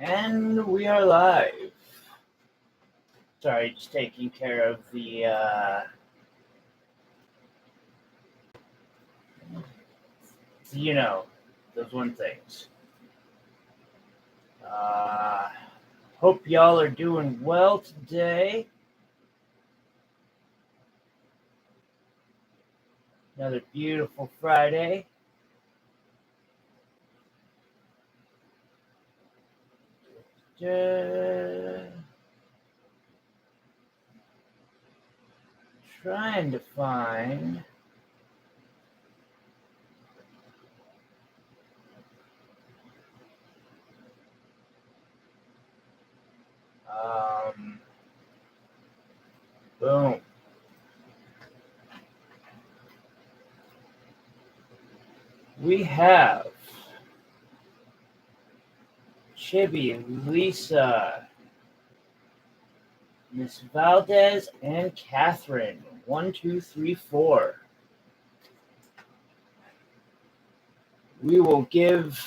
And we are live. Sorry, just taking care of the those one things. Hope y'all are doing well today. Another beautiful Friday. Trying to find boom. We have Chibi, Lisa, Miss Valdez, and Catherine. 1, 2, 3, 4. We will give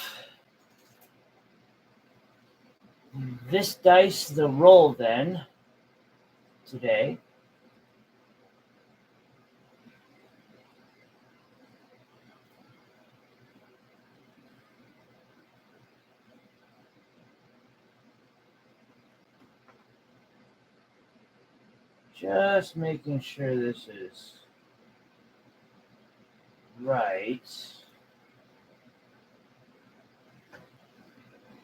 this dice the roll then today. Just making sure this is right.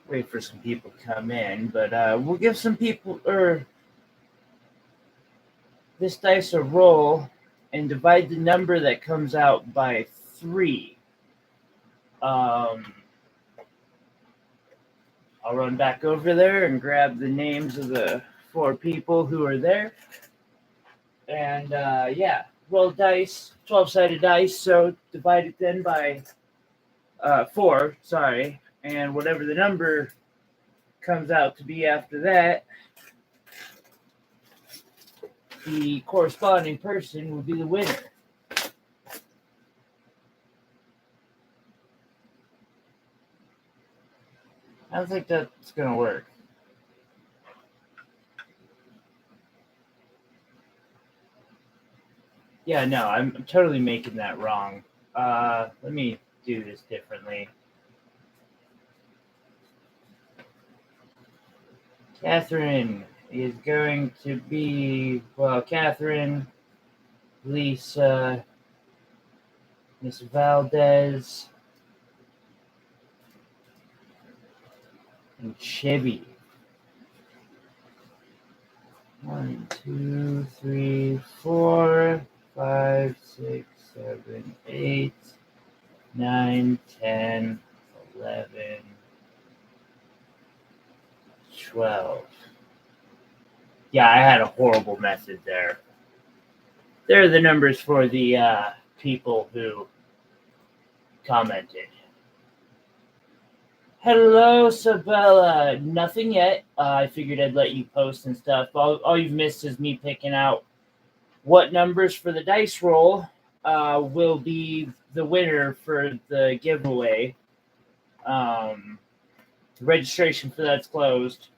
Wait for some people to come in, but we'll give some people this dice a roll and divide the number that comes out by 3. I'll run back over there and grab the names of the 4 people who are there. And roll dice, 12-sided dice, so divide it then by 4, and whatever the number comes out to be after that, the corresponding person will be the winner. I don't think that's going to work. Yeah, no, I'm totally making that wrong. Let me do this differently. Catherine is going to be, Catherine, Lisa, Miss Valdez, and Chibi. 1, 2, 3, 4, 5, 6, 7, 8, 9, 10, 11, 12. Yeah, I had a horrible method there. There are the numbers for the people who commented. Hello, Sabella. Nothing yet. I figured I'd let you post and stuff. All you've missed is me picking out what numbers for the dice roll will be the winner for the giveaway. The registration for that's closed.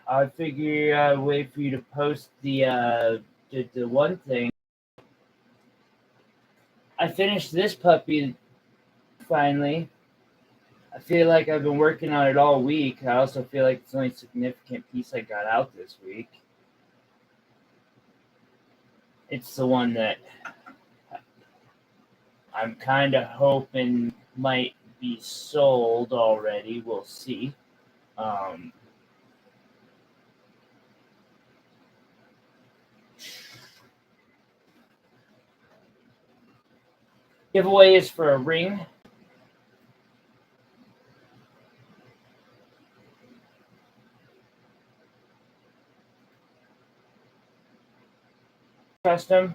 I figure I'd wait for you to post the one thing. I finished this puppy finally. I feel like I've been working on it all week. I also feel like it's the only significant piece I got out this week. It's the one that I'm kind of hoping might be sold already. We'll see. Giveaway is for a ring. Custom.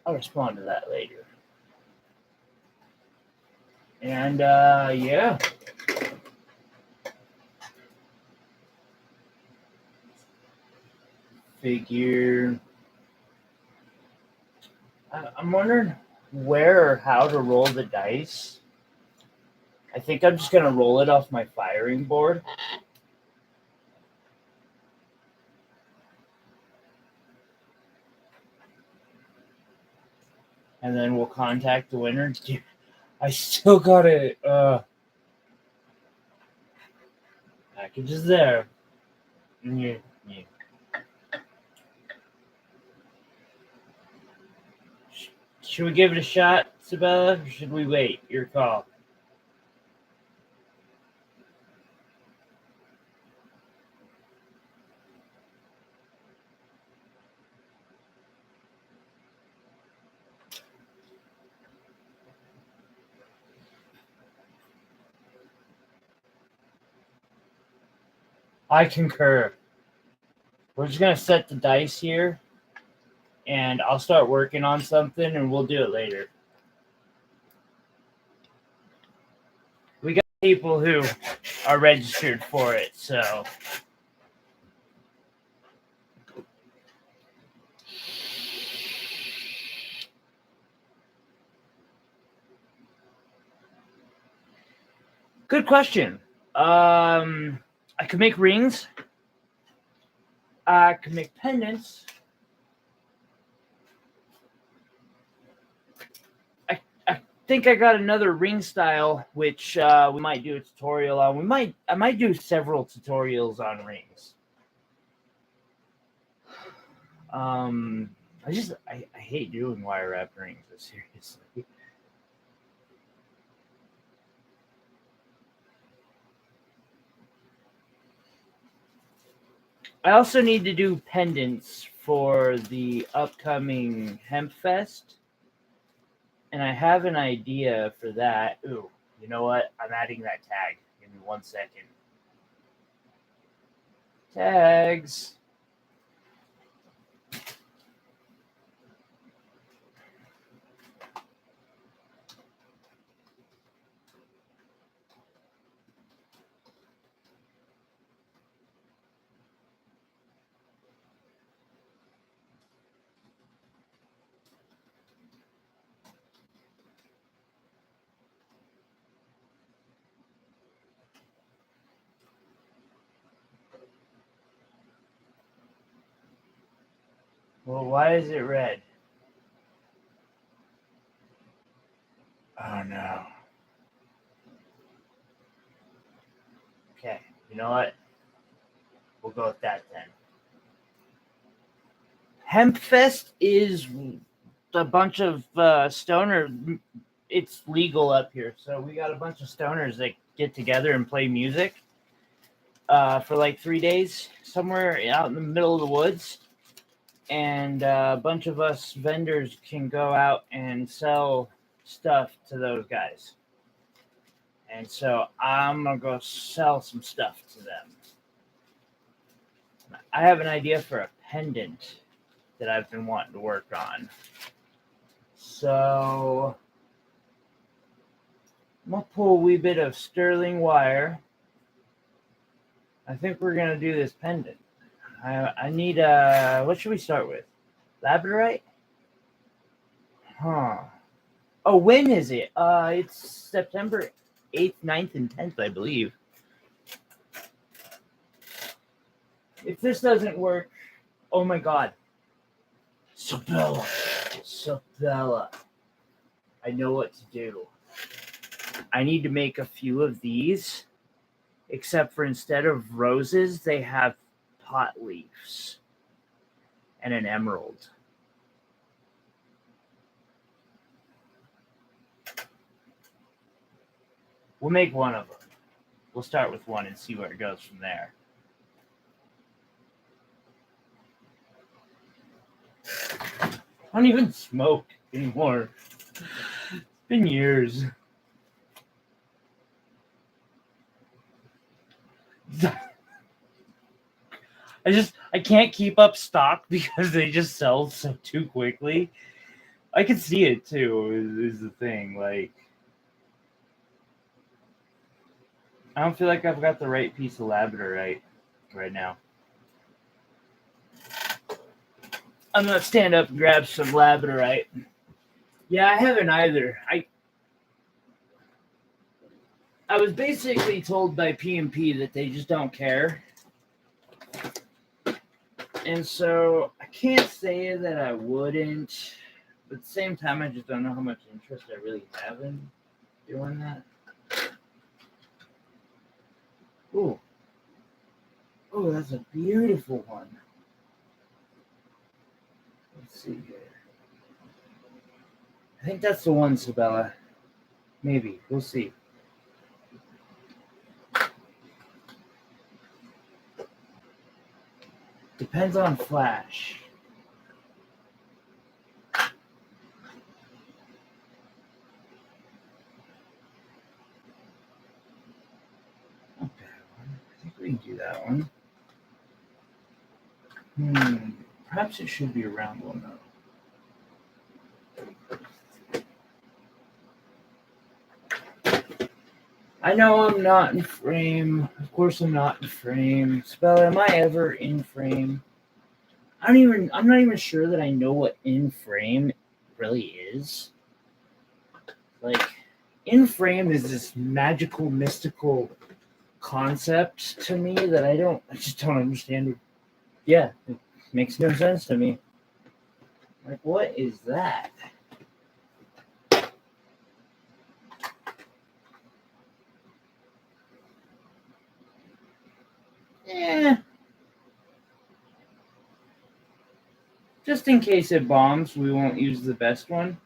I'll respond to that later. And yeah. Figure. I'm wondering where or how to roll the dice. I think I'm just gonna roll it off my firing board. And then we'll contact the winner. Dude, I still got it. Package is there. Yeah. Should we give it a shot, Sabella, or should we wait? Your call. I concur. We're just gonna set the dice here, and I'll start working on something, and we'll do it later. We got people who are registered for it, so. Good question. I could make rings. I could make pendants. I think I got another ring style, which we might do a tutorial on. I might do several tutorials on rings. I hate doing wire wrap rings, seriously. I also need to do pendants for the upcoming Hemp Fest. And I have an idea for that. Ooh, you know what? I'm adding that tag. Give me 1 second. Tags. Well, why is it red? Oh, no. Okay, you know what? We'll go with that then. Hempfest is a bunch of stoner. It's legal up here, so we got a bunch of stoners that get together and play music for like 3 days somewhere out in the middle of the woods. And a bunch of us vendors can go out and sell stuff to those guys. And so I'm going to go sell some stuff to them. I have an idea for a pendant that I've been wanting to work on. So I'm going to pull a wee bit of sterling wire. I think we're going to do this pendant. I need what should we start with? Labradorite? Huh. Oh, when is it? It's September 8th, 9th, and 10th, I believe. If this doesn't work, oh my god. Sabella. I know what to do. I need to make a few of these, except for instead of roses, they have pot leaves and an emerald. We'll make one of them. We'll start with one and see where it goes from there. I don't even smoke anymore. It's been years. I can't keep up stock because they just sell so too quickly. I can see it too, is the thing. Like, I don't feel like I've got the right piece of labradorite right now. I'm gonna stand up and grab some labradorite. Yeah, I haven't either. I was basically told by P&P that they just don't care. And so I can't say that I wouldn't, but at the same time, I just don't know how much interest I really have in doing that. Ooh. Oh, that's a beautiful one. Let's see here. I think that's the one, Sabella. Maybe. We'll see. Depends on flash. Not bad one. I think we can do that one. Perhaps it should be a round one, though. I know I'm not in frame. Of course I'm not in frame. Spell, am I ever in frame? I'm not even sure that I know what in frame really is. Like, in frame is this magical, mystical concept to me that I just don't understand. Yeah, it makes no sense to me. Like, what is that? Just in case it bombs, we won't use the best one.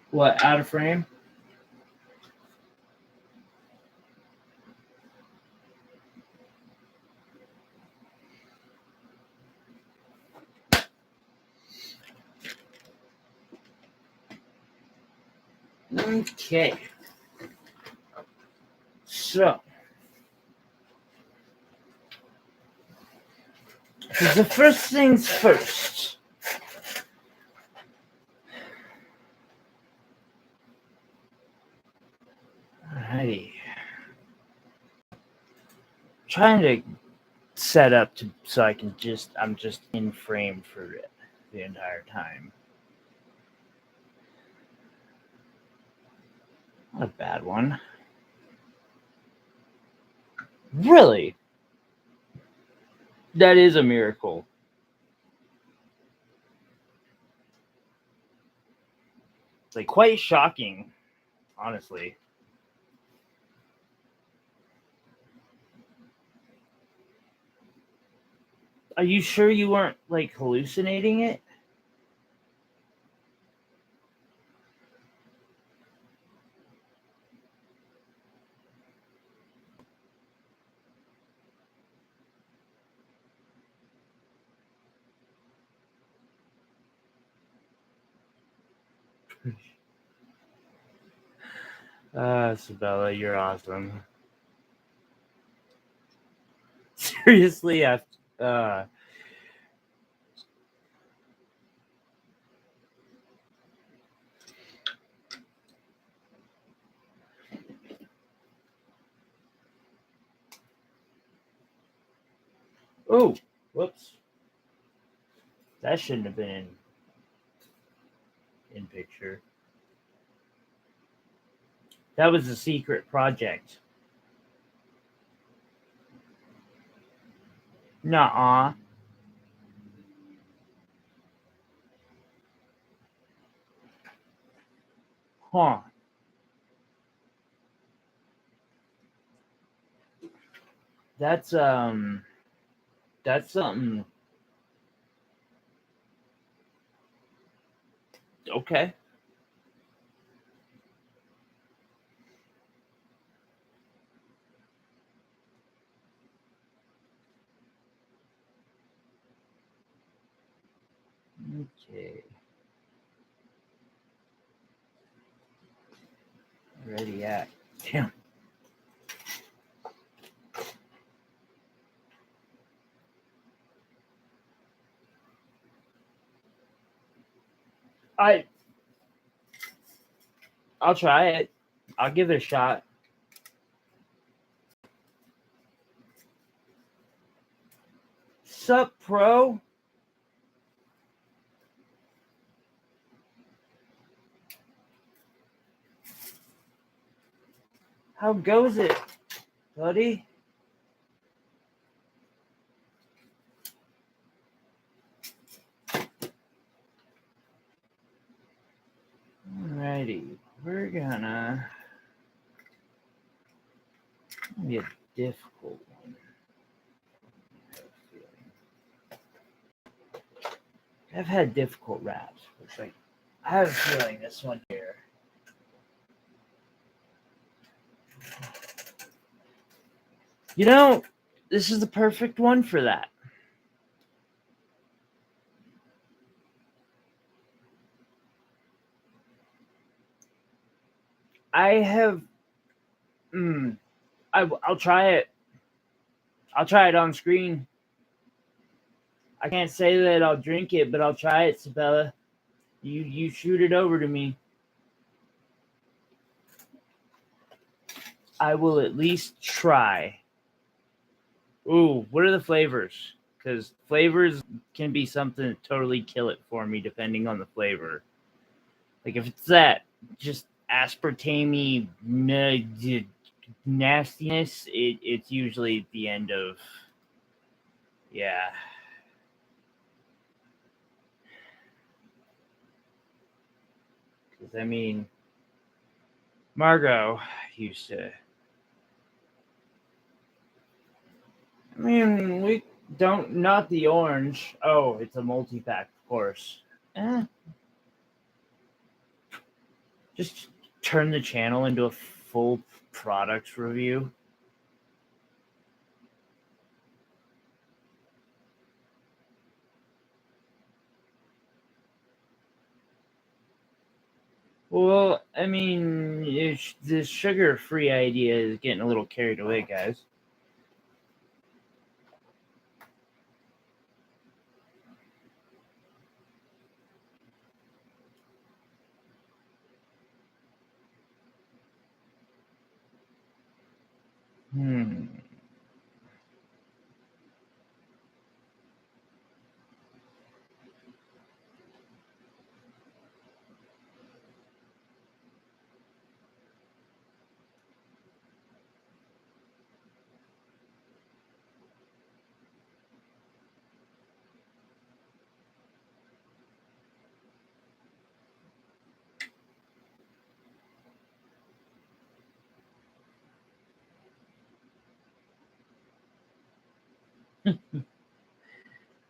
What, out of frame? Okay. So, the first things first. Alrighty. Trying to set up so I'm just in frame for it the entire time. Not a bad one. Really? That is a miracle. It's like quite shocking, honestly. Are you sure you weren't like hallucinating it? Sabella, you're awesome. Seriously, oh, whoops. That shouldn't have been in picture. That was a secret project. Nuh-uh. Huh. That's something. Okay. Okay. Ready at. Damn. I'll try it. I'll give it a shot. Sup, pro? How goes it, buddy? Alrighty, we're gonna be a difficult one. I've had difficult wraps, but it's like I have a feeling this one here. You know, this is the perfect one for that. I have. I'll try it. I'll try it on screen. I can't say that I'll drink it, but I'll try it, Sabella. You shoot it over to me. I will at least try. Ooh, what are the flavors? Because flavors can be something to totally kill it for me, depending on the flavor. Like if it's that just aspartame nastiness, it's usually the end of. Yeah. Because I mean, Margot used to. I mean, we don't, not the orange. Oh, it's a multi-pack, of course. Just turn the channel into a full product review. Well, I mean, the sugar-free idea is getting a little carried away, guys.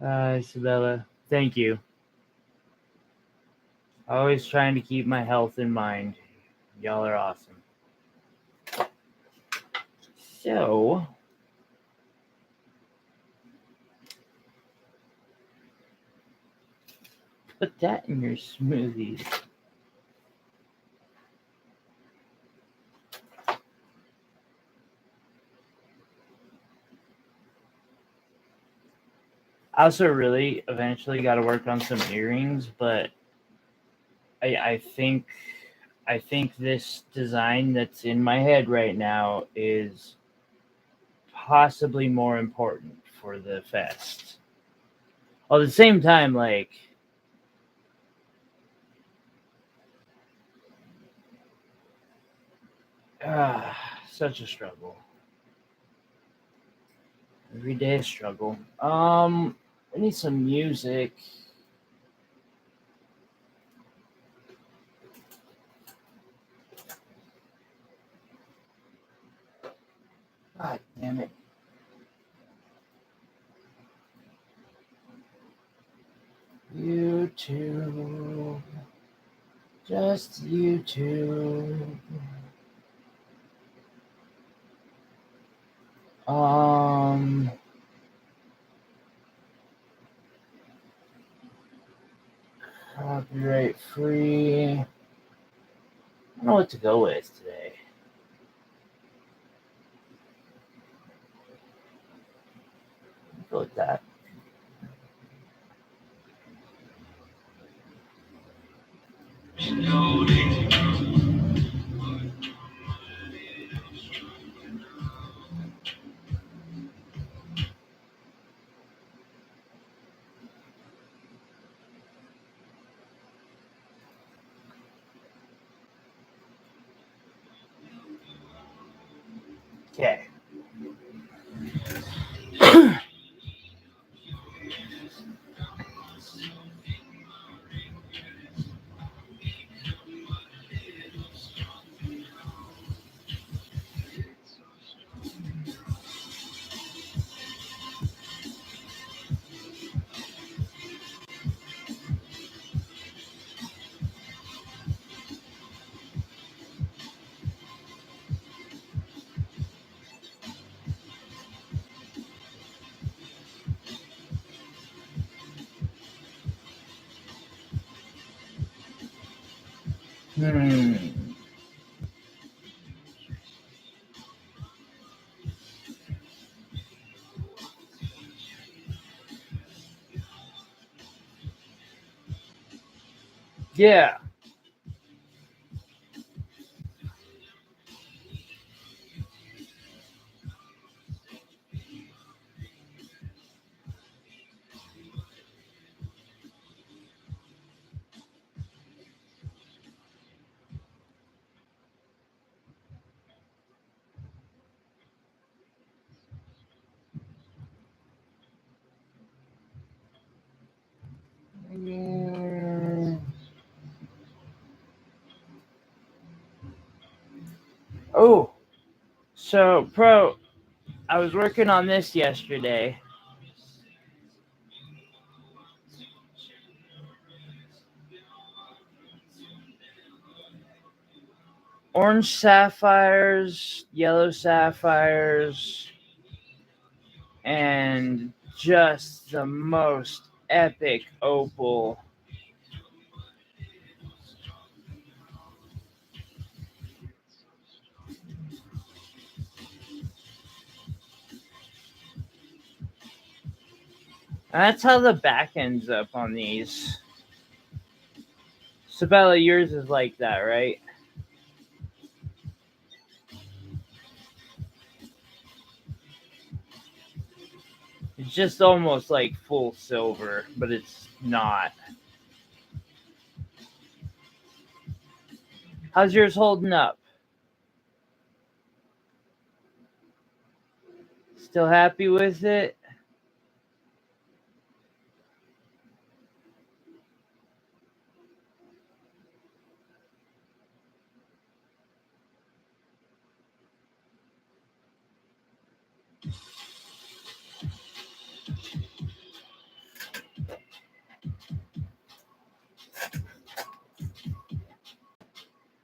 Isabella, thank you. Always trying to keep my health in mind. Y'all are awesome. So, put that in your smoothies. I also really eventually got to work on some earrings, but I think this design that's in my head right now is possibly more important for the fest. At the same time, like, such a struggle. Everyday struggle. I need some music. God damn it. YouTube. Just YouTube. Copyright free. I don't know what to go with today. I'll go with that. Okay. Yeah. Oh, so Pro, I was working on this yesterday. Orange sapphires, yellow sapphires, and just the most epic opal. That's how the back ends up on these. Sabella, yours is like that, right? It's just almost like full silver, but it's not. How's yours holding up? Still happy with it?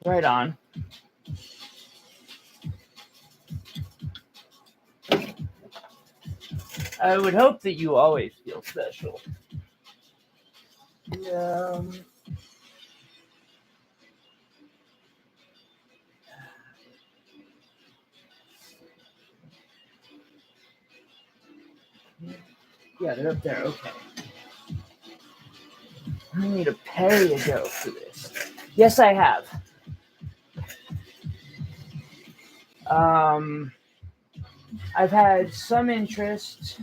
Right on. I would hope that you always feel special. Yeah. Yeah, they're up there. Okay. I need a pay-to-go for this. Yes, I have. I've had some interest.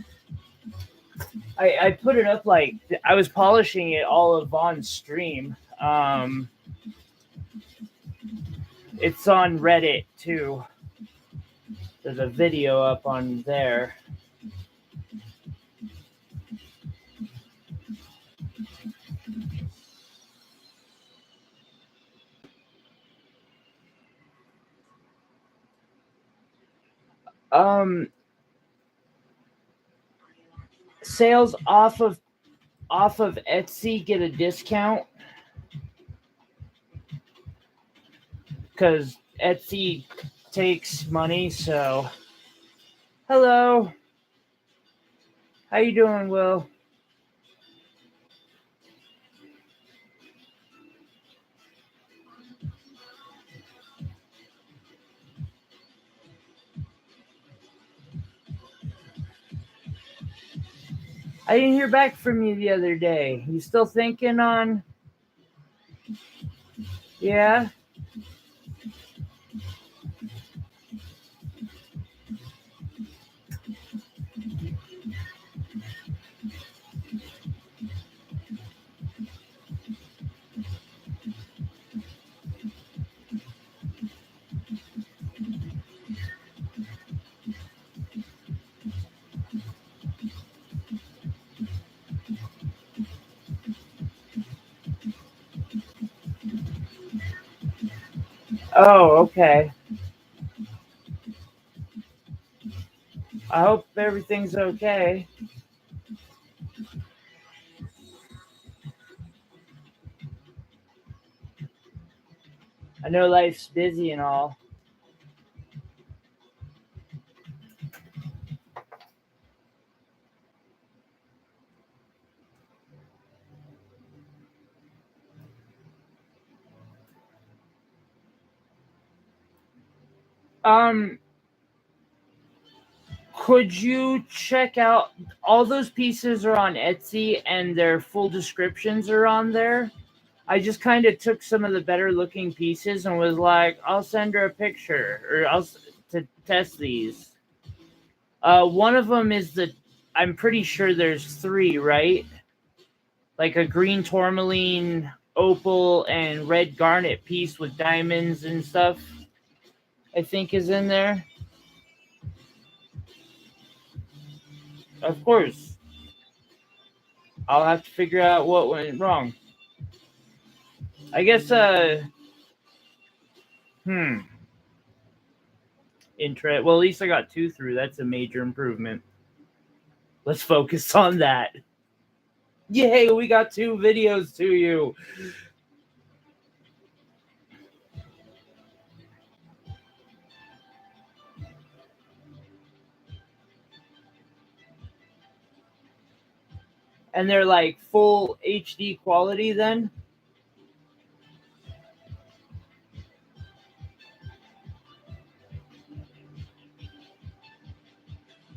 I put it up like I was polishing it all of on stream. It's on Reddit too. There's a video up on there. Sales off of Etsy get a discount because Etsy takes money. So, hello, how you doing, Will? I didn't hear back from you the other day. You still thinking on? Yeah. Oh, okay. I hope everything's okay. I know life's busy and all. Um, could you check out all those pieces are on Etsy and their full descriptions are on there? I just kind of took some of the better looking pieces and was like, I'll send her a picture or to test these. One of them is I'm pretty sure there's three, right? Like a green tourmaline, opal, and red garnet piece with diamonds and stuff, I think is in there. Of course. I'll have to figure out what went wrong. I guess, hmm. Well, at least I got two through. That's a major improvement. Let's focus on that. Yay, we got two videos to you. And they're like full HD quality then?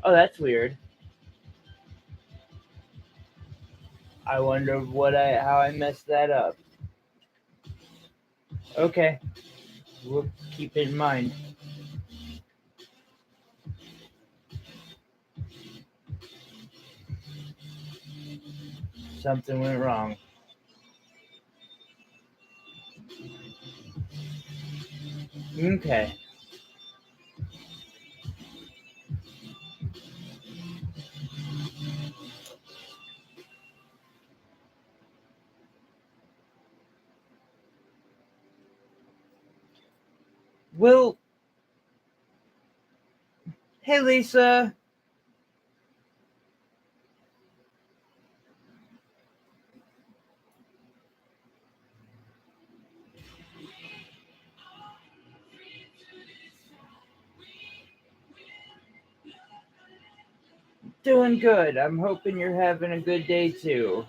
Oh, that's weird. I wonder how I messed that up. Okay. We'll keep it in mind. Something went wrong. Okay. Well, hey Lisa. Doing good. I'm hoping you're having a good day too.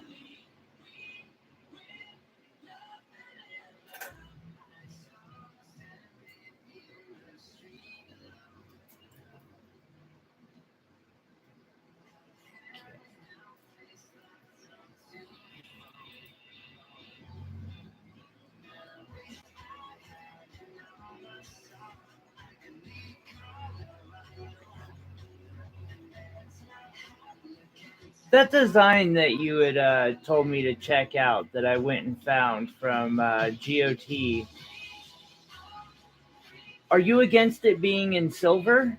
That design that you had told me to check out that I went and found from GOT, are you against it being in silver?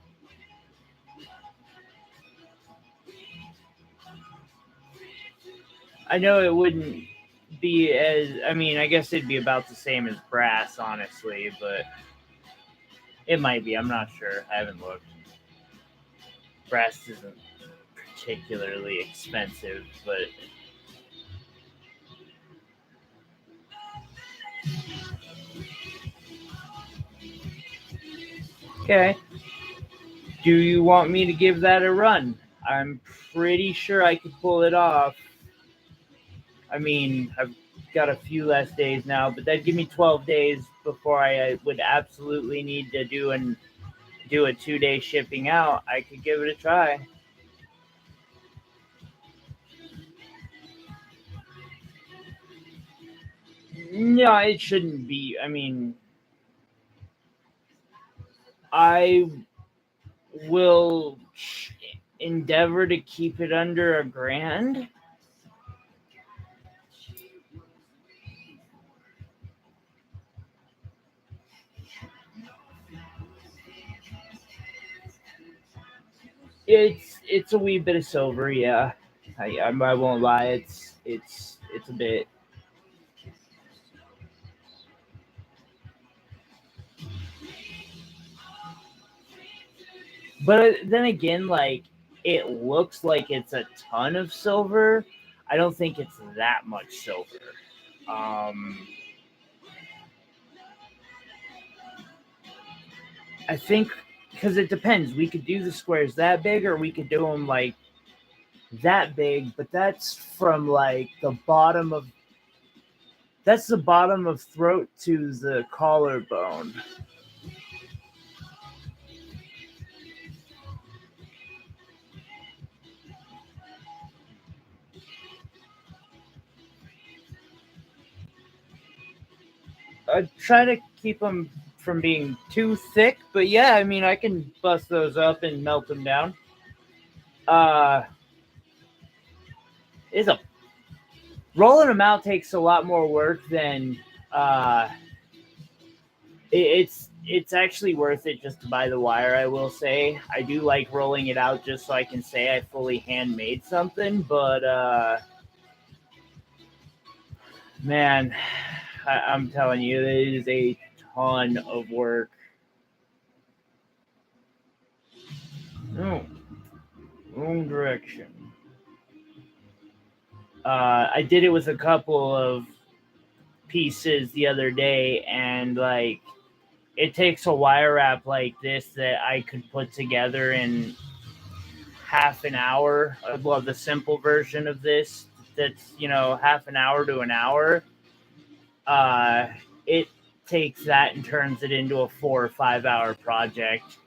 I know it wouldn't be I mean, I guess it'd be about the same as brass, honestly, but it might be. I'm not sure. I haven't looked. Brass isn't particularly expensive, but okay. Do you want me to give that a run? I'm pretty sure I could pull it off. I mean, I've got a few less days now, but that'd give me 12 days before I would absolutely need to do a 2-day shipping out. I could give it a try. No, it shouldn't be. I mean, I will endeavor to keep it under $1,000. It's a wee bit of silver, yeah. I won't lie. It's a bit. But then again, like, it looks like it's a ton of silver. I don't think it's that much silver. I think because it depends. We could do the squares that big, or we could do them like that big. But that's from like the bottom of throat to the collarbone. I try to keep them from being too thick, but yeah, I mean, I can bust those up and melt them down. Is a rolling them out takes a lot more work than it's actually worth it just to buy the wire. I will say I do like rolling it out just so I can say I fully handmade something, but man, I'm telling you, it is a ton of work. Oh, wrong direction. I did it with a couple of pieces the other day, and like it takes a wire wrap like this that I could put together in half an hour. Well, the simple version of this, that's half an hour to an hour. It takes that and turns it into a 4 or 5 hour project.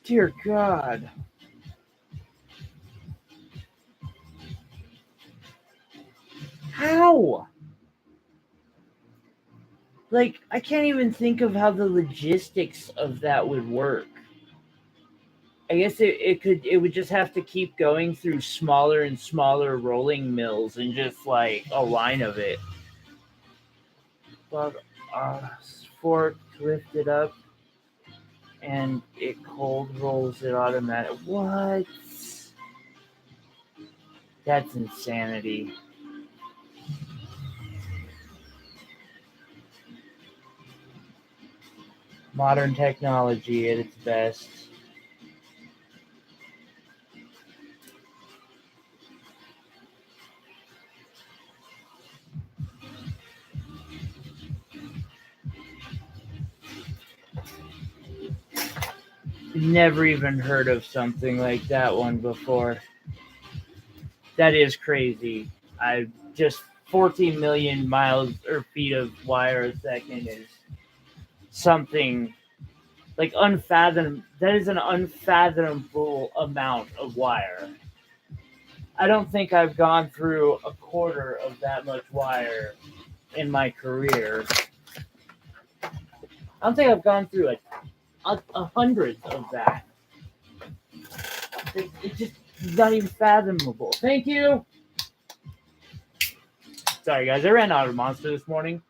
Dear God. How? Like, I can't even think of how the logistics of that would work. I guess it would just have to keep going through smaller and smaller rolling mills and just like a line of it. But fork lifted up and it cold rolls it automatic. What? That's insanity. Modern technology at its best. Never even heard of something like that one before. That is crazy. I just 14 million miles or feet of wire a second is something like unfathomable. That is an unfathomable amount of wire. I don't think I've gone through a quarter of that much wire in my career. I don't think I've gone through a hundredth of that. It's just not even fathomable. Thank you. Sorry, guys. I ran out of Monster this morning.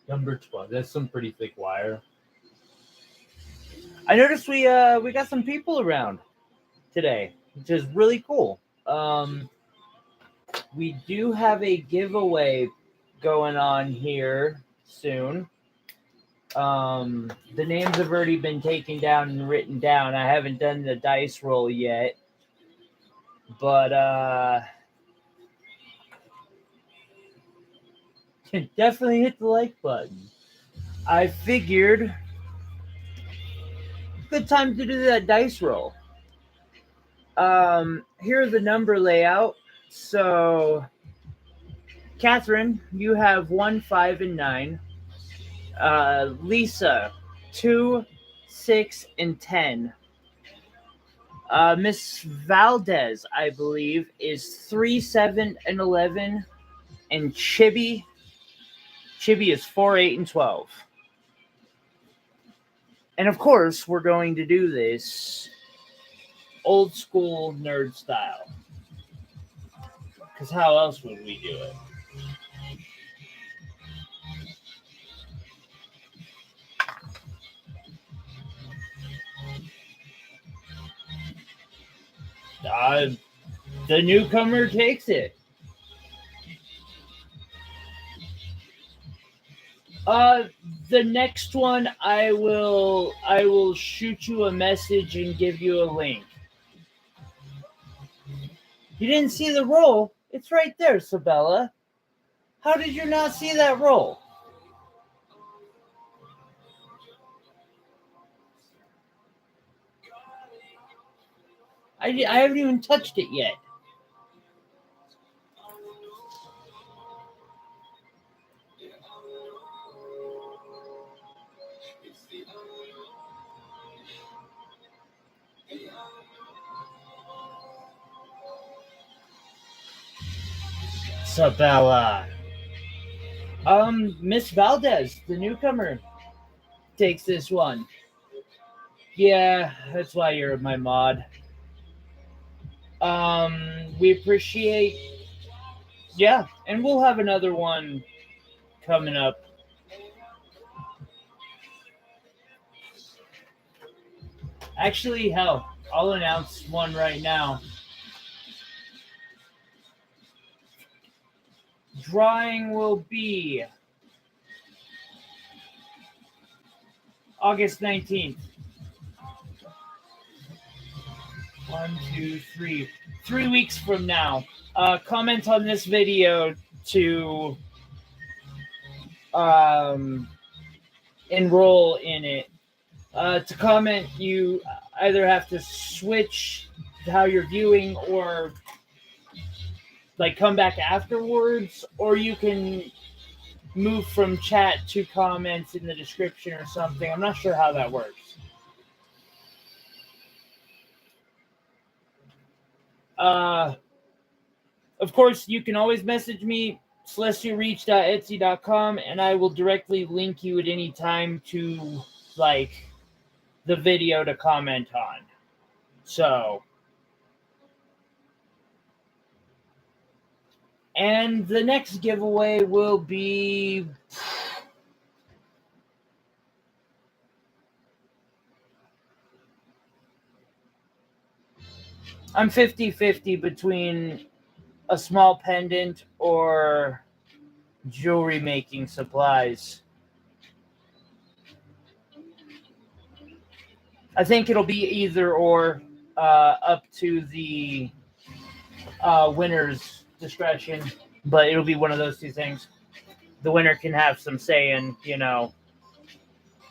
Number 12. That's some pretty thick wire. I noticed we got some people around today, which is really cool. We do have a giveaway going on here soon. The names have already been taken down and written down. I haven't done the dice roll yet, but Definitely hit the like button. I figured good time to do that dice roll. Here's the number layout. So, Catherine, you have 1, 5, and 9. Lisa, 2, 6, and 10. Miss Valdez, I believe, is 3, 7, and 11. And Chibi is 4, 8, and 12. And of course, we're going to do this old school nerd style. Because how else would we do it? The newcomer takes it. The next one, I will shoot you a message and give you a link. You didn't see the roll? It's right there, Sabella. How did you not see that roll? I haven't even touched it yet. Sabella. Miss Valdez, the newcomer, takes this one. Yeah, that's why you're my mod. We appreciate. Yeah, and we'll have another one coming up. Actually, hell, I'll announce one right now. Drawing will be August 19th. 1, 2, 3. 3 weeks from now. Comment on this video to enroll in it. To comment, you either have to switch how you're viewing or like come back afterwards, or you can move from chat to comments in the description or something. I'm not sure how that works. Of course, you can always message me, celestialreach.etsy.com, and I will directly link you at any time to like the video to comment on. So, and the next giveaway will be I'm 50-50 between a small pendant or jewelry making supplies. I think it'll be either or, up to the winner's discretion, but it'll be one of those two things. The winner can have some say in,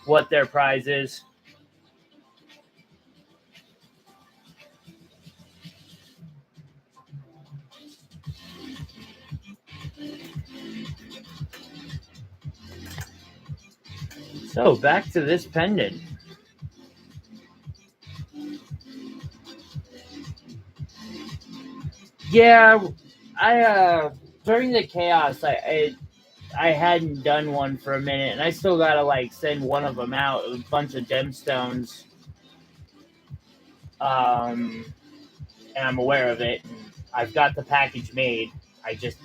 what their prize is. So back to this pendant. Yeah, I during the chaos, I hadn't done one for a minute, and I still gotta like send one of them out. A bunch of gemstones, and I'm aware of it. I've got the package made. I just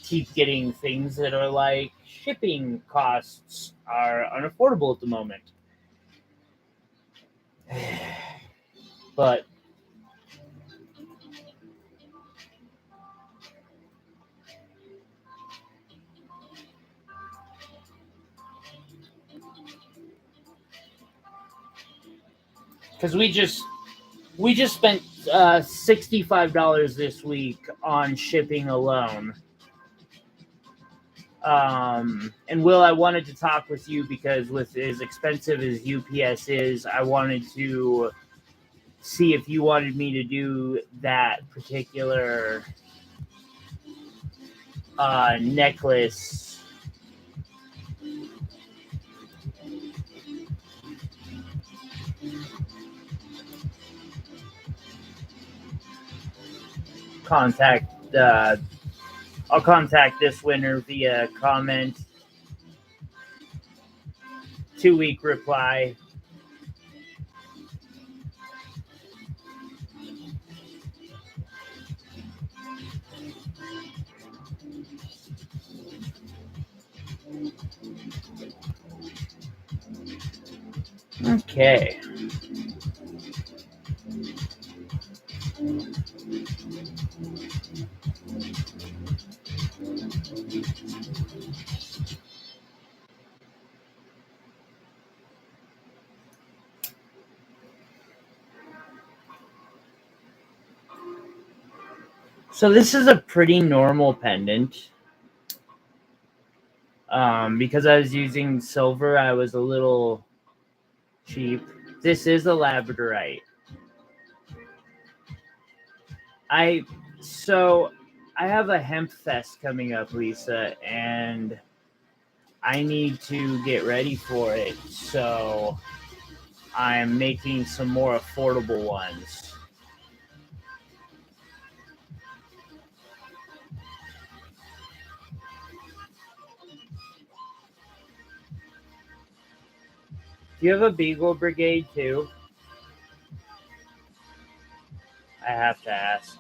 keep getting things that are like shipping costs are unaffordable at the moment. But because we just spent $65 this week on shipping alone. And Will, I wanted to talk with you because with as expensive as UPS is, I wanted to see if you wanted me to do that particular necklace. Contact. I'll contact this winner via comment. 2-week reply. Okay. So this is a pretty normal pendant. Because I was using silver, I was a little cheap. This is a labradorite. I have a hemp fest coming up, Lisa, and I need to get ready for it. So I'm making some more affordable ones. Do you have a Beagle Brigade too? I have to ask.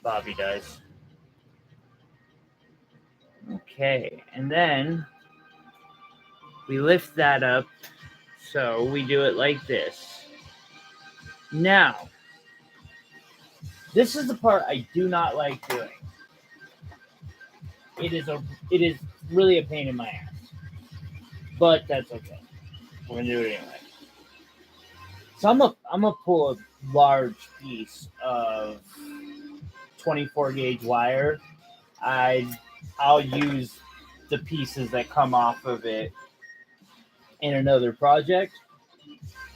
Bobby does. Okay, and then we lift that up. So we do it like this. Now, this is the part I do not like doing. It is really a pain in my ass. But that's okay. We're gonna do it anyway. So I'm gonna pull a large piece of 24 gauge wire. I'll use the pieces that come off of it in another project.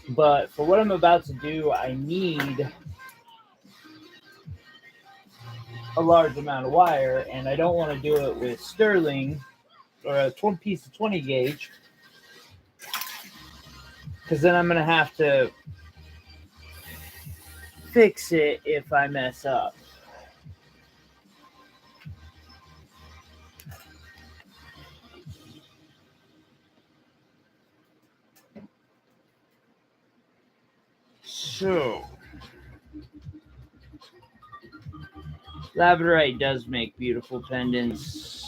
But for what I'm about to do, I need a large amount of wire, and I don't want to do it with sterling or a piece of 20 gauge, because then I'm going to have to fix it if I mess up. So, labradorite does make beautiful pendants.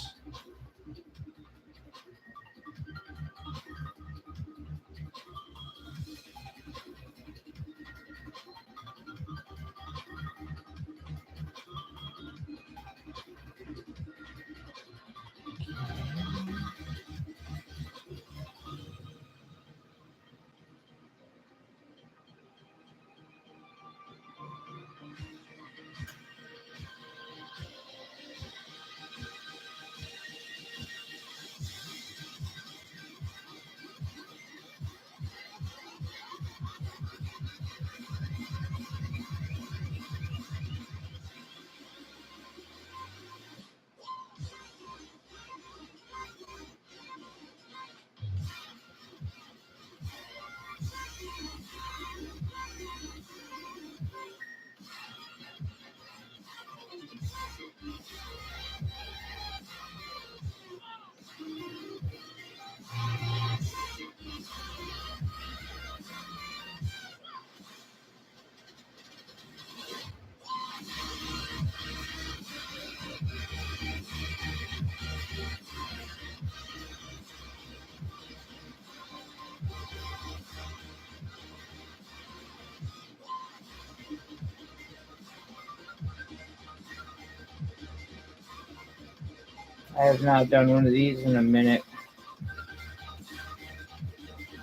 I have not done one of these in a minute.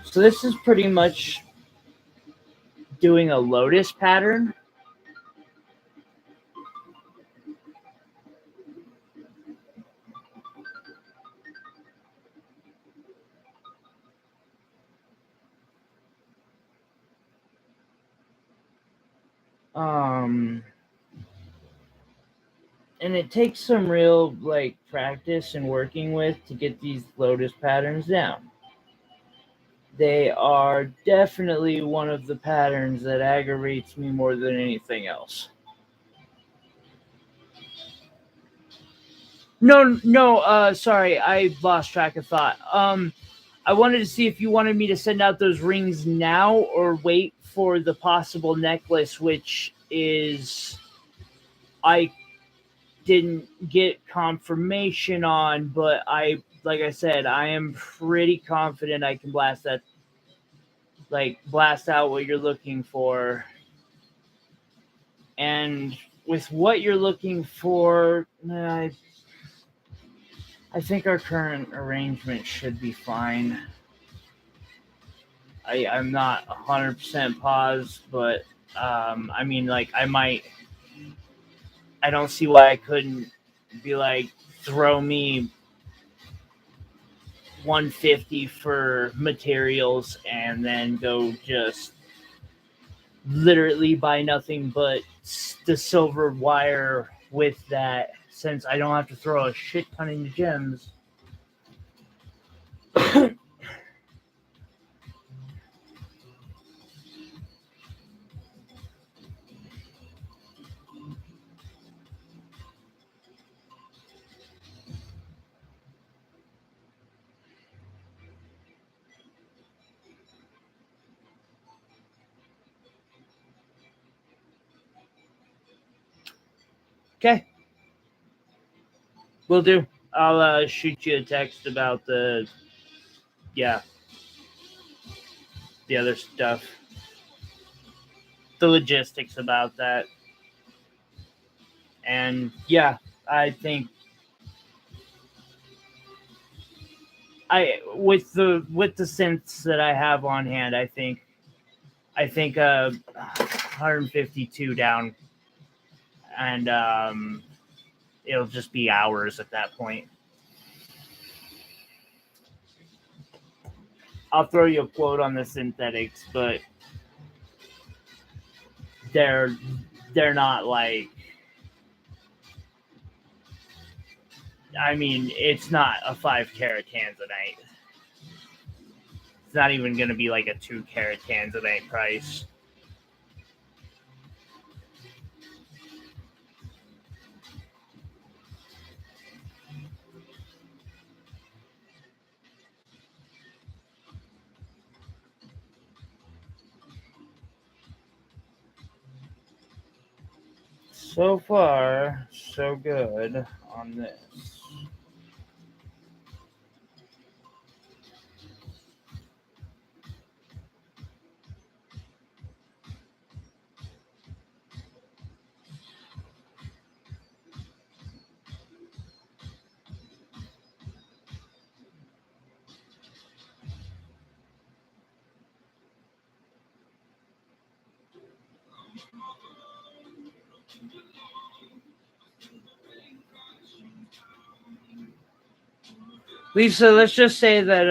So this is pretty much doing a Lotus pattern. Um, and it takes some real like practice and working with to get these Lotus patterns down. They are definitely one of the patterns that aggravates me more than anything else. No, sorry, I lost track of thought. I wanted to see if you wanted me to send out those rings now or wait for the possible necklace, which is I didn't get confirmation on, but like I said, I am pretty confident I can blast out what you're looking for. And with what you're looking for, I think our current arrangement should be fine. I'm not 100% paused, but I mean, like, I don't see why I couldn't be like, throw me 150 for materials and then go just literally buy nothing but the silver wire with that, since I don't have to throw a shit ton into gems. Okay. Will do. I'll shoot you a text about the other stuff. The logistics about that. And yeah, I think with the synths that I have on hand, I think 152 down, and it'll just be hours at that point. I'll throw you a quote on the synthetics, but they're not like, I mean, it's not a 5-carat Tanzanite. It's not even going to be like a 2-carat Tanzanite price. So far, so good on this. Lisa, let's just say that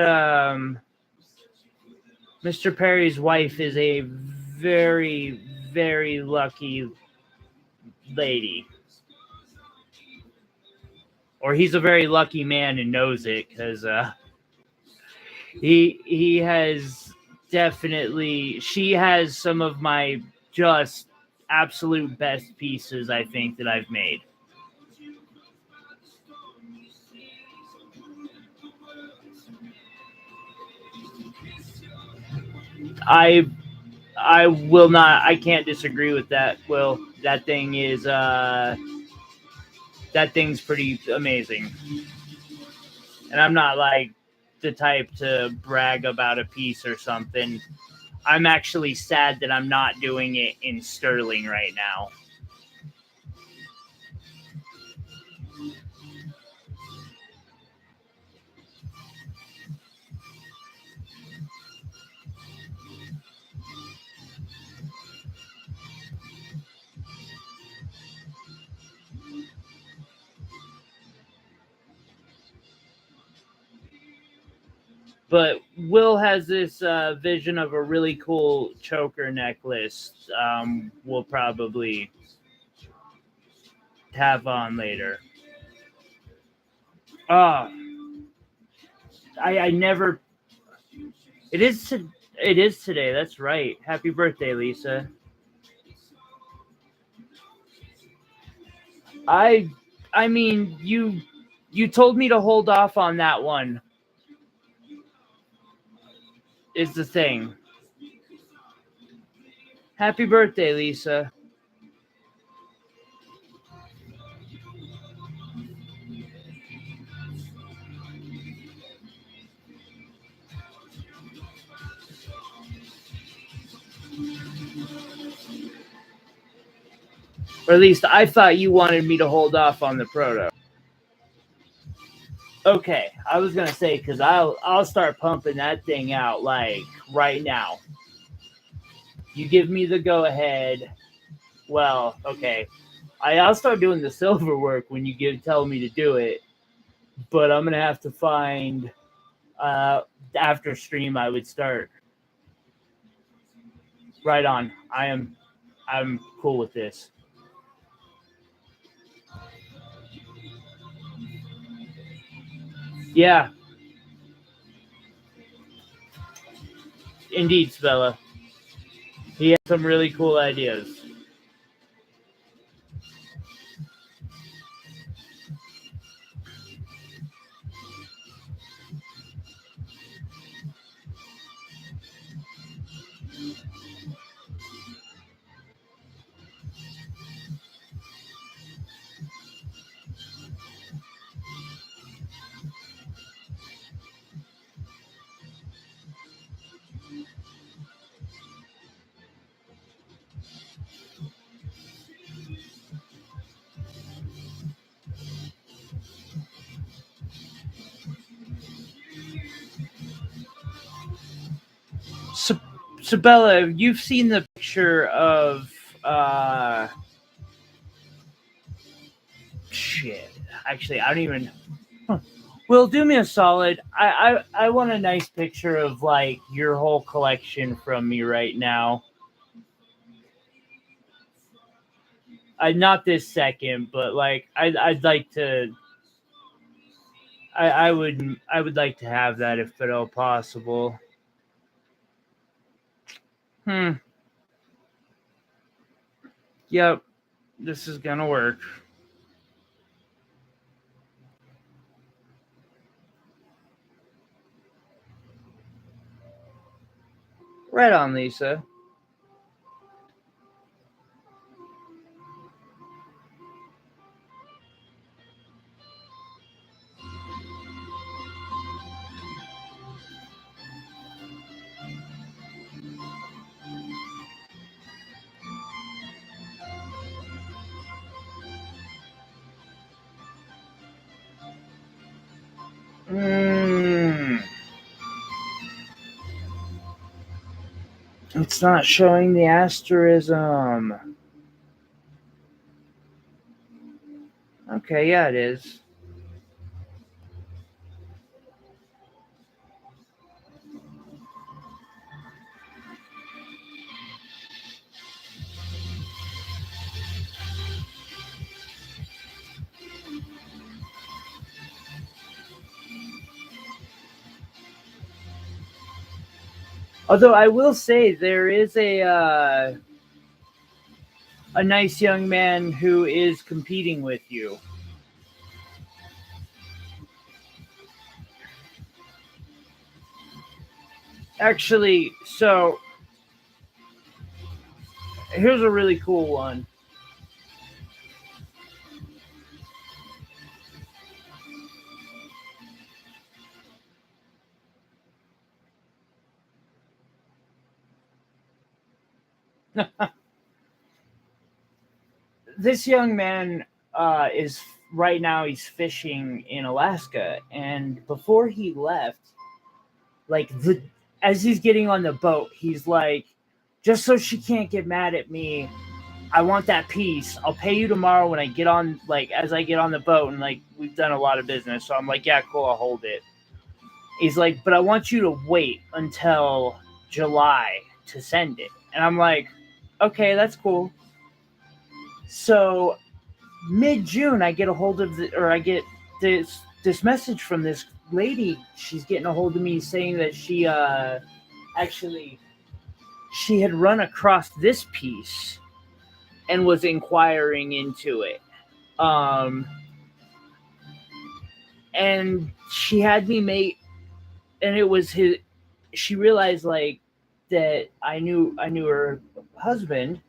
Mr. Perry's wife is a very, very lucky lady. Or he's a very lucky man and knows it, because he has definitely, she has some of my just absolute best pieces, I think, that I've made. I will not, I can't disagree with that, Will. That thing is that thing's pretty amazing. And I'm not like the type to brag about a piece or something. I'm actually sad that I'm not doing it in sterling right now. But Will has this vision of a really cool choker necklace. We'll probably have on later. I never. It is today. That's right. Happy birthday, Lisa. I mean, you told me to hold off on that one. Is the thing. Happy birthday, Lisa. Or at least I thought you wanted me to hold off on the proto. Okay, I was gonna say because I'll start pumping that thing out like right now. You give me the go ahead. Well, okay. I'll start doing the silver work when you tell me to do it. But I'm gonna have to find after stream I would start. Right on. I'm cool with this. Yeah. Indeed, Spella. He has some really cool ideas. Sabella, you've seen the picture of shit. Actually, I don't even. Will, do me a solid. I want a nice picture of like your whole collection from me right now. Not this second, but like I'd like to. I would like to have that if at all possible. Yep, this is gonna work. Right on, Lisa. It's not showing the asterism. Okay, yeah, it is. Although I will say there is a nice young man who is competing with you. Actually, so here's a really cool one. This young man is right now he's fishing in Alaska, and before he left, like as he's getting on the boat, he's like, just so she can't get mad at me, I want that piece. I'll pay you tomorrow when I get on, like as I get on the boat, and like we've done a lot of business, so I'm like, yeah, cool, I'll hold it. He's like, but I want you to wait until July to send it. And I'm like, okay, that's cool. So mid-June, I get a hold of I get this message from this lady. She's getting a hold of me saying that she actually she had run across this piece and was inquiring into it. And she had me make, and it was his. She realized like that I knew her husband,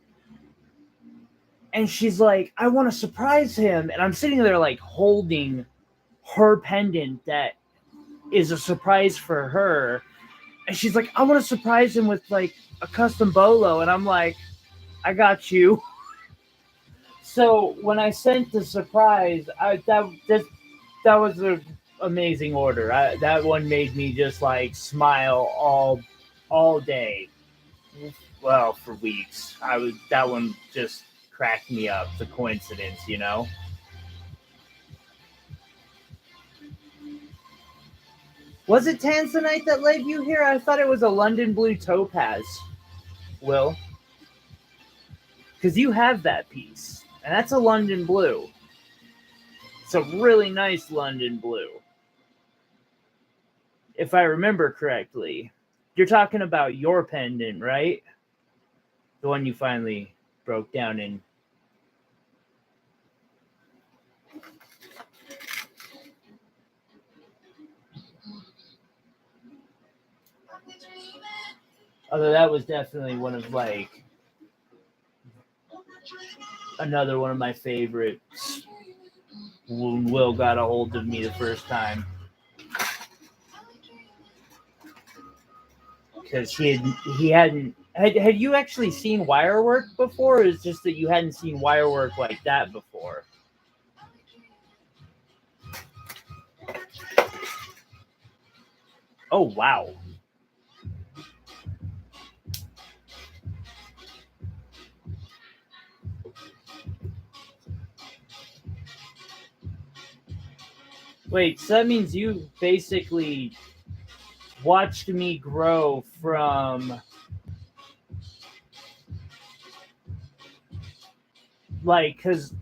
and she's like, I want to surprise him, and I'm sitting there like holding her pendant that is a surprise for her, and she's like, I want to surprise him with like a custom bolo, and I'm like, I got you. So when I sent the surprise, that was an amazing order. That one made me just like smile all day. Well, for weeks. That one just cracked me up. The coincidence, you know. Was it Tanzanite that led you here? I thought it was a London blue topaz. Will, because you have that piece, and that's a London blue. It's a really nice London blue. If I remember correctly. You're talking about your pendant, right? The one you finally broke down in. Although that was definitely one of like another one of my favorites when Will got a hold of me the first time. Because he hadn't had you actually seen wire work before, or is it just that you hadn't seen wire work like that before? Oh wow. Wait, so that means you basically watched me grow from like, because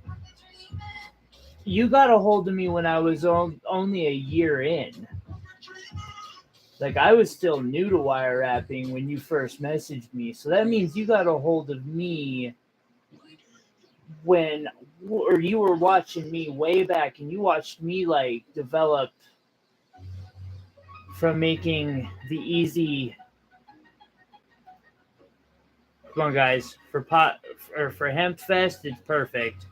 you got a hold of me when I was only a year in. Like, I was still new to wire wrapping when you first messaged me. So that means you got a hold of me or you were watching me way back, and you watched me like develop from making the easy. Come on, guys, for Hemp Fest, it's perfect.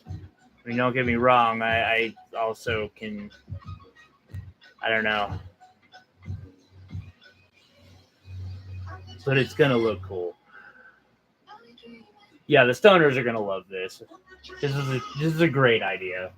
I mean, don't get me wrong. I also can. I don't know, but it's gonna look cool. Yeah, the stoners are gonna love this. This is a great idea.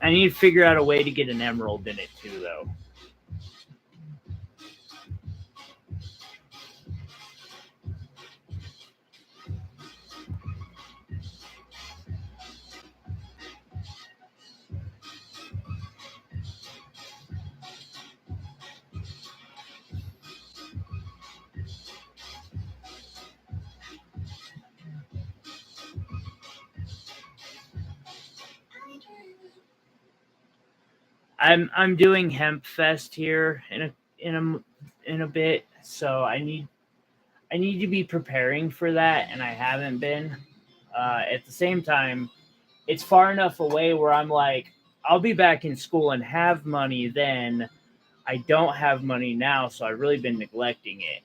I need to figure out a way to get an emerald in it too, though. I'm doing Hemp Fest here in a bit, so I need to be preparing for that, and I haven't been. At the same time, it's far enough away where I'm like, I'll be back in school and have money then. I don't have money now, so I've really been neglecting it.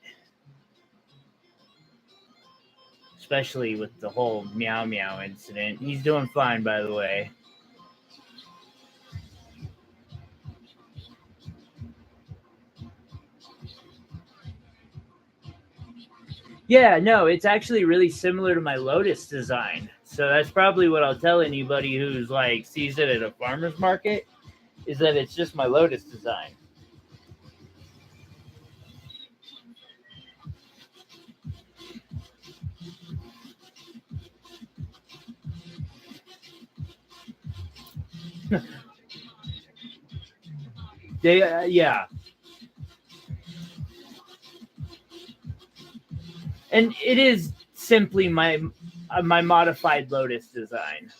Especially with the whole Meow Meow incident. He's doing fine, by the way. Yeah, no, it's actually really similar to my Lotus design. So that's probably what I'll tell anybody who's like sees it at a farmer's market is that it's just my Lotus design. Yeah, and it is simply my modified Lotus design.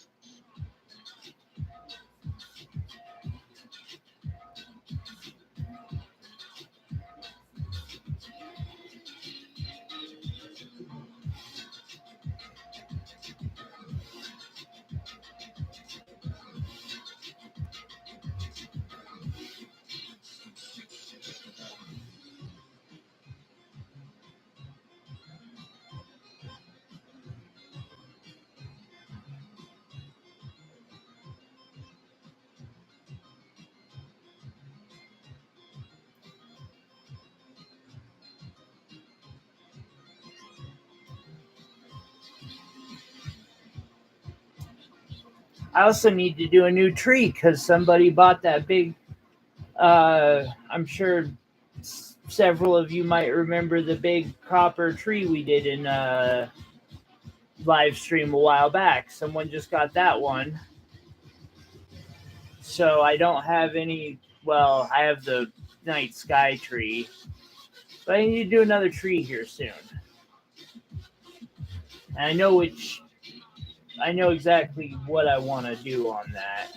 I also need to do a new tree because somebody bought that big. I'm sure several of you might remember the big copper tree we did in live stream a while back. Someone just got that one. So I don't have any. Well, I have the night sky tree, but I need to do another tree here soon. And I know which. I know exactly what I want to do on that.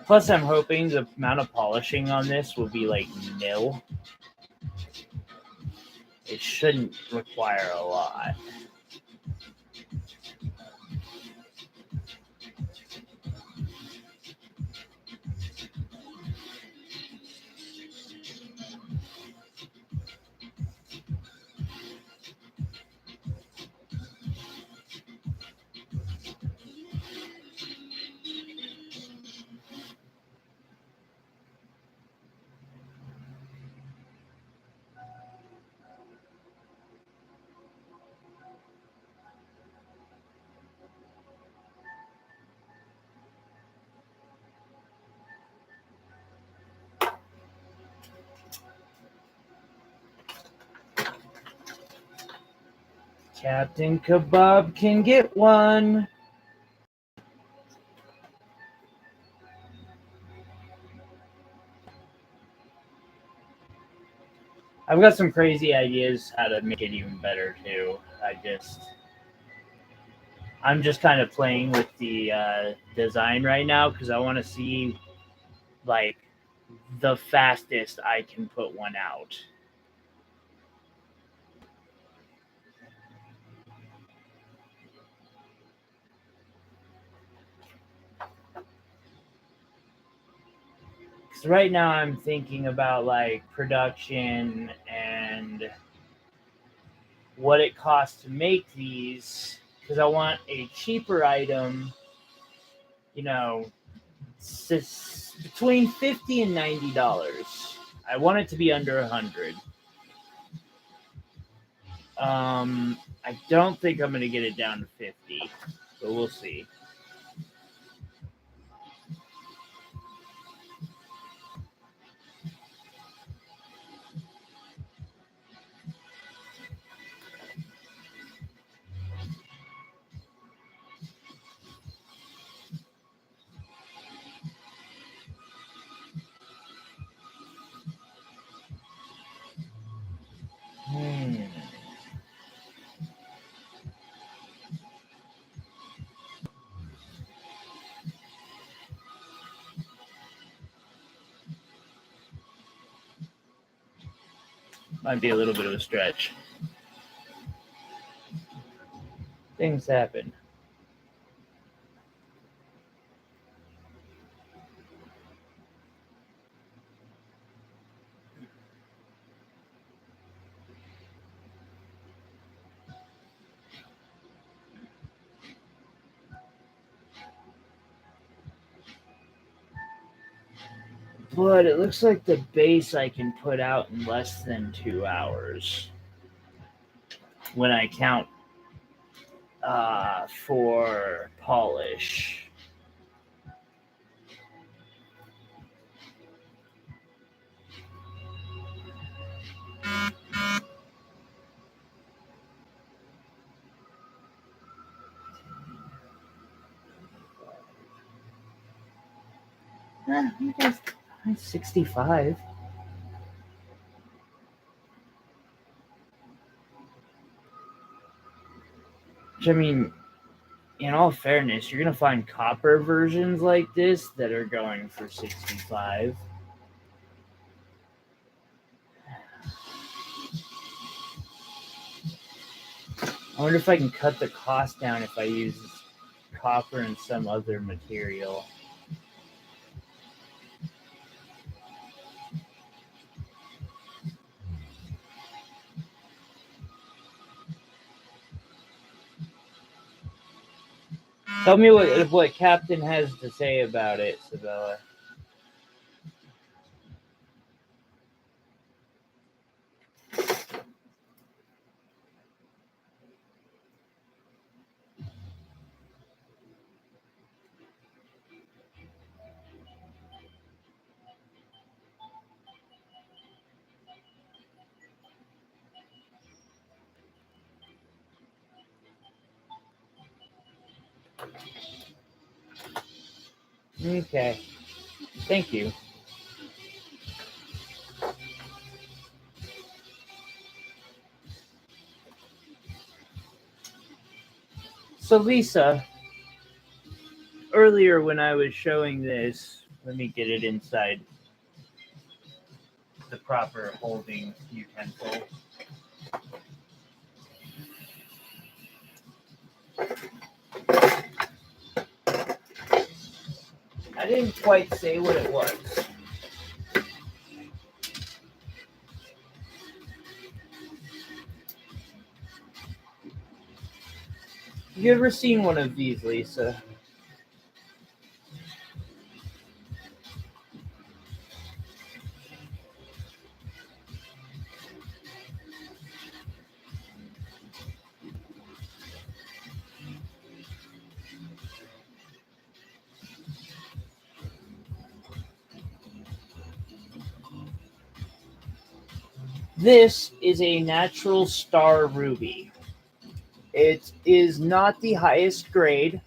Plus, I'm hoping the amount of polishing on this will be like nil. It shouldn't require a lot. Captain Kebab can get one. I've got some crazy ideas how to make it even better too. I'm just kind of playing with the design right now because I want to see like the fastest I can put one out. Because right now I'm thinking about like production and what it costs to make these because I want a cheaper item, you know, between $50 and $90. I want it to be under 100. I don't think I'm going to get it down to 50, but we'll see. Might be a little bit of a stretch. Things happen. But it looks like the base I can put out in less than 2 hours when I count for polish. You guys, 65. Which, I mean, in all fairness, you're going to find copper versions like this that are going for 65. I wonder if I can cut the cost down if I use copper and some other material. Tell me what Captain has to say about it, Sabella. Okay. Thank you. So, Lisa, earlier when I was showing this, let me get it inside the proper holding utensil. I didn't quite say what it was. You ever seen one of these, Lisa? This is a natural star ruby. It is not the highest grade,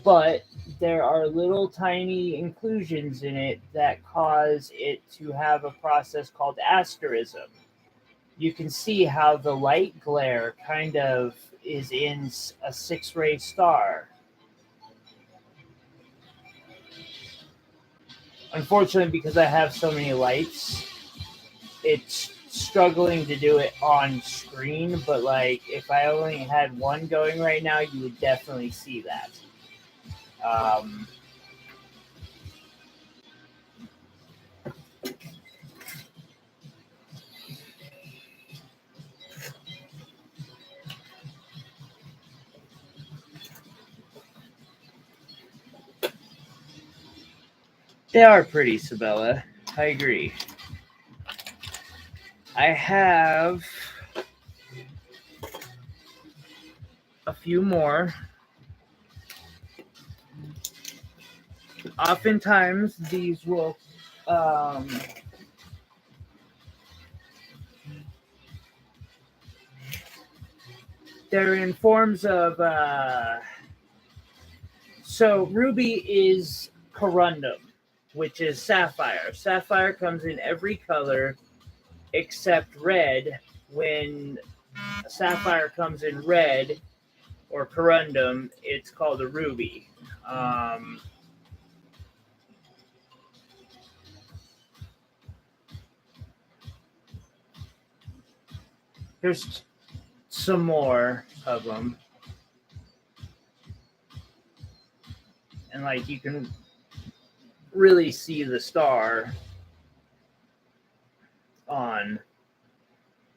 but there are little tiny inclusions in it that cause it to have a process called asterism. You can see how the light glare kind of is in a six-ray star. Unfortunately, because I have so many lights, it's struggling to do it on screen, but like if I only had one going right now, you would definitely see that. They are pretty, Sabella. I agree. I have a few more. Oftentimes, these will they're in forms of so ruby is corundum, which is sapphire. Sapphire comes in every color except red. When sapphire comes in red or corundum, it's called a ruby. There's some more of them. And like you can really see the star on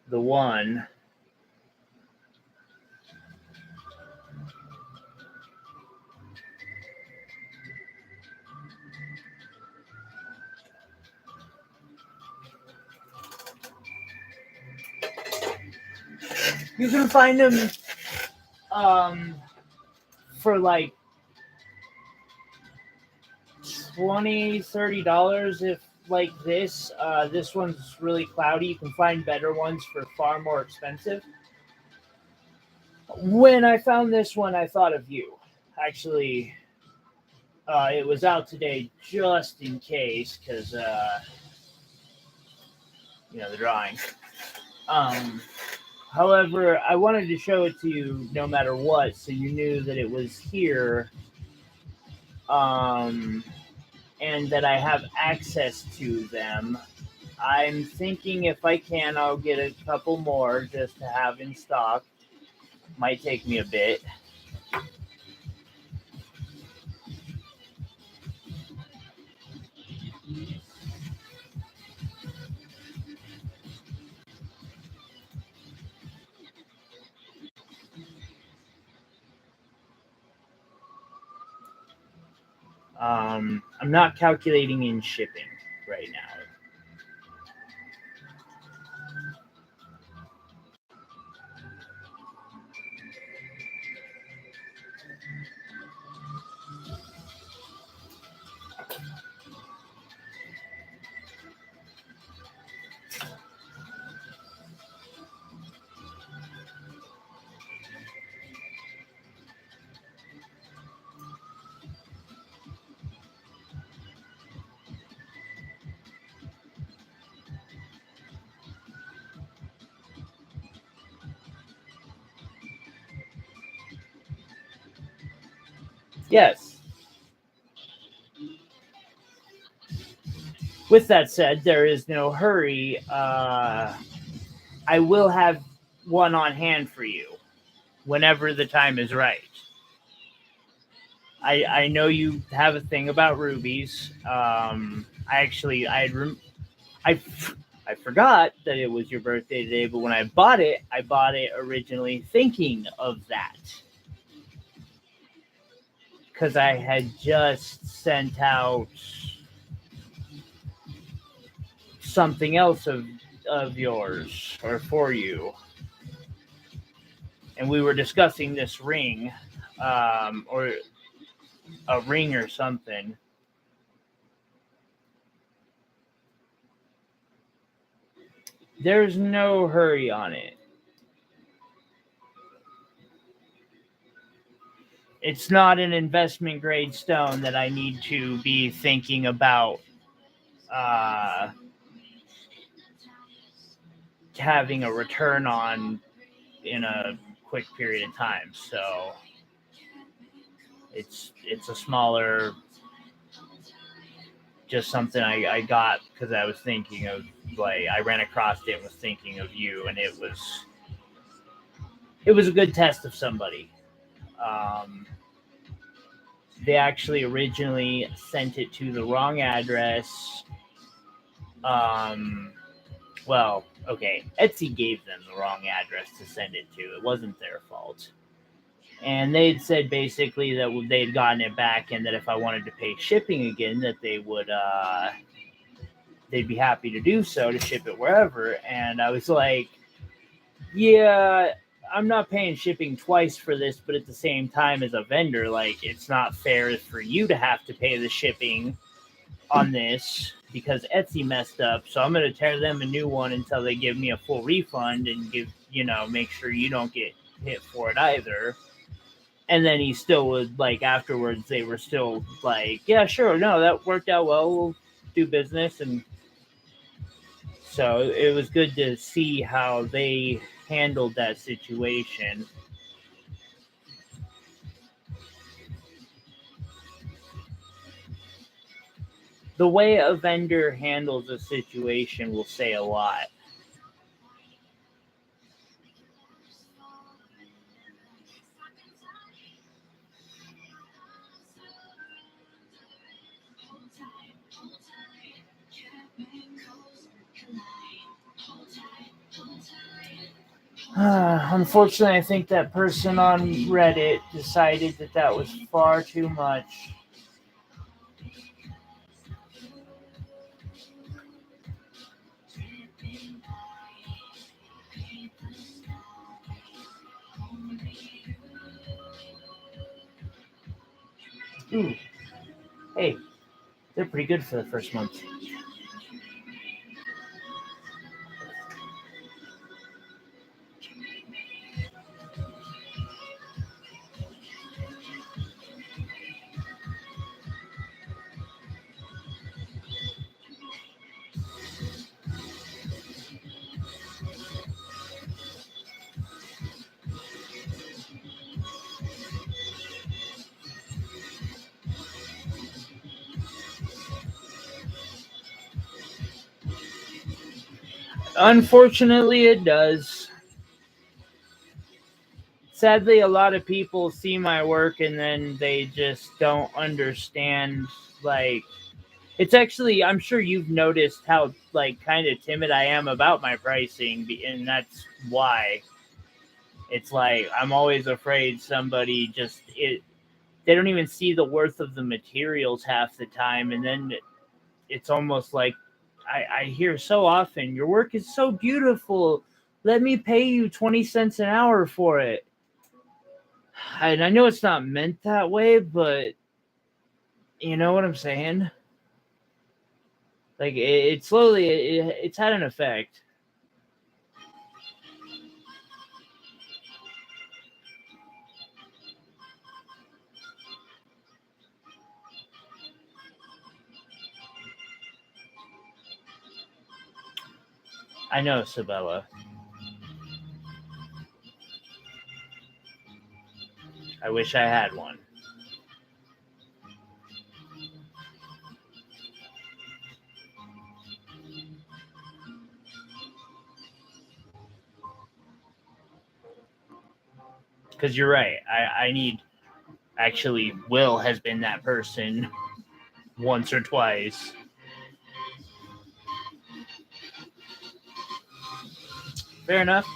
the one. You can find them for like $20-$30 if like this. This one's really cloudy. You can find better ones for far more expensive. When I found this one, I thought of you. Actually, it was out today just in case, because the drawing. However, I wanted to show it to you no matter what, so you knew that it was here, and that I have access to them. I'm thinking if I can, I'll get a couple more just to have in stock. Might take me a bit. I'm not calculating in shipping right now. Yes. With that said, there is no hurry. I will have one on hand for you whenever the time is right. I know you have a thing about rubies. I forgot that it was your birthday today, but when I bought it originally thinking of that. Because I had just sent out something else of yours or for you. And we were discussing this ring, or a ring or something. There's no hurry on it. It's not an investment grade stone that I need to be thinking about having a return on in a quick period of time. So it's a smaller, just something I got because I was thinking of, like, I ran across it and was thinking of you, and it was a good test of somebody. They actually originally sent it to the wrong address. Well, okay, Etsy gave them the wrong address to send it to. It wasn't their fault. And they'd said basically that they'd gotten it back, and that if I wanted to pay shipping again, that they would, they'd be happy to do so, to ship it wherever. And I was like, yeah, I'm not paying shipping twice for this, but at the same time, as a vendor, like, it's not fair for you to have to pay the shipping on this because Etsy messed up. So I'm going to tear them a new one until they give me a full refund and make sure you don't get hit for it either. And then he still would, like, afterwards, they were still like, yeah, sure, no, that worked out well. We'll do business. And so it was good to see how they handled that situation. The way a vendor handles a situation will say a lot. Unfortunately, I think that person on Reddit decided that was far too much. Ooh, hey, they're pretty good for the first month. Unfortunately, it does. Sadly, a lot of people see my work and then they just don't understand. Like, it's actually, I'm sure you've noticed how, like, kind of timid I am about my pricing, and that's why. It's like, I'm always afraid somebody they don't even see the worth of the materials half the time, and then it's almost like I hear so often, your work is so beautiful. Let me pay you 20 cents an hour for it. And I know it's not meant that way, but you know what I'm saying? Like, it slowly, it's had an effect. I know, Sabella. I wish I had one. Because you're right. I need. Actually, Will has been that person once or twice. Fair enough.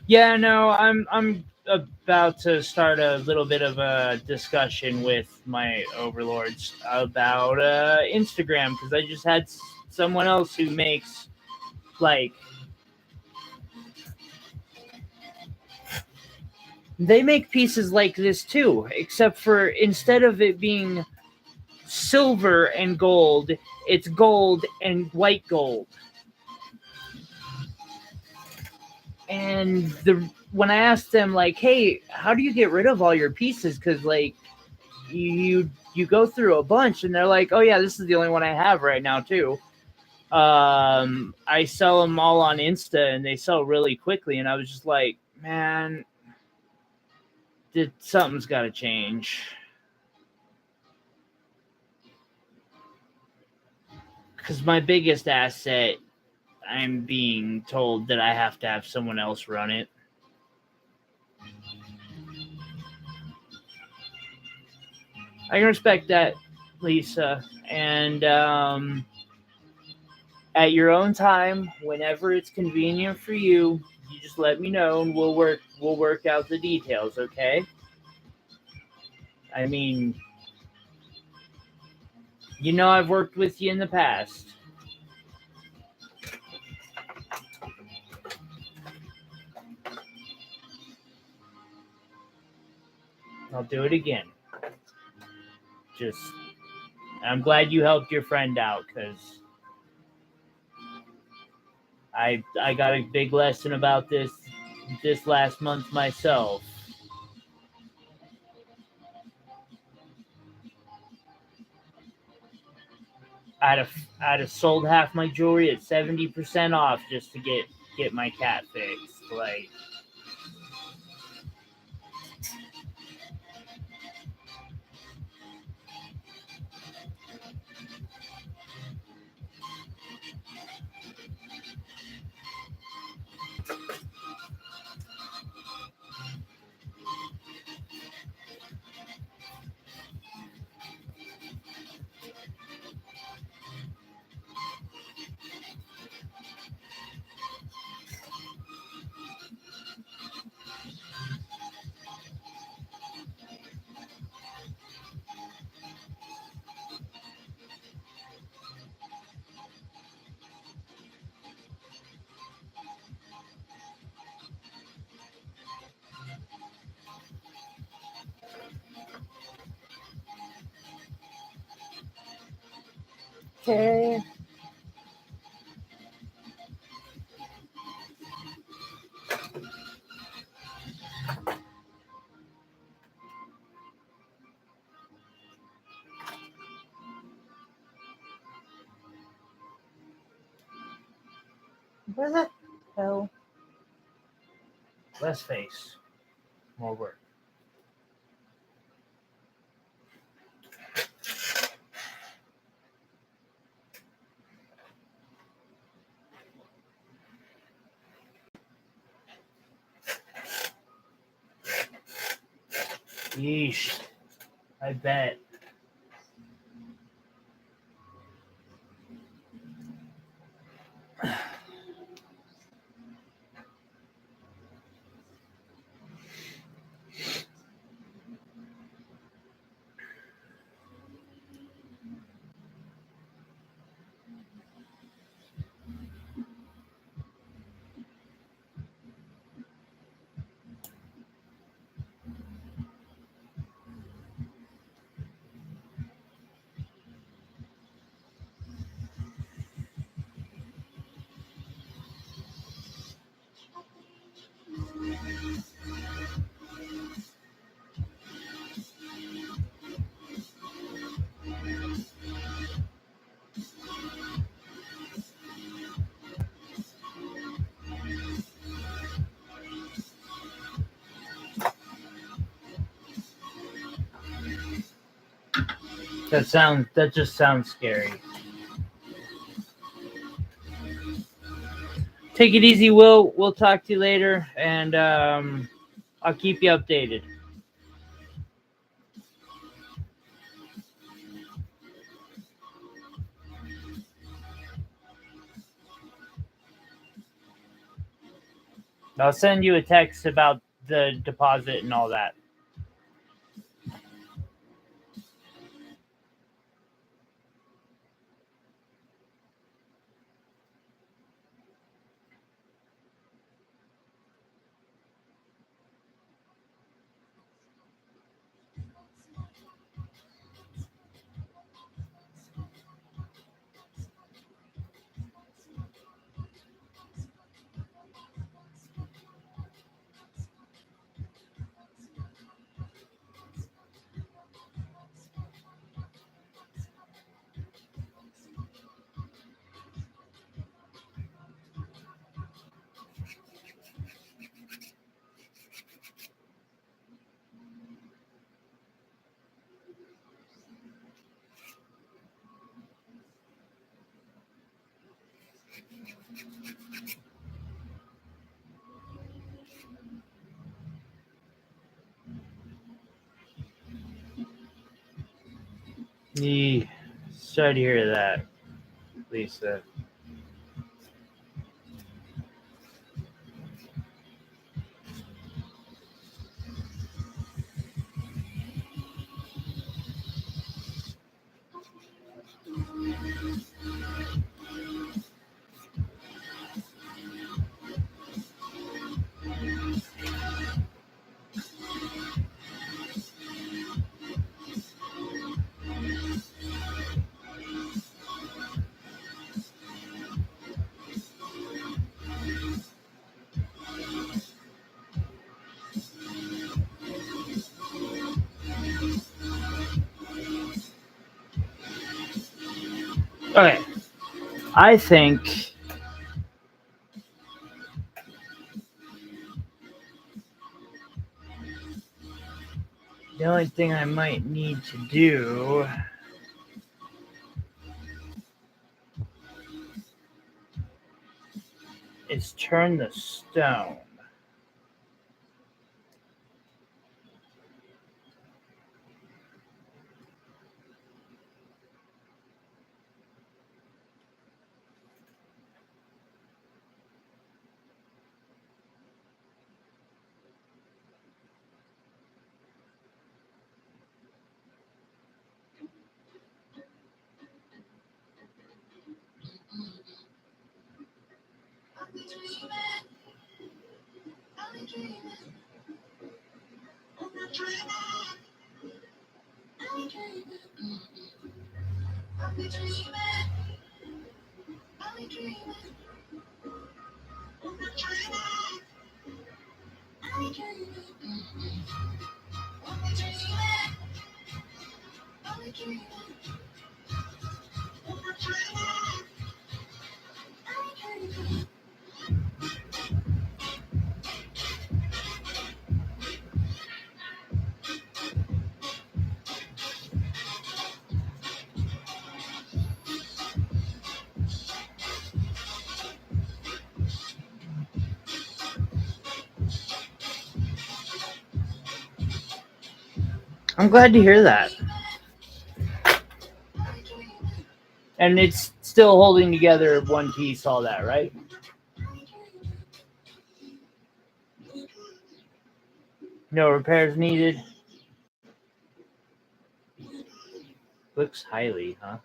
Yeah, no, I'm about to start a little bit of a discussion with my overlords about Instagram, because I just had someone else who makes, like, they make pieces like this too, except for instead of it being silver and gold, it's gold and white gold. And when I asked them, like, hey, how do you get rid of all your pieces? Because, like, you go through a bunch, and they're like, oh yeah, this is the only one I have right now too. I sell them all on Insta, and they sell really quickly. And I was just like, man, something's got to change. Because my biggest asset, I'm being told that I have to have someone else run it. I can respect that, Lisa. And at your own time, whenever it's convenient for you, you just let me know, and we'll work out the details, okay? I mean, you know I've worked with you in the past. I'll do it again. Just, I'm glad you helped your friend out, because I got a big lesson about this last month myself. I'd have sold half my jewelry at 70% off just to get my cat fixed. Like, Okay. Where the hell? Less face. More work. Yeesh. I bet. That just sounds scary. Take it easy, Will. We'll talk to you later, and I'll keep you updated. I'll send you a text about the deposit and all that. Sorry to hear that, Lisa. Okay, I think the only thing I might need to do is turn the stone. I'm glad to hear that. And it's still holding together one piece, all that, right? No repairs needed. Looks highly, huh?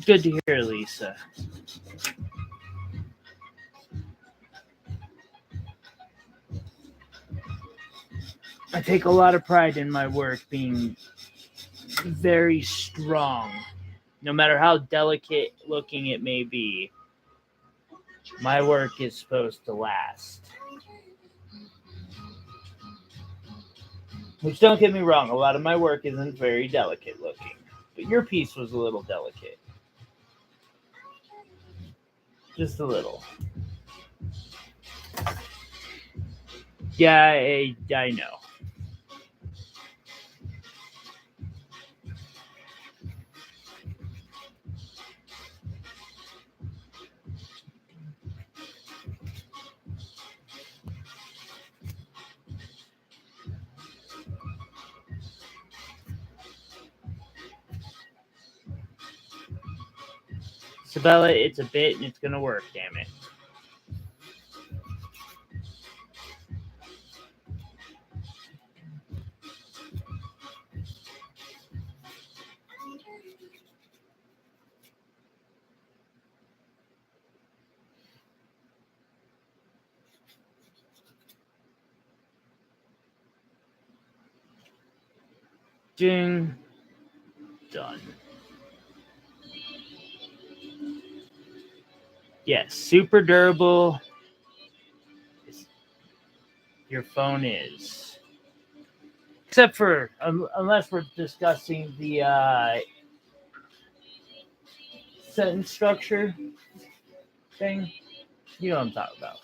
Good to hear, Lisa. I take a lot of pride in my work being very strong. No matter how delicate looking it may be, my work is supposed to last. Which, don't get me wrong, a lot of my work isn't very delicate looking. But your piece was a little delicate. Just a little. Yeah, I know. Sabella, it's a bit and it's going to work, damn it. Ding. Done. Yes, super durable. Your phone is. Except for, unless we're discussing the sentence structure thing. You know what I'm talking about.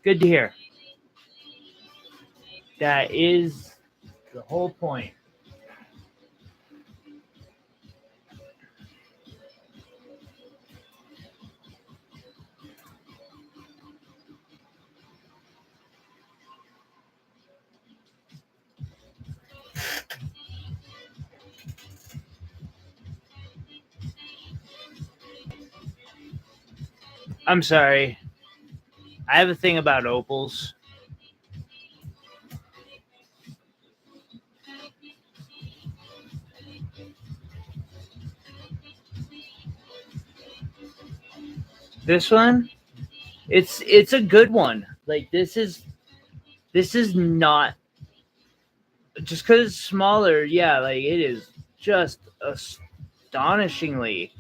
Good to hear. That is the whole point. I'm sorry. I have a thing about opals. This one, it's a good one. Like this is not just because it's smaller. Yeah, like it is just astonishingly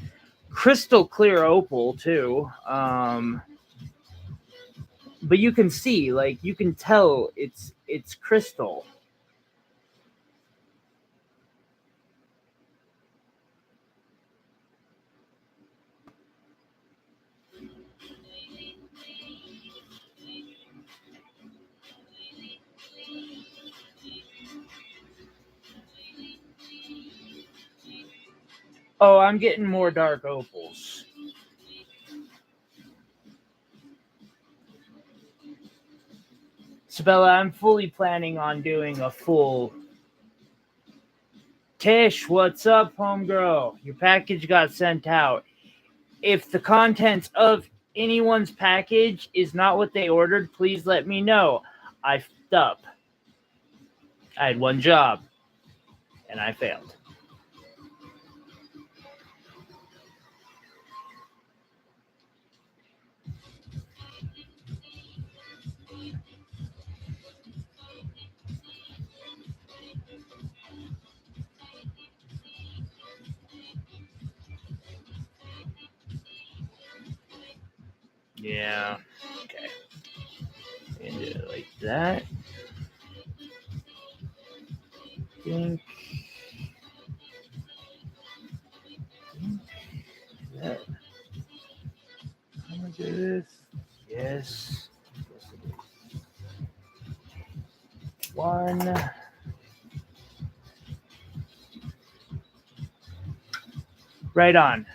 crystal clear opal too. But you can see, like you can tell it's crystal. Oh, I'm getting more dark opals. Sabella, I'm fully planning on doing a full. Tish, what's up, homegirl? Your package got sent out. If the contents of anyone's package is not what they ordered, please let me know. I f***ed up. I had one job, and I failed. Yeah. Okay. And do it like that. Think. That. How much is this? Yes. Yes, it is. One. Right on.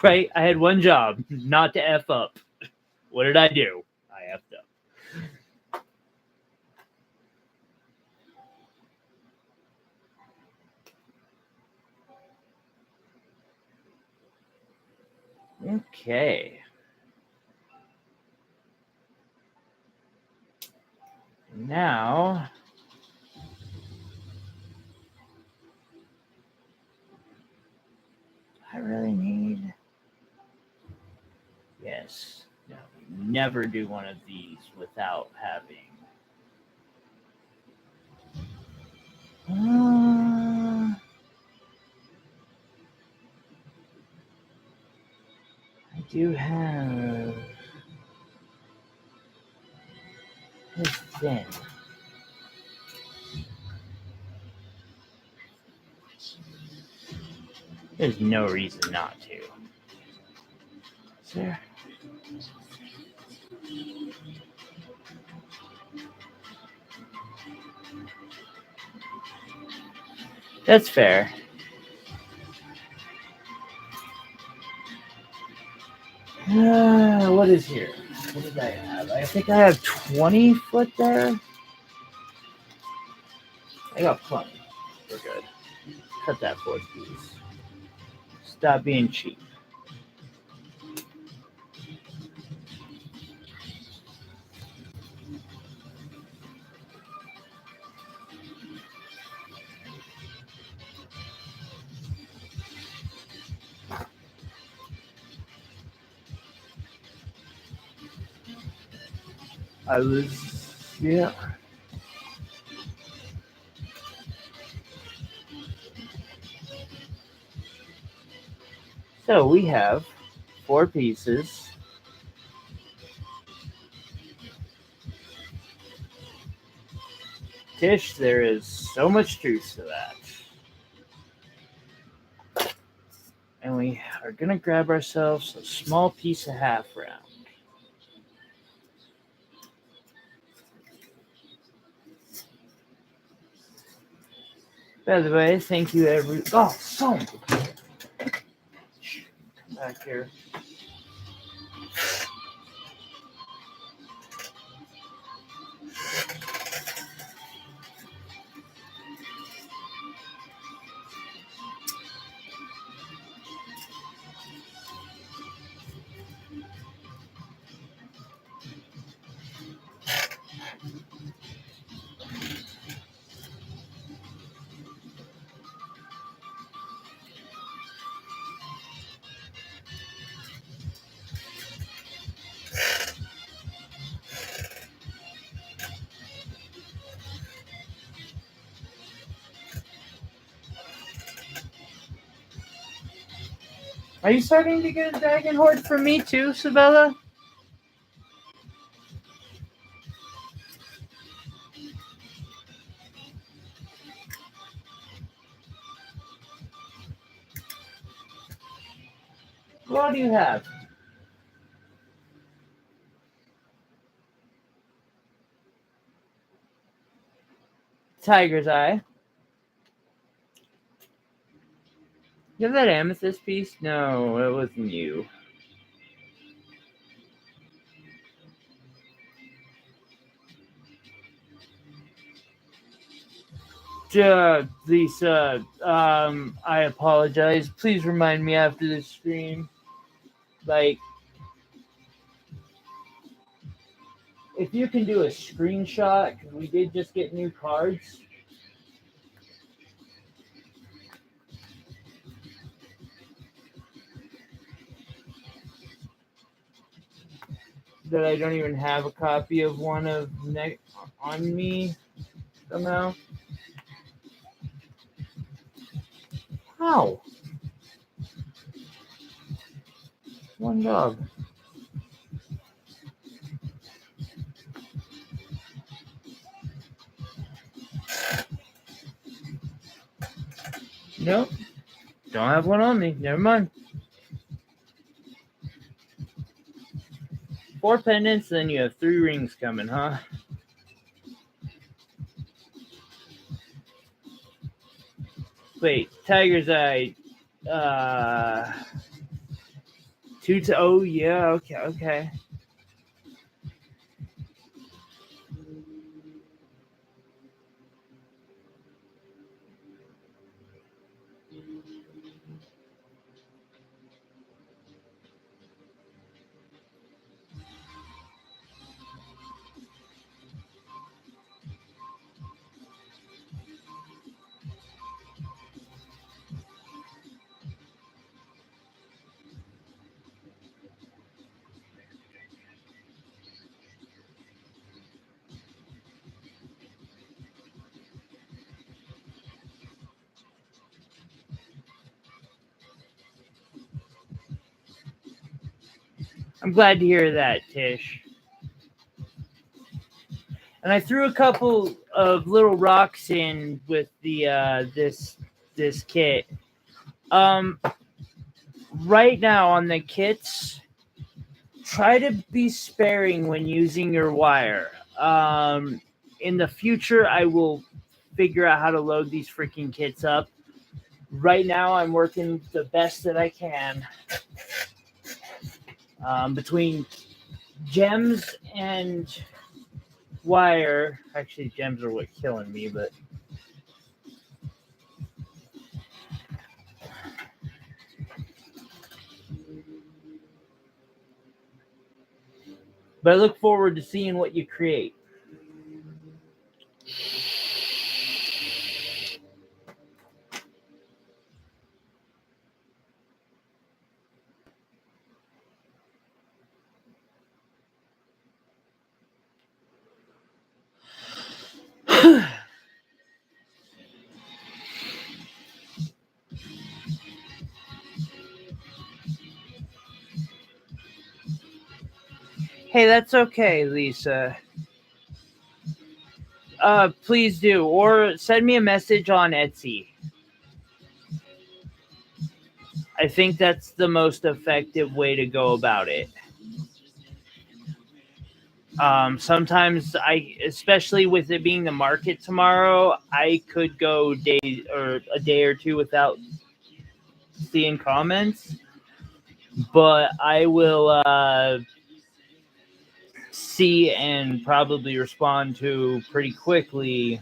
Right? I had one job, not to F up. What did I do? I effed up. Okay. Now, I really need. Yes. No, never do one of these without having. I do have this thing. There's no reason not to. Is there? That's fair. What is here? What did I have? I think I have 20 foot there. I got plenty. We're good. Cut that fourth piece. Stop being cheap. Yeah. So we have 4 pieces. Tish, there is so much truth to that. And we are going to grab ourselves a small piece of half round. By the way, thank you Oh, son! Come back here. Are you starting to get a dragon horde from me too, Sabella? What do you have? Tiger's Eye. You have that amethyst piece? No, it wasn't you. Lisa, I apologize. Please remind me after this stream. Like, if you can do a screenshot, because we did just get new cards. That I don't even have a copy of one of on me somehow. How? One dog. Nope. Don't have one on me. Never mind. 4 pendants, then you have 3 rings coming, huh? Wait, Tiger's Eye. 2 to. Oh, yeah, okay. I'm glad to hear that, Tish. And I threw a couple of little rocks in with the this kit. Right now on the kits, try to be sparing when using your wire. In the future, I will figure out how to load these freaking kits up. Right now, I'm working the best that I can. Between gems and wire, actually gems are what's killing me, but I look forward to seeing what you create. Hey, that's okay, Lisa. Please do, or send me a message on Etsy. I think that's the most effective way to go about it. Sometimes especially with it being the market tomorrow, I could go a day or two without seeing comments, but I will see and probably respond to pretty quickly.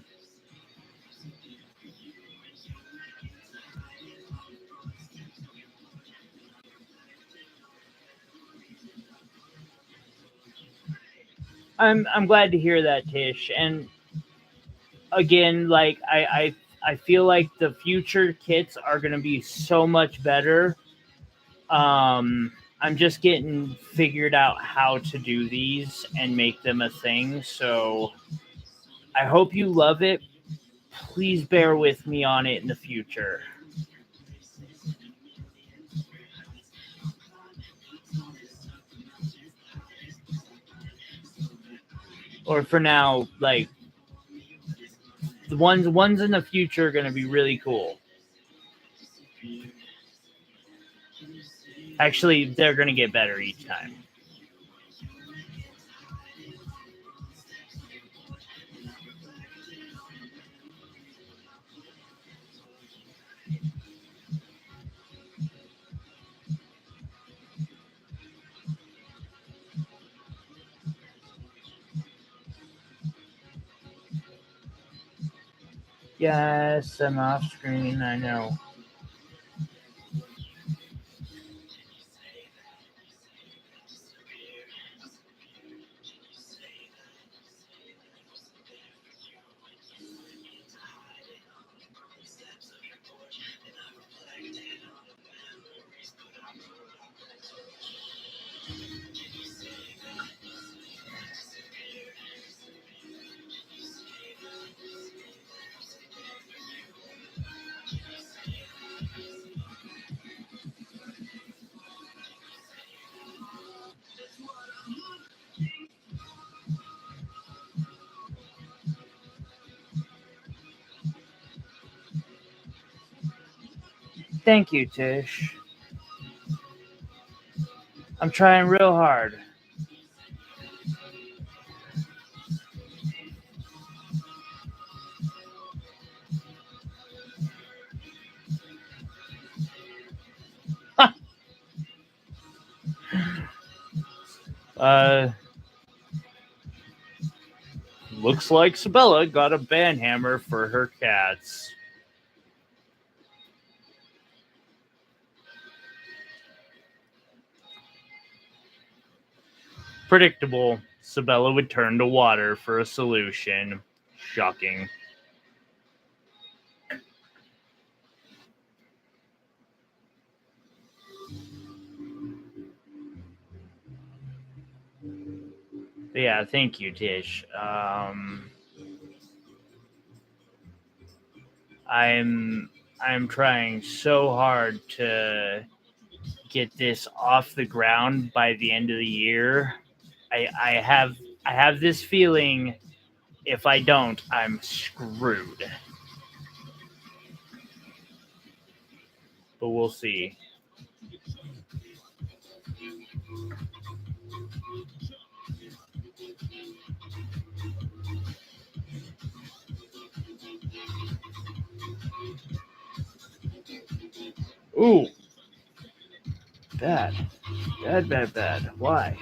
I'm glad to hear that, Tish. And again, like I feel like the future kits are going to be so much better. I'm just getting figured out how to do these and make them a thing. So I hope you love it. Please bear with me on it in the future. Or for now, like the ones in the future are going to be really cool. Actually, they're going to get better each time. Yes, I'm off screen, I know. Thank you, Tish. I'm trying real hard. Looks like Sabella got a band hammer for her cats. Predictable. Sabella would turn to water for a solution. Shocking. Yeah, thank you, Tish. I'm trying so hard to get this off the ground by the end of the year. I have this feeling if I don't, I'm screwed. But we'll see. Ooh. Bad. Bad. Why?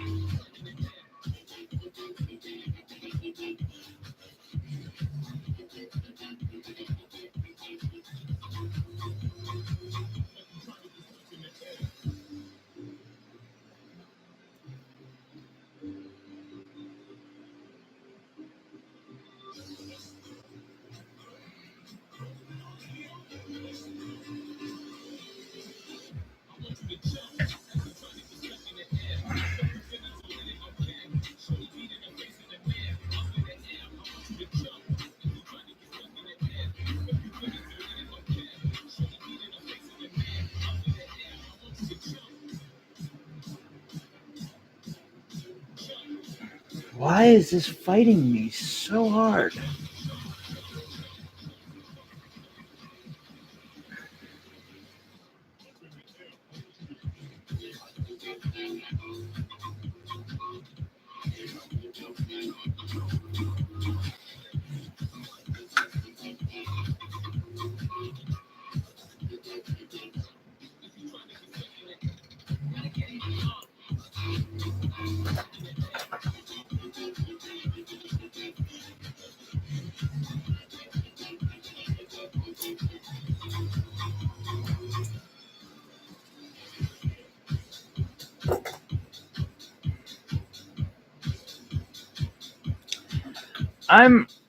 Why is this fighting me so hard?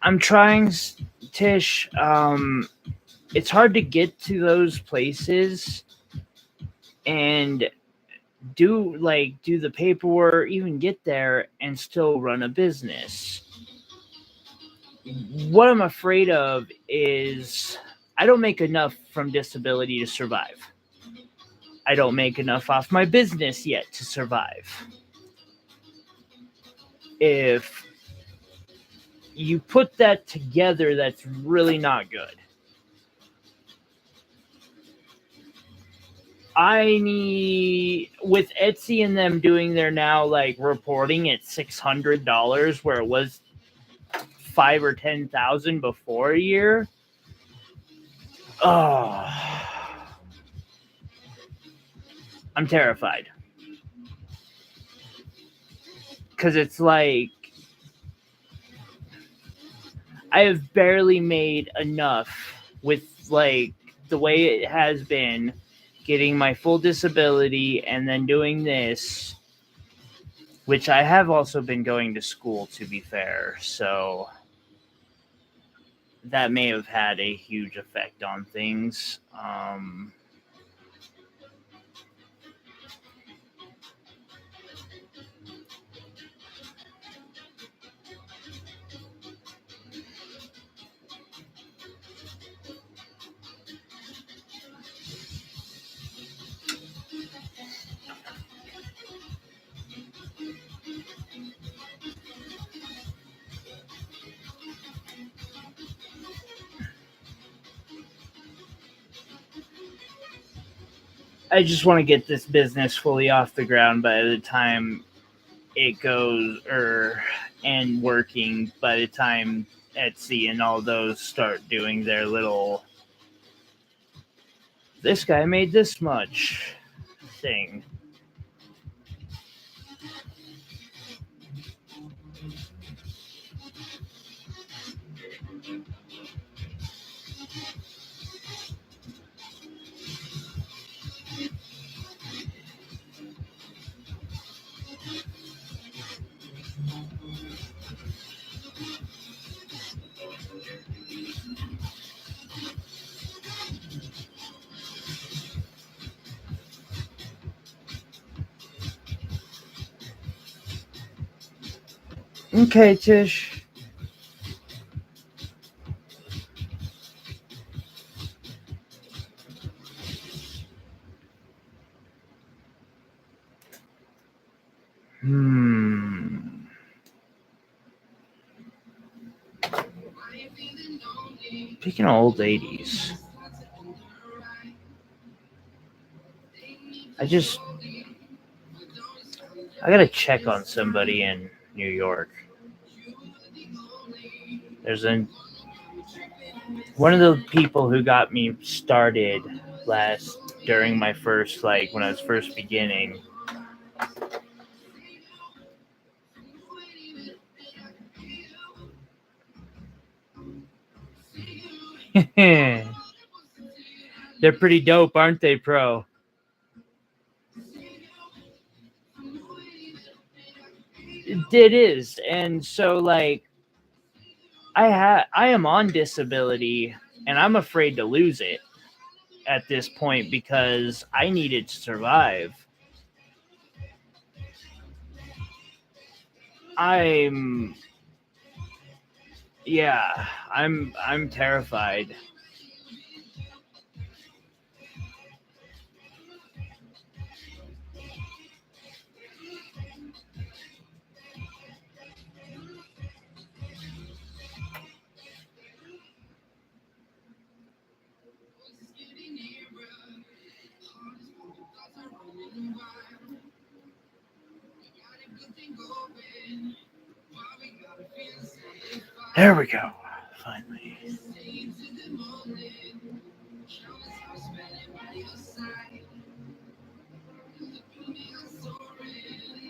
I'm trying, Tish. It's hard to get to those places and do the paperwork, even get there and still run a business. What I'm afraid of is I don't make enough from disability to survive. I don't make enough off my business yet to survive. If you put that together, that's really not good. I need, with Etsy and them doing their now reporting at $600 where it was 5 or 10,000 before a year. Oh, I'm terrified because it's like I have barely made enough with the way it has been, getting my full disability and then doing this, which I have also been going to school, to be fair, so that may have had a huge effect on things. I just want to get this business fully off the ground by the time it goes, and working by the time Etsy and all those start doing their little, this guy made this much thing. Okay, Tish. Speaking of old 80s, I gotta check on somebody in New York. There's one of the people who got me started during my first, when I was first beginning. They're pretty dope, aren't they, Pro? It is. And so, I am on disability, and I'm afraid to lose it at this point because I need it to survive. I'm terrified. There we go. Finally.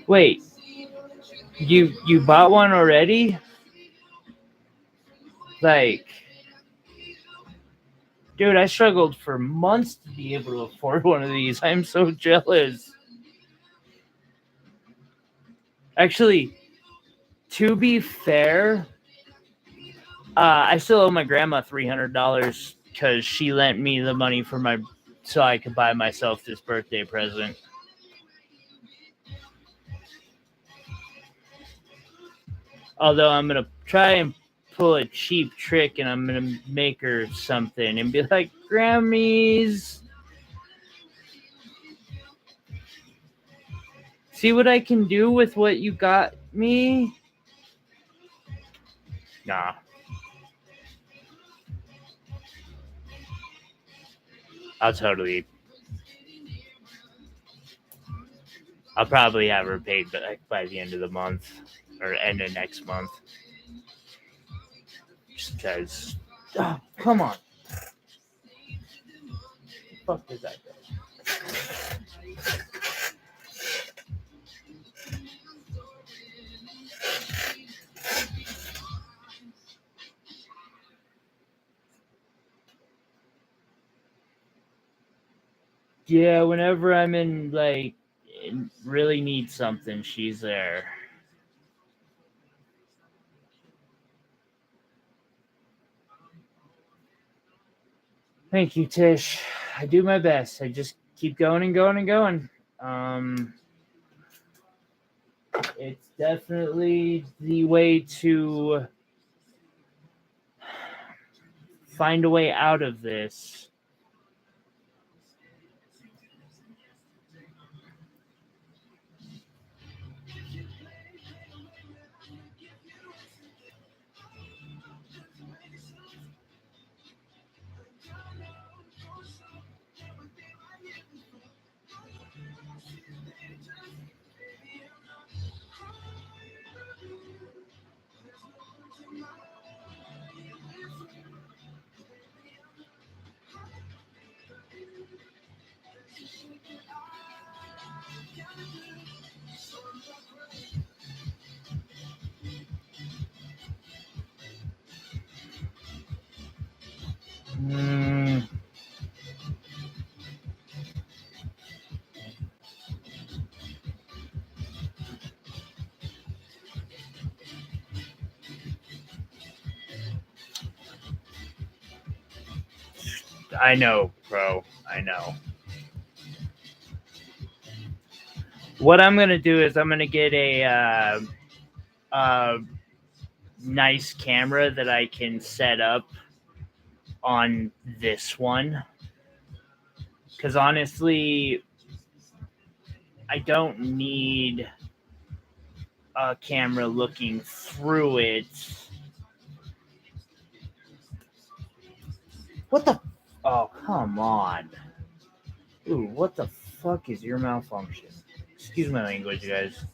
Wait. You bought one already? Dude, I struggled for months to be able to afford one of these. I'm so jealous. Actually, to be fair, I still owe my grandma $300 because she lent me the money so I could buy myself this birthday present. Although I'm gonna try and pull a cheap trick, and I'm gonna make her something and be like, Grammys, see what I can do with what you got me? Nah. I'll probably have her paid by the end of the month or end of next month. Just because. Oh, come on. The fuck does that go? Yeah, whenever I'm in, really need something, she's there. Thank you, Tish. I do my best. I just keep going and going and going. It's definitely the way to find a way out of this. I know, bro. I know. What I'm gonna do is I'm gonna get a nice camera that I can set up on this one. Because honestly, I don't need a camera looking through it. What the? Oh, come on. Ooh, what the fuck is your malfunction? Excuse my language, guys.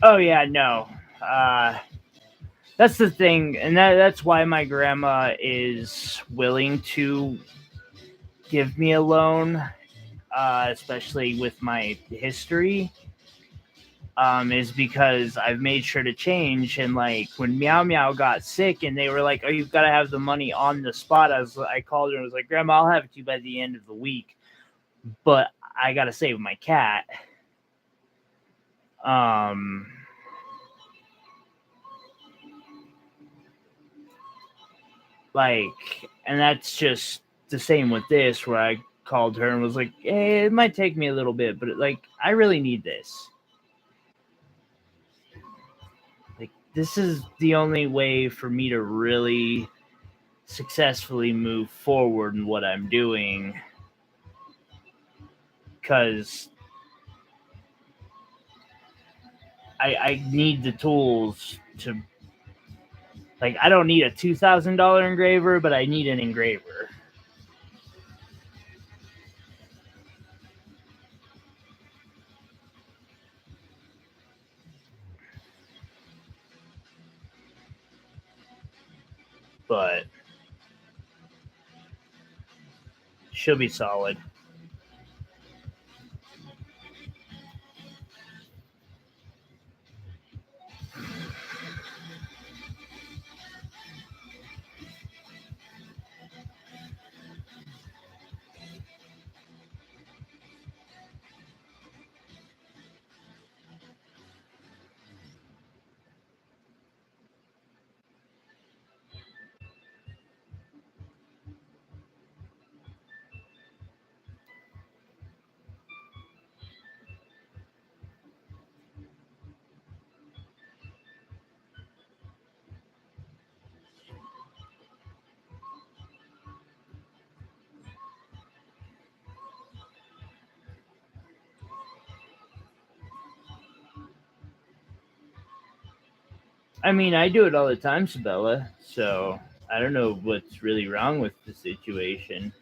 Oh yeah, no. That's the thing, and that's why my grandma is willing to give me a loan, especially with my history. Is because I've made sure to change. And like when Meow Meow got sick, and they were like, "Oh, you've got to have the money on the spot." I called her and was like, "Grandma, I'll have it to you by the end of the week, but I got to save my cat." And that's just the same with this, where I called her and was like, "Hey, it might take me a little bit, but I really need this. Like, this is the only way for me to really successfully move forward in what I'm doing, because I need the tools to, like, I don't need a $2,000 engraver, but I need an engraver." But she'll be solid. I mean, I do it all the time, Sabella, so I don't know what's really wrong with the situation.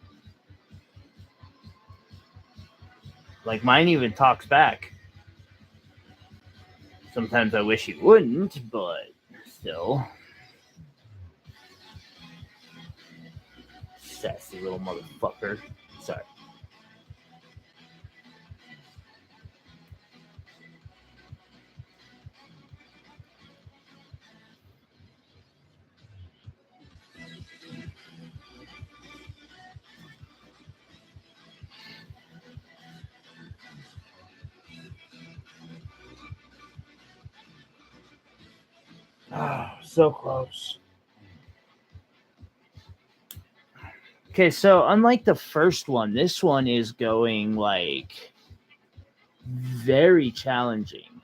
Like, mine even talks back. Sometimes I wish he wouldn't, but still. Sassy little motherfucker. Sorry. Oh, so close. Okay, so unlike the first one, this one is going like very challenging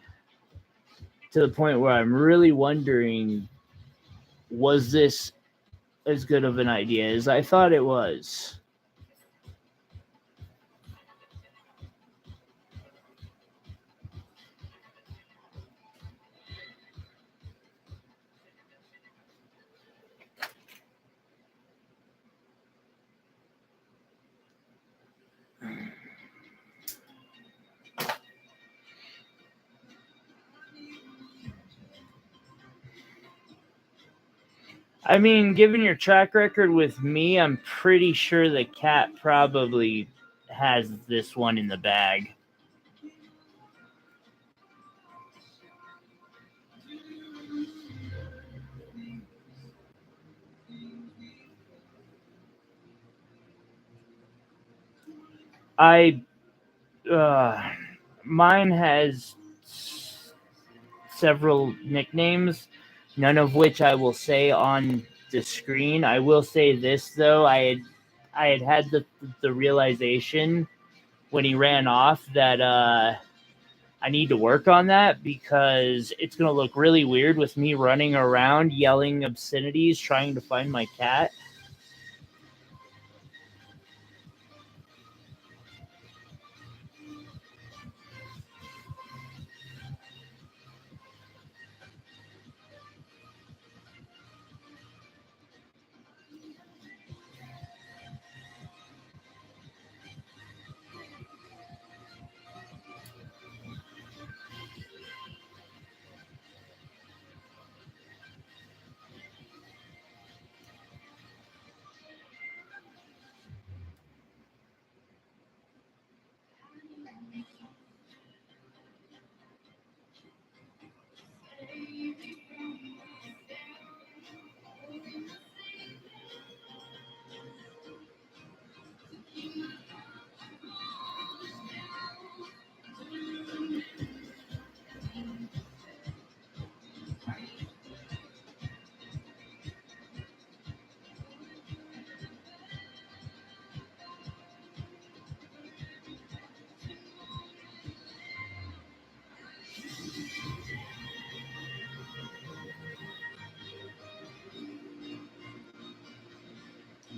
to the point where I'm really wondering, was this as good of an idea as I thought it was? I mean, given your track record with me, I'm pretty sure the cat probably has this one in the bag. Mine has several nicknames, none of which I will say on the screen. I will say this though, I had the realization when he ran off that I need to work on that because it's gonna look really weird with me running around yelling obscenities trying to find my cat.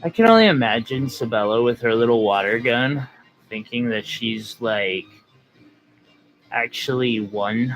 I can only imagine Sabella with her little water gun thinking that she's like actually won.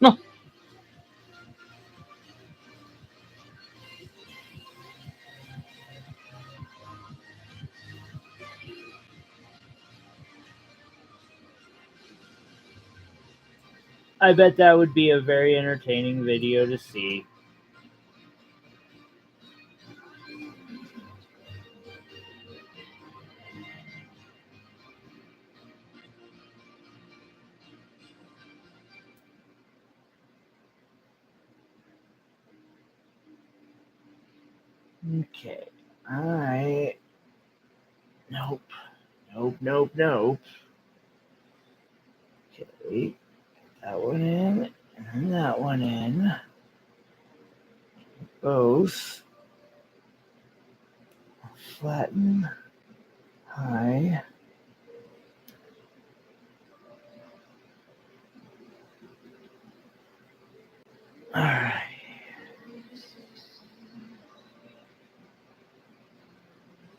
No. I bet that would be a very entertaining video to see. Okay. Nope. Nope. Okay. That one in, and then that one in. Both. Flatten. High. Alright.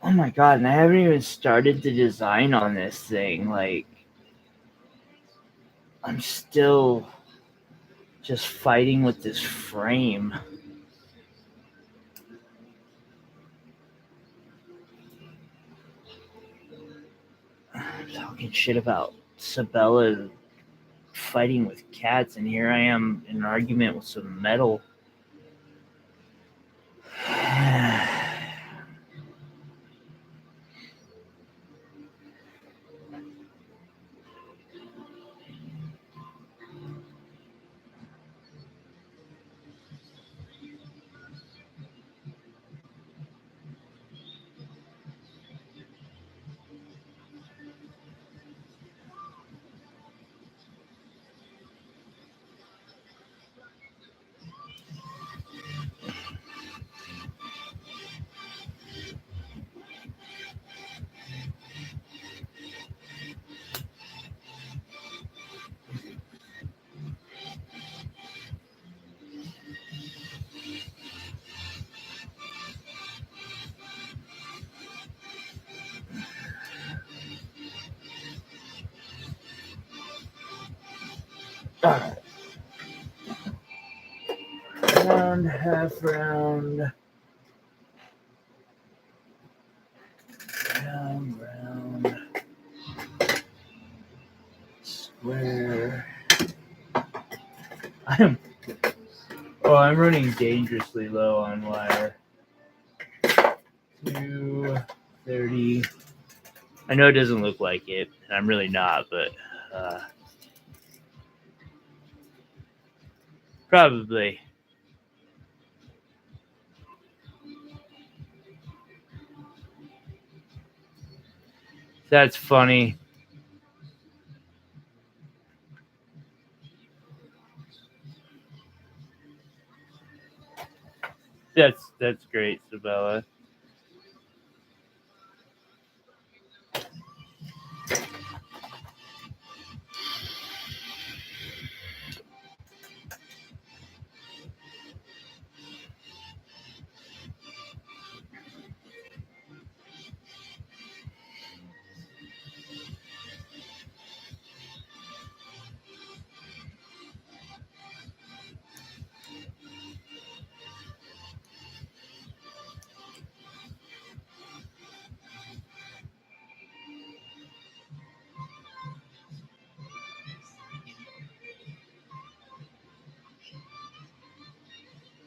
Oh my god, and I haven't even started the design on this thing. Like, I'm still just fighting with this frame. I'm talking shit about Sabella fighting with cats, and here I am in an argument with some metal. Alright. Round, half round. Round. Square. I'm running dangerously low on wire. 230. I know it doesn't look like it, and I'm really not, but probably. That's funny. That's great, Sabella.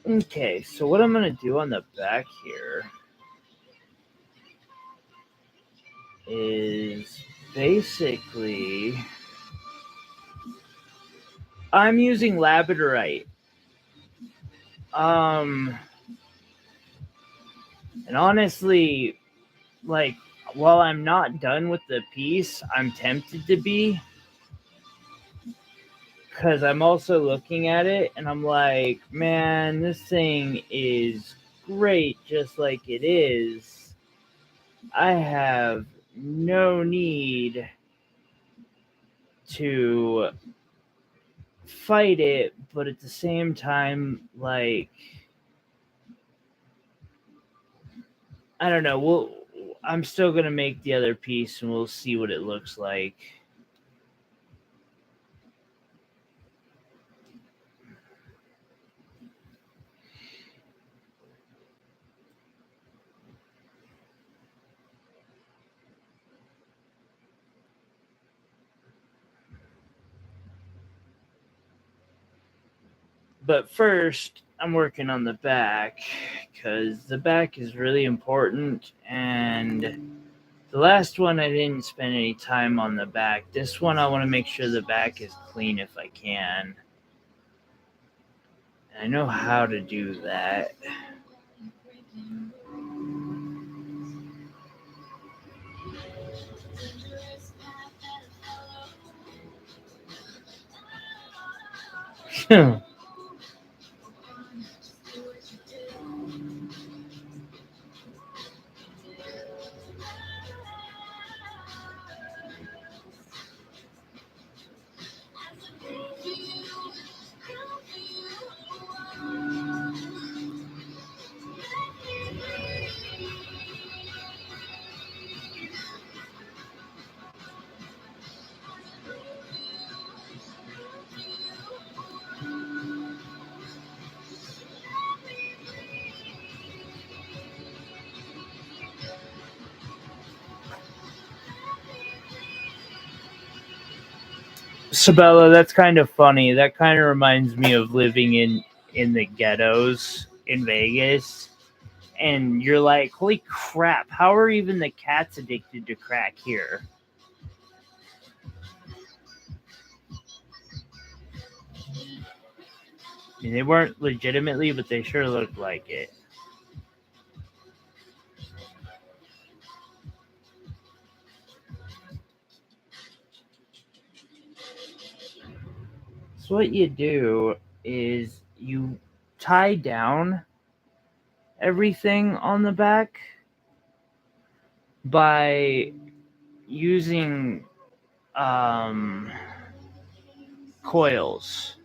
Okay, so what I'm going to do on the back here is basically I'm using labradorite. And honestly, like, while I'm not done with the piece, I'm tempted to be, because I'm also looking at it and I'm like, man, this thing is great just like it is. I have no need to fight it, but at the same time, like, I don't know. I'm still gonna make the other piece and we'll see what it looks like. But first, I'm working on the back because the back is really important. And the last one, I didn't spend any time on the back. This one, I want to make sure the back is clean if I can. And I know how to do that. Sabella, that's kind of funny. That kind of reminds me of living in the ghettos in Vegas. And you're like, holy crap, how are even the cats addicted to crack here? I mean, they weren't legitimately, but they sure looked like it. So what you do is you tie down everything on the back by using coils.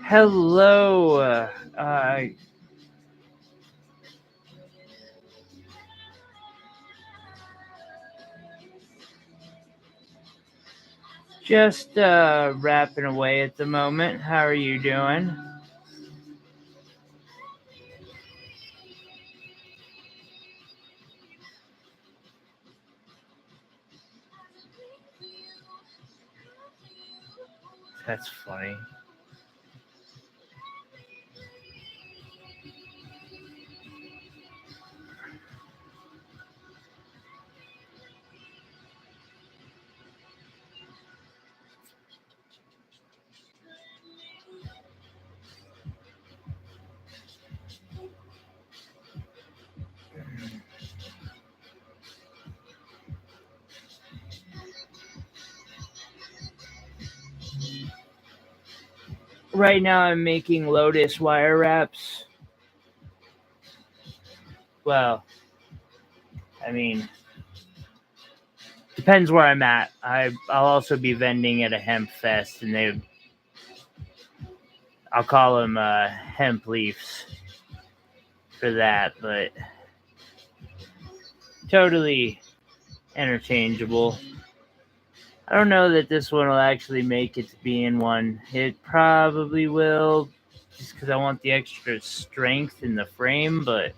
Hello. Just wrapping away at the moment. How are you doing? That's funny. Right now I'm making Lotus wire wraps. Well, I mean, depends where I'm at. I'll also be vending at a hemp fest, and I'll call them hemp leaves for that, but totally interchangeable. I don't know that this one will actually make it to being one. It probably will, just because I want the extra strength in the frame, but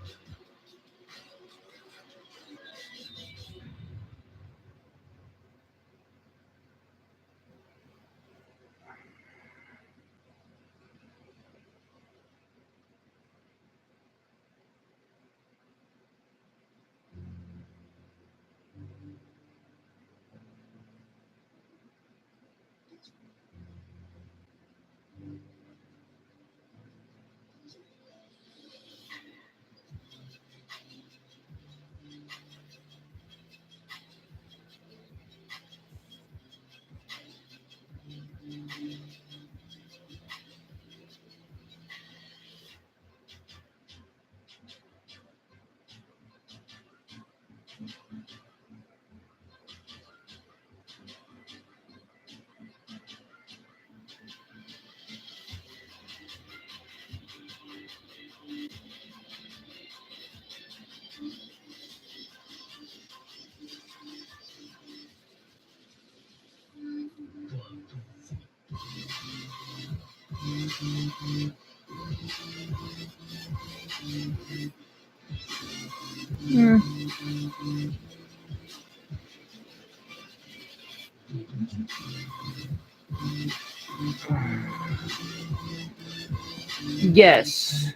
yes,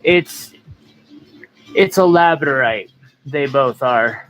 it's a labradorite. They both are.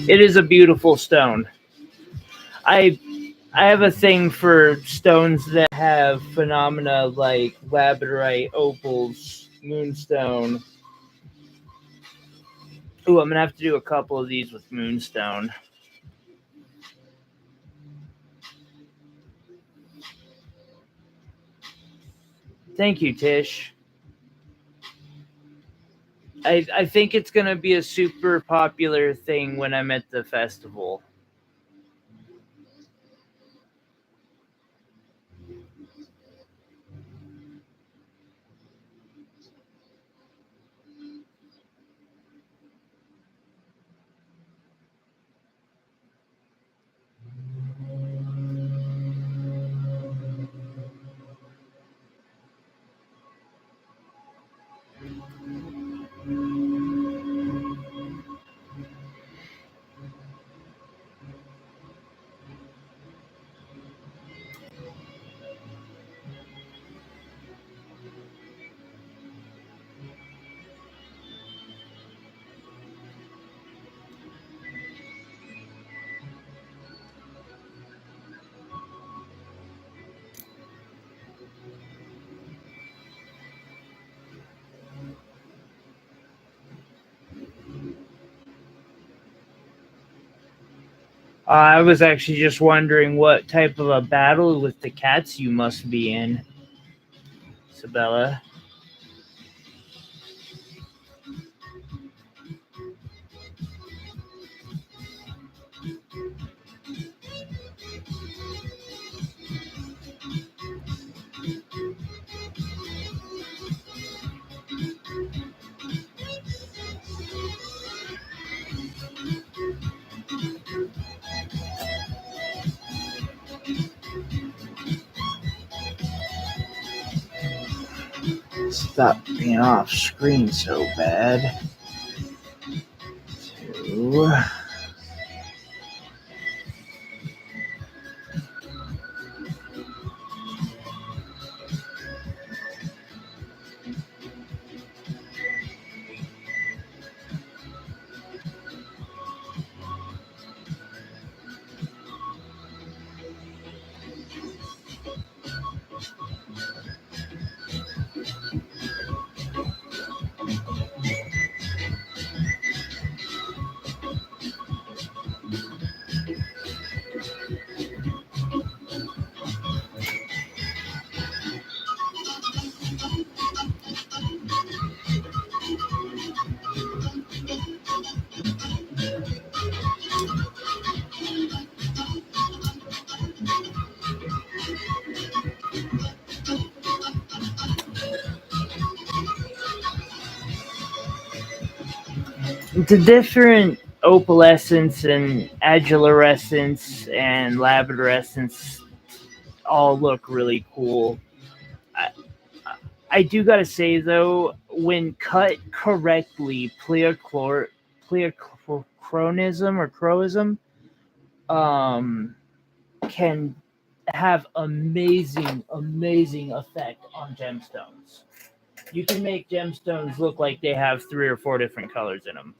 It is a beautiful stone. I have a thing for stones that have phenomena like labradorite, opals, moonstone. Ooh, I'm gonna have to do a couple of these with moonstone. Thank you, Tish. I think it's gonna be a super popular thing when I'm at the festival. I was actually just wondering what type of a battle with the cats you must be in, Isabella. Stop being off screen so bad. Two. The different opalescence and agilurescence and labradorescence all look really cool. I do gotta say though, when cut correctly, pleochronism or croism can have amazing effect on gemstones. You can make gemstones look like they have 3 or 4 different colors in them.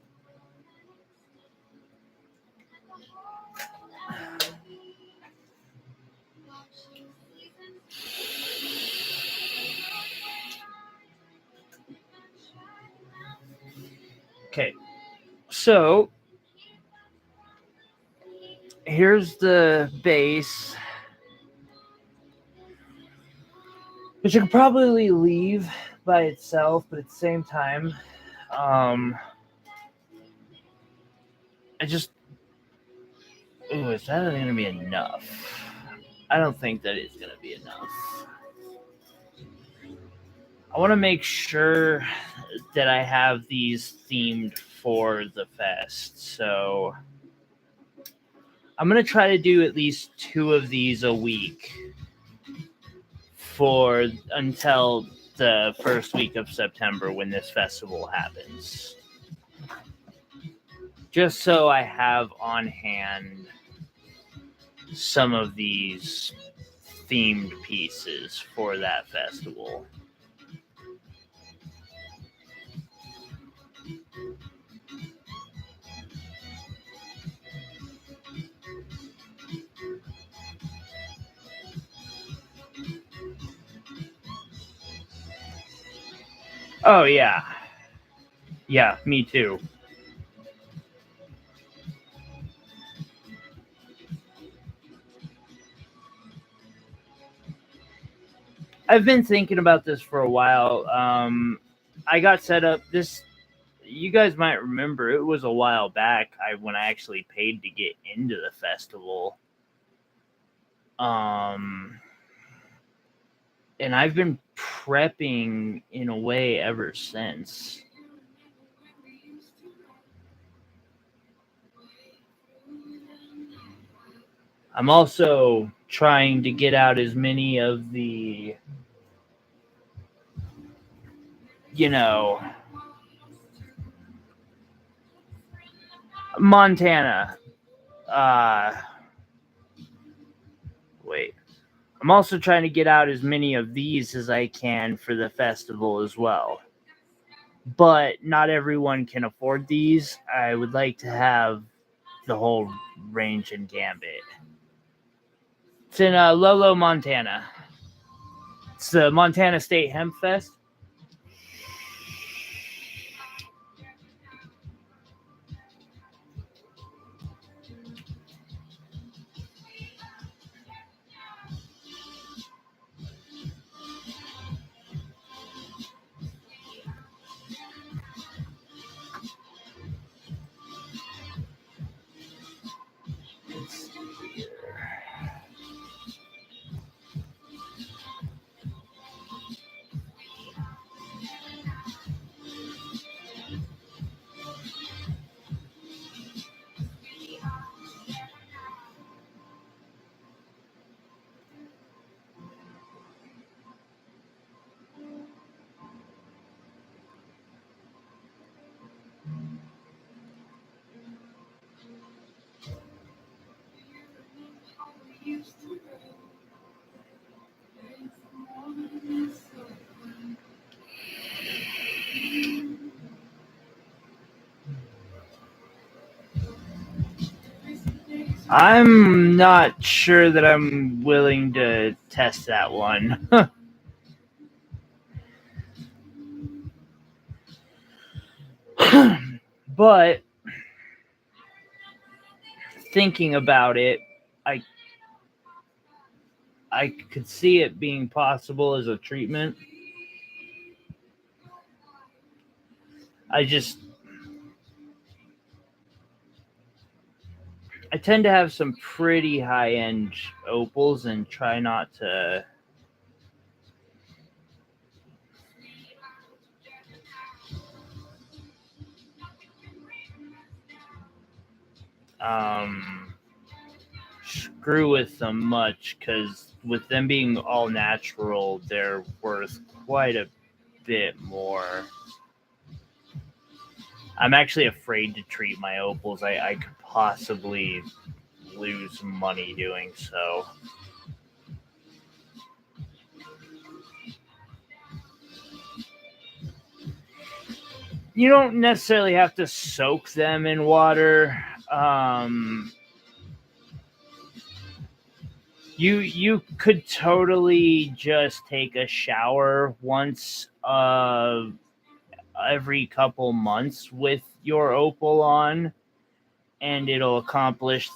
Okay, so here's the base, which I could probably leave by itself, but at the same time, I just, is that going to be enough? I don't think that is going to be enough. I want to make sure that I have these themed for the fest, so I'm going to try to do at least 2 of these a week until the first week of September when this festival happens. Just so I have on hand some of these themed pieces for that festival. Oh, yeah. Yeah, me too. I've been thinking about this for a while. I got set up this. You guys might remember it was a while back when I actually paid to get into the festival. And I've been prepping in a way ever since. I'm also trying to get out as many of the, Montana. Wait. I'm also trying to get out as many of these as I can for the festival as well. But not everyone can afford these. I would like to have the whole range and gambit. It's in Lolo, Montana. It's the Montana State Hemp Fest. I'm not sure that I'm willing to test that one. But thinking about it, I could see it being possible as a treatment. I tend to have some pretty high-end opals and try not to screw with them much, because with them being all natural, they're worth quite a bit more. I'm actually afraid to treat my opals. I could possibly lose money doing so. You don't necessarily have to soak them in water. You could totally just take a shower once every couple months with your opal on, and it'll accomplish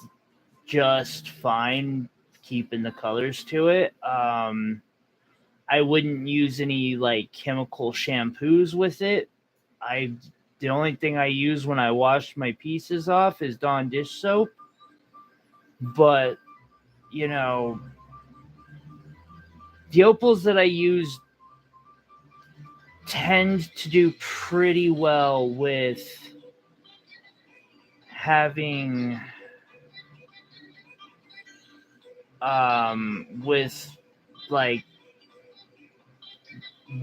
just fine keeping the colors to it. I wouldn't use any like chemical shampoos with it. The only thing I use when I wash my pieces off is Dawn dish soap. But you know, the opals that I use tend to do pretty well with having with like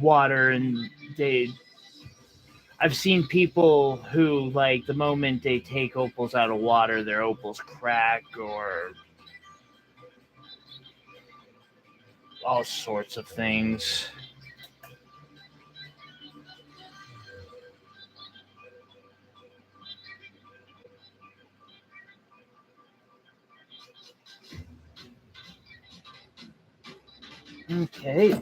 water, and I've seen people who, like, the moment they take opals out of water, their opals crack or all sorts of things. Okay.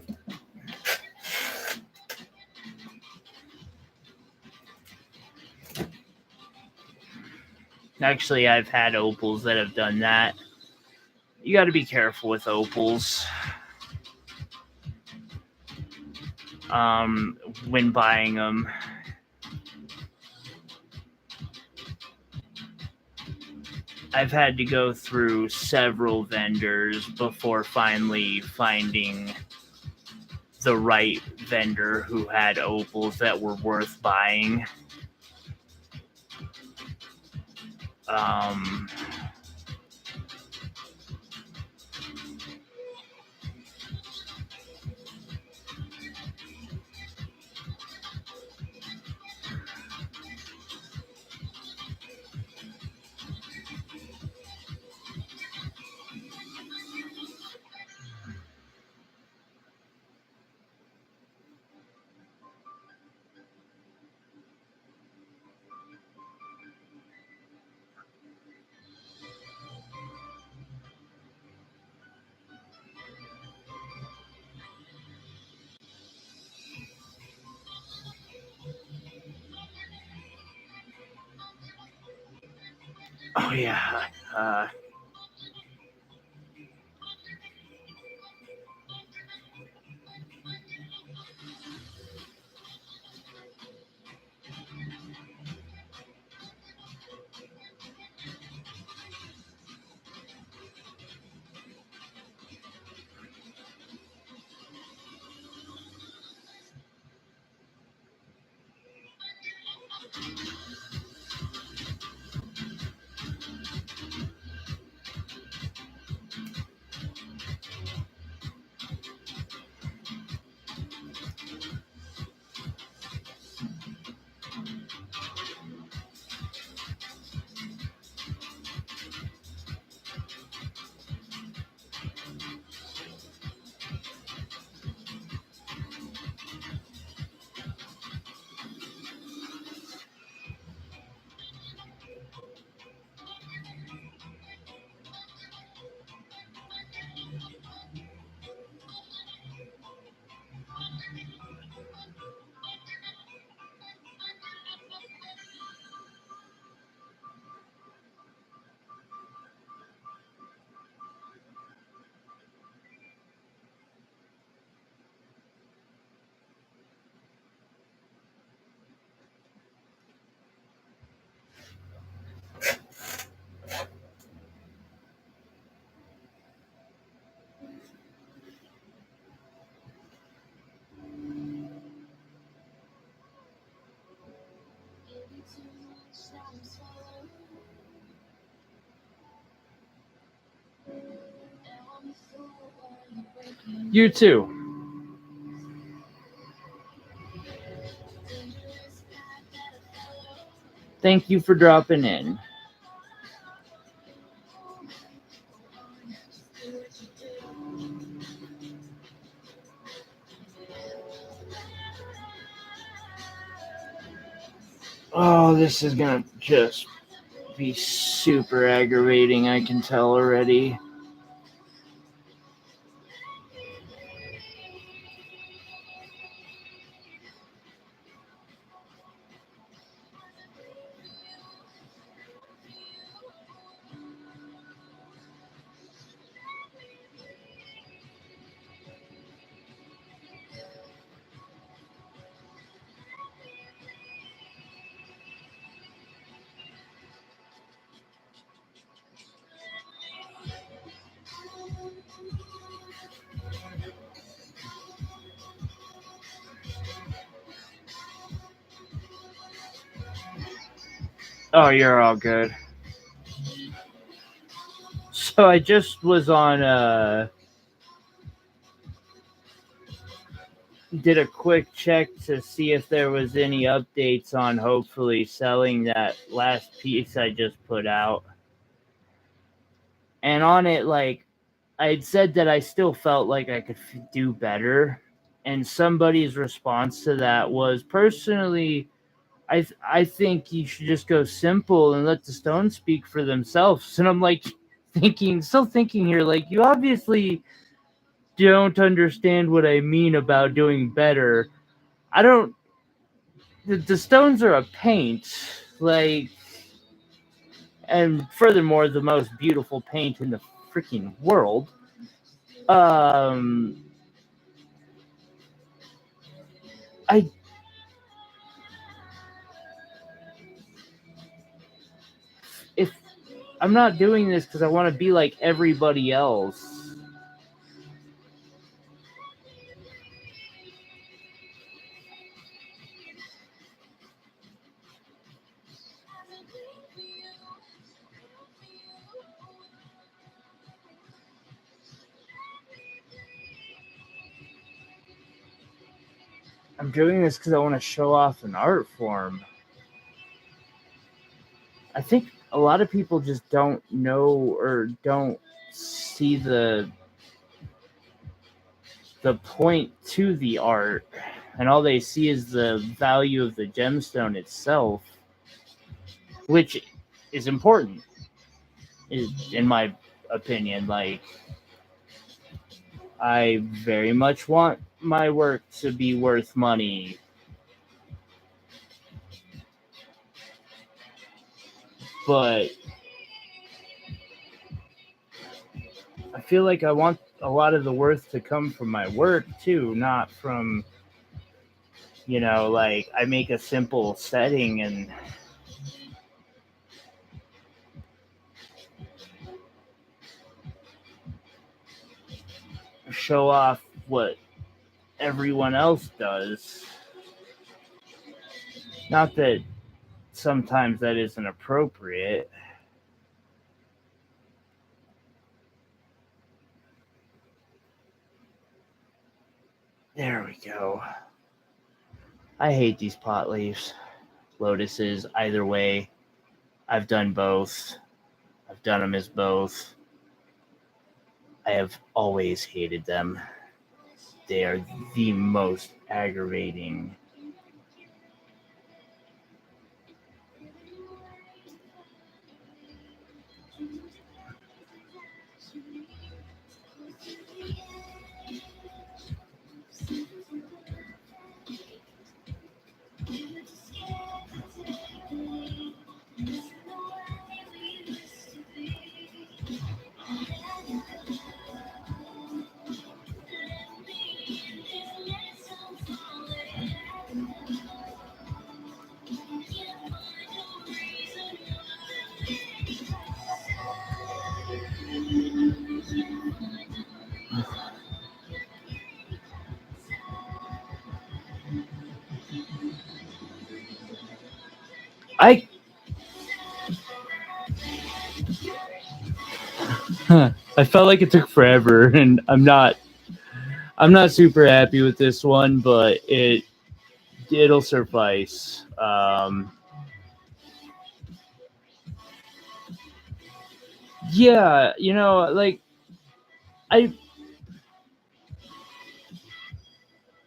Actually, I've had opals that have done that. You got to be careful with opals when buying them. I've had to go through several vendors before finally finding the right vendor who had opals that were worth buying. Oh yeah. You too. Thank you for dropping in. Oh, this is gonna just be super aggravating, I can tell already. Oh, you're all good. So I just was on did a quick check to see if there was any updates on hopefully selling that last piece I just put out. And on it, like, I'd said that I still felt like I could do better. And somebody's response to that was, personally, I think you should just go simple and let the stones speak for themselves. And I'm like still thinking here, like, you obviously don't understand what I mean about doing better. I don't. The stones are a paint, like, and furthermore, the most beautiful paint in the freaking world. If I'm not doing this because I want to be like everybody else. I'm doing this because I want to show off an art form. I think a lot of people just don't know or don't see the point to the art, and all they see is the value of the gemstone itself, which is important, in my opinion. Like, I very much want my work to be worth money. But I feel like I want a lot of the worth to come from my work too, not from, like, I make a simple setting and show off what everyone else does. Not that sometimes that isn't appropriate. There we go. I hate these pot leaves. Lotuses, either way. I've done both. I've done them as both. I have always hated them. They are the most aggravating. I felt like it took forever, and I'm not I'm not super happy with this one, but it'll suffice. Yeah, you know, like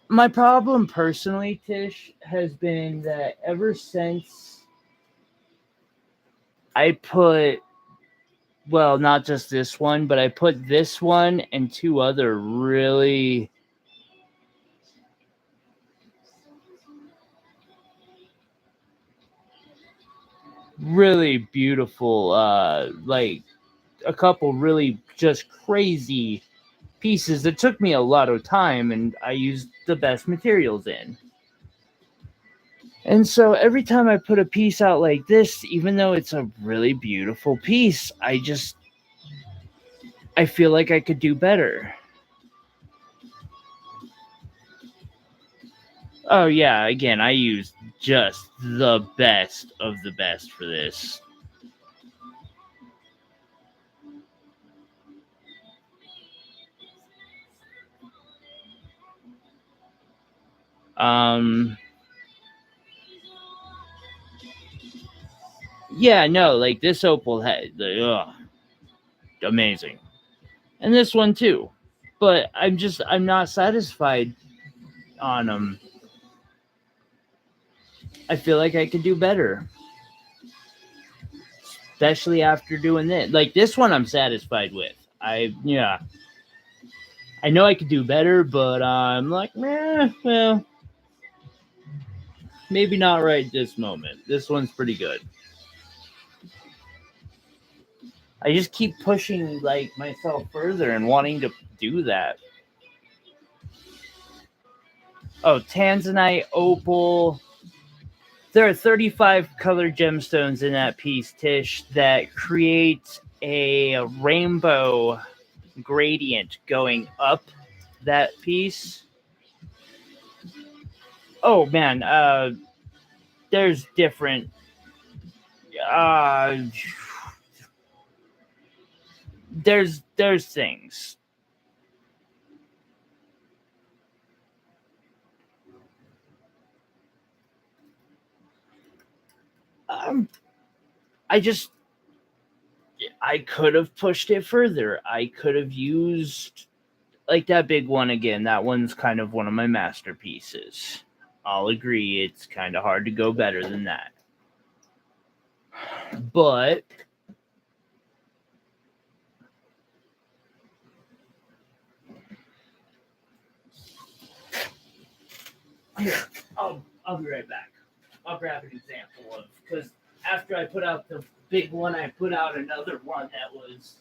my problem personally, Tish, has been that ever since I put, well, not just this one, but I put this one and two other really beautiful, like a couple really just crazy pieces that took me a lot of time, and I used the best materials in. And so every time I put a piece out like this, even though it's a really beautiful piece, I feel like I could do better. Oh yeah, again, I used just the best of the best for this. Yeah, no, like this opal had amazing. And this one too. But I'm not satisfied on them. I feel like I could do better. Especially after doing this. Like this one I'm satisfied with. I know I could do better, but I'm like, well, maybe not right this moment. This one's pretty good. I just keep pushing like myself further and wanting to do that. Oh, Tanzanite Opal. There are 35 colored gemstones in that piece, Tish, that create a rainbow gradient going up that piece. Oh man, there's different there's things. I could have pushed it further. I could have used like that big one again. That one's kind of one of my masterpieces. I'll agree, it's kind of hard to go better than that. But here, I'll be right back. I'll grab an example of, because after I put out the big one, I put out another one that was.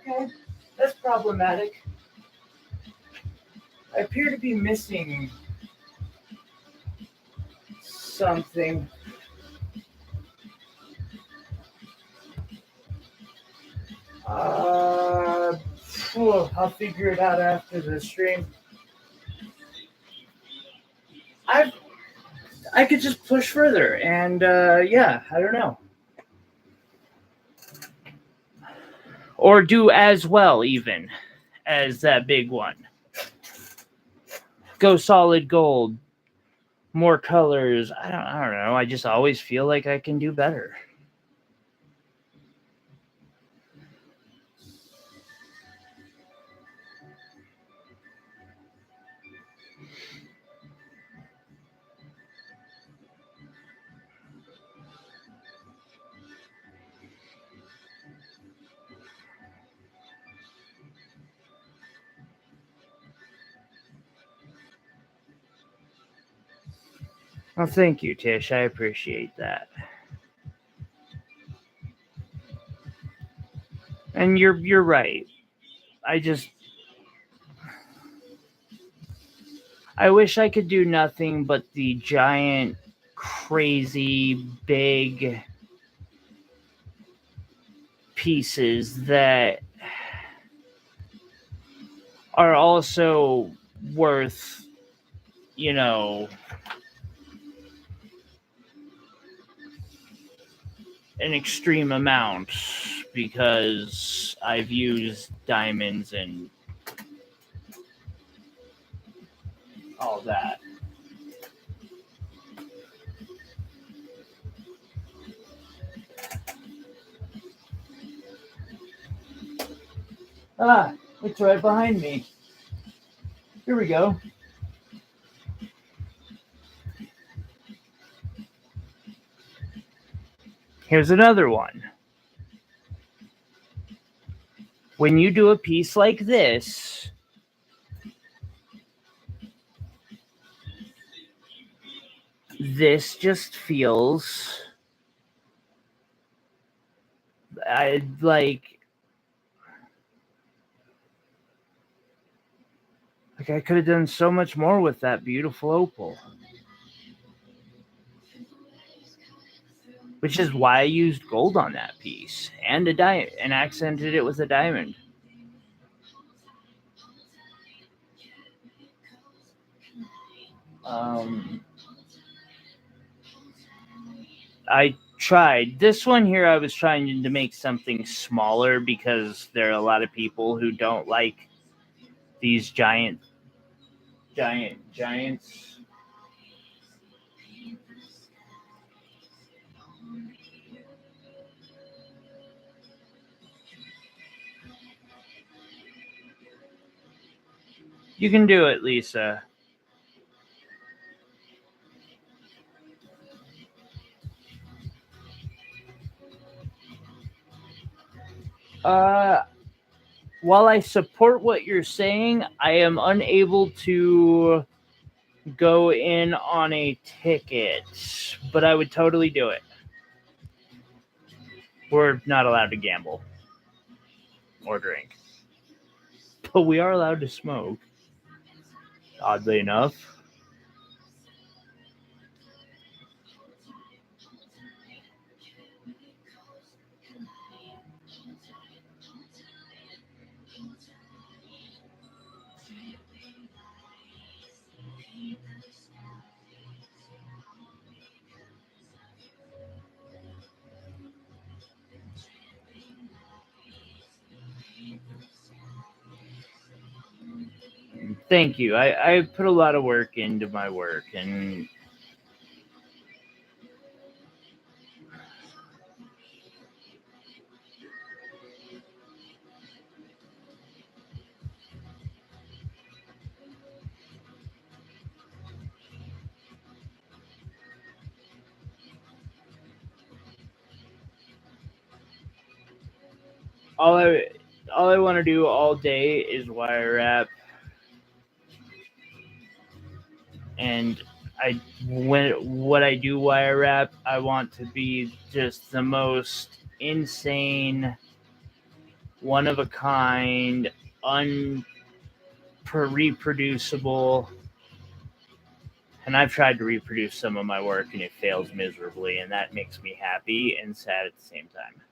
Okay, that's problematic. I appear to be missing something. I'll figure it out after the stream. I could just push further, and yeah, I don't know. Or do as well, even as that big one. Go solid gold. More colors. I don't know. I just always feel like I can do better. Well, thank you, Tish. I appreciate that. And you're right. I wish I could do nothing but the giant, crazy, big pieces that are also worth, you know, an extreme amount because I've used diamonds and all that. Ah, it's right behind me. Here we go. Here's another one. When you do a piece like this, this just feels like I could have done so much more with that beautiful opal. Which is why I used gold on that piece and a diamond and accented it with a diamond. I tried this one here. I was trying to make something smaller because there are a lot of people who don't like these giants. You can do it, Lisa. While I support what you're saying, I am unable to go in on a ticket, but I would totally do it. We're not allowed to gamble or drink, but we are allowed to smoke, oddly enough. Thank you. I put a lot of work into my work, and all I want to do all day is wire wrap, and when I do wire wrap, I want to be just the most insane, one of a kind, reproducible. And I've tried to reproduce some of my work and it fails miserably, and that makes me happy and sad at the same time.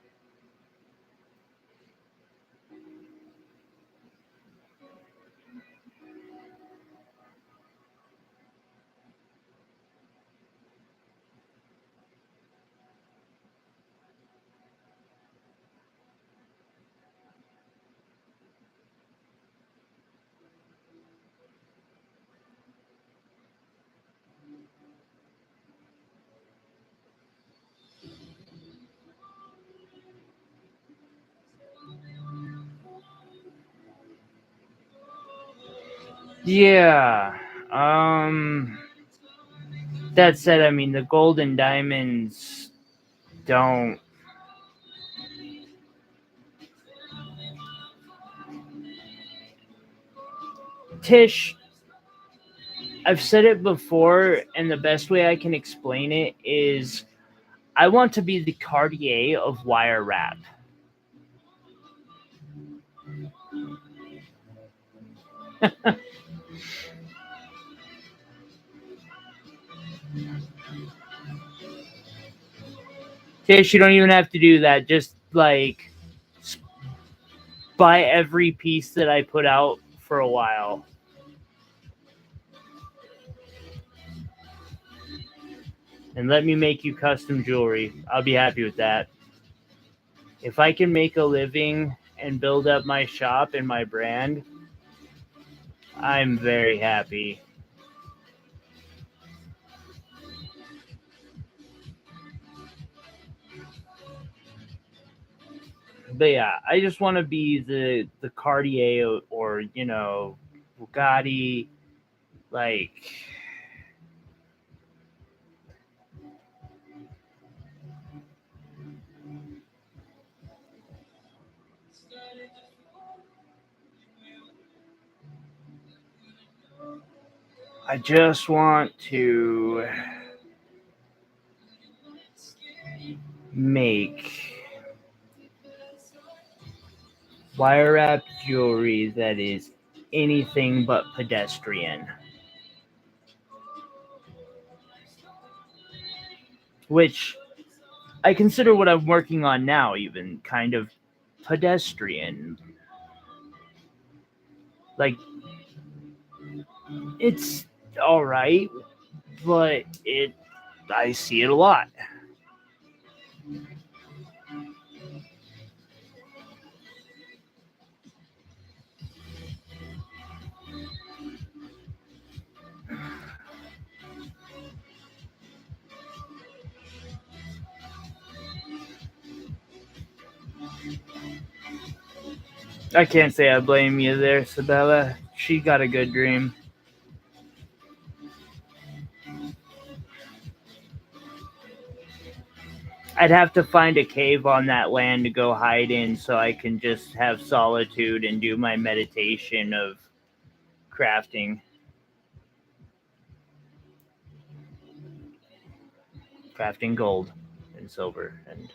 Yeah. That said, I mean, the gold and diamonds don't. Tish, I've said it before, and the best way I can explain it is I want to be the Cartier of Wirewrap. Tish, you don't even have to do that. Just like buy every piece that I put out for a while. And let me make you custom jewelry. I'll be happy with that. If I can make a living and build up my shop and my brand, I'm very happy. But yeah, I just want to be the Cartier or Bugatti, like. I just want to make wire wrap jewelry that is anything but pedestrian. Which I consider what I'm working on now even kind of pedestrian. Like, it's alright, but I see it a lot. I can't say I blame you there, Sabella. She got a good dream. I'd have to find a cave on that land to go hide in so I can just have solitude and do my meditation of crafting. Crafting gold and silver and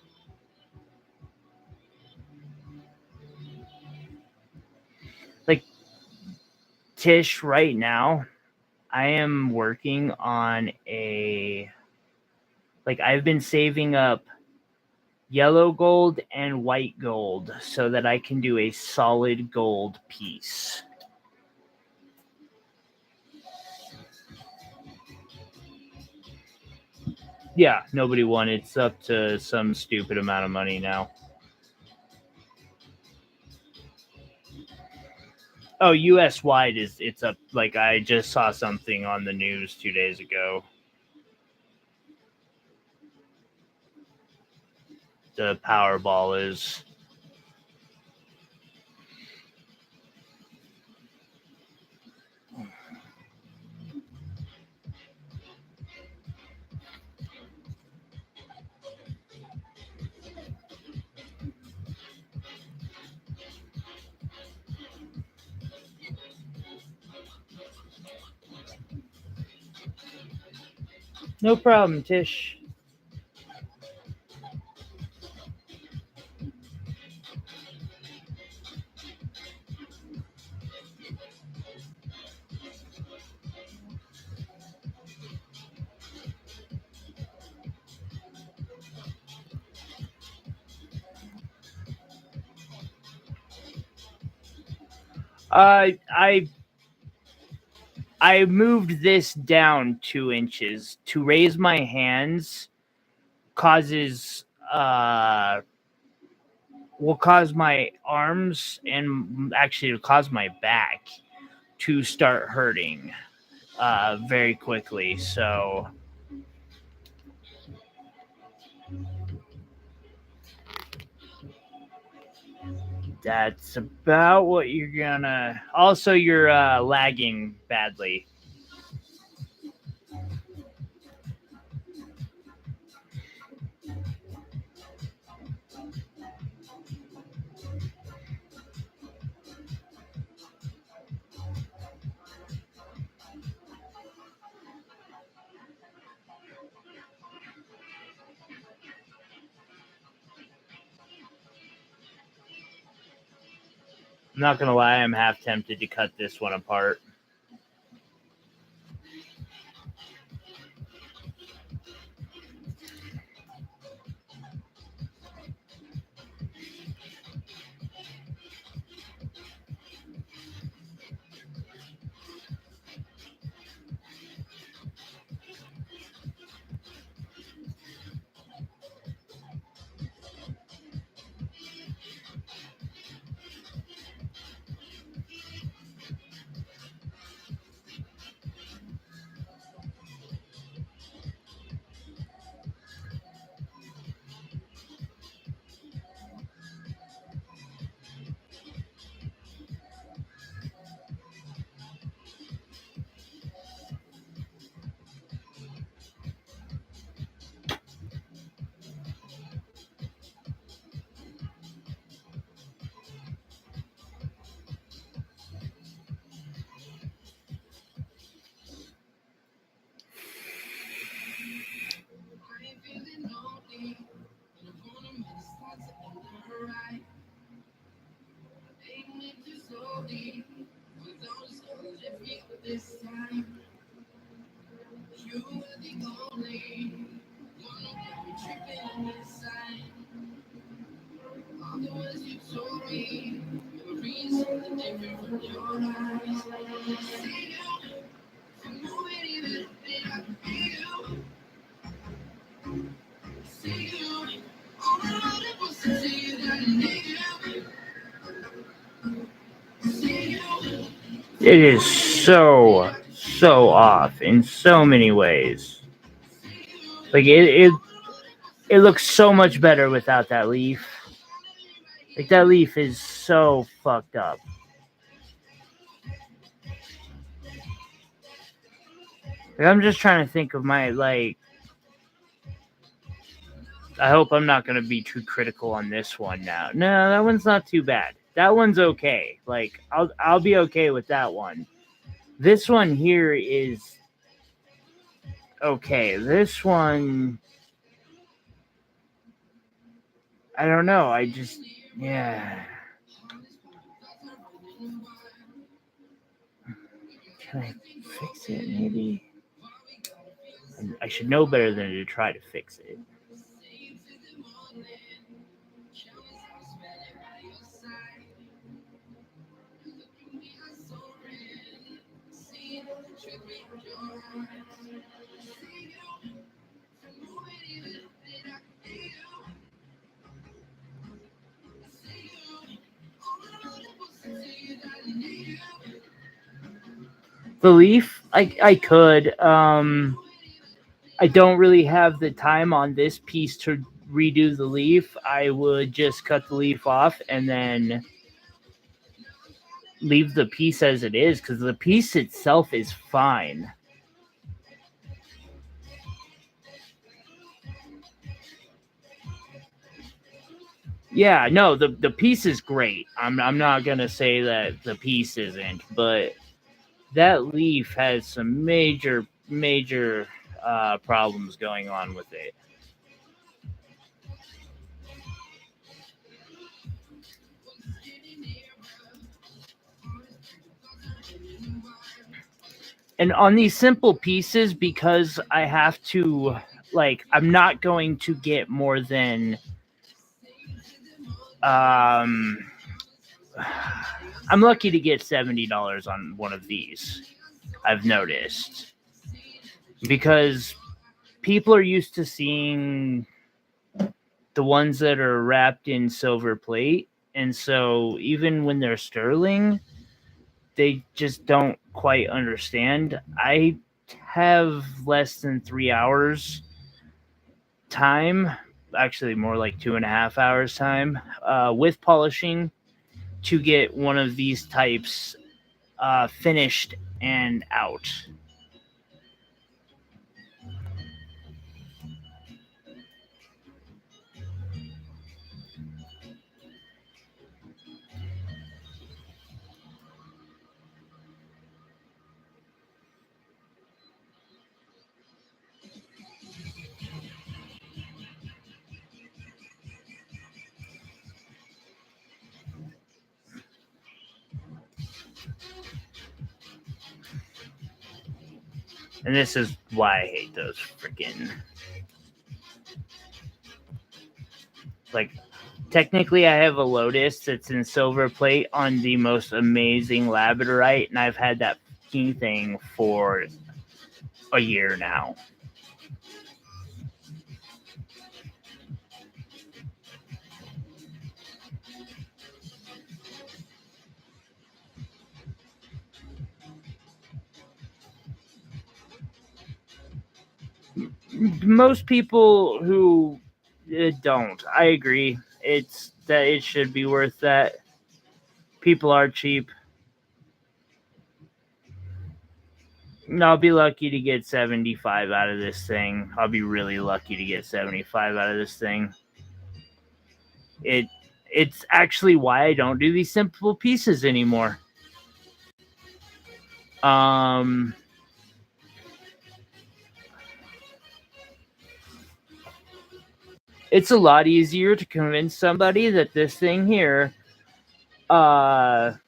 like Tish right now I am working on I've been saving up yellow gold and white gold so that I can do a solid gold piece. Yeah, nobody won. It's up to some stupid amount of money now. Oh, US wide it's up. Like I just saw something on the news 2 days ago. The Powerball is. No problem, Tish. I moved this down 2 inches to raise my hands. Causes will cause my arms and actually cause my back to start hurting very quickly. So That's about what you're gonna. Also, you're lagging badly. I'm not gonna lie, I'm half tempted to cut this one apart. It is so off in so many ways. Like it looks so much better without that leaf. Like that leaf is so fucked up. Like, I'm just trying to think of my like. I hope I'm not going to be too critical on this one now. No, that one's not too bad. That one's okay. Like I'll be okay with that one. This one here is okay. This one, I don't know. I just, yeah. Can I fix it maybe? I should know better than to try to fix it. The leaf, I could. I don't really have the time on this piece to redo the leaf. I would just cut the leaf off and then leave the piece as it is because the piece itself is fine. Yeah, no, the piece is great. I'm not gonna say that the piece isn't, but that leaf has some major problems going on with it. And on these simple pieces, because I have to, like, I'm not going to get more than I'm lucky to get $70 on one of these. I've noticed because people are used to seeing the ones that are wrapped in silver plate, and so even when they're sterling, they just don't quite understand. I have less than 3 hours time, actually more like 2.5 hours time with polishing, to get one of these types finished and out. And this is why I hate those freaking. Like, technically, I have a Lotus that's in silver plate on the most amazing labradorite, and I've had that fucking thing for a year now. Most people who don't, I agree. It's that it should be worth that. People are cheap. I'll be lucky to get 75 out of this thing. I'll be really lucky to get 75 out of this thing. It's actually why I don't do these simple pieces anymore. It's a lot easier to convince somebody that this thing here, that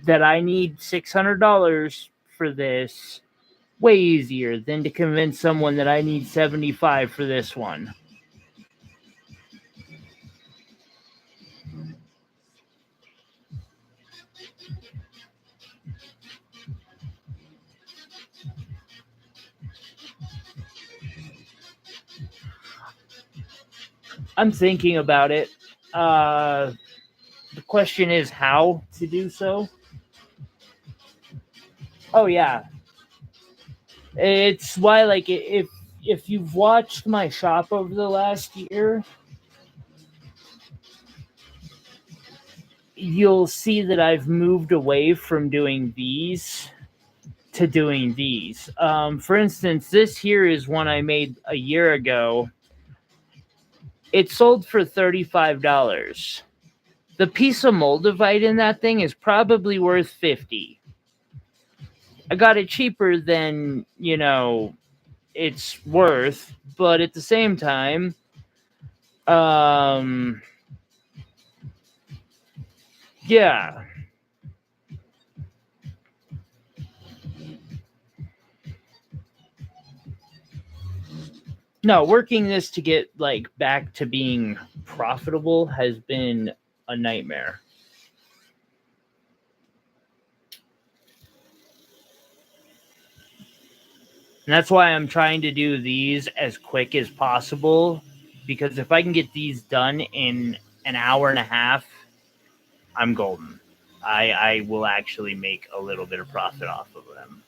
I need $600 for this, way easier than to convince someone that I need 75 for this one. I'm thinking about it. The question is how to do so. Oh yeah, it's why, like, if you've watched my shop over the last year, you'll see that I've moved away from doing these to doing these. For instance, this here is one I made a year ago. It sold for $35. The piece of moldavite in that thing is probably worth $50. I got it cheaper than, it's worth, but at the same time, yeah. No, working this to get like back to being profitable has been a nightmare. And that's why I'm trying to do these as quick as possible, because if I can get these done in an hour and a half, I'm golden. I will actually make a little bit of profit off of them.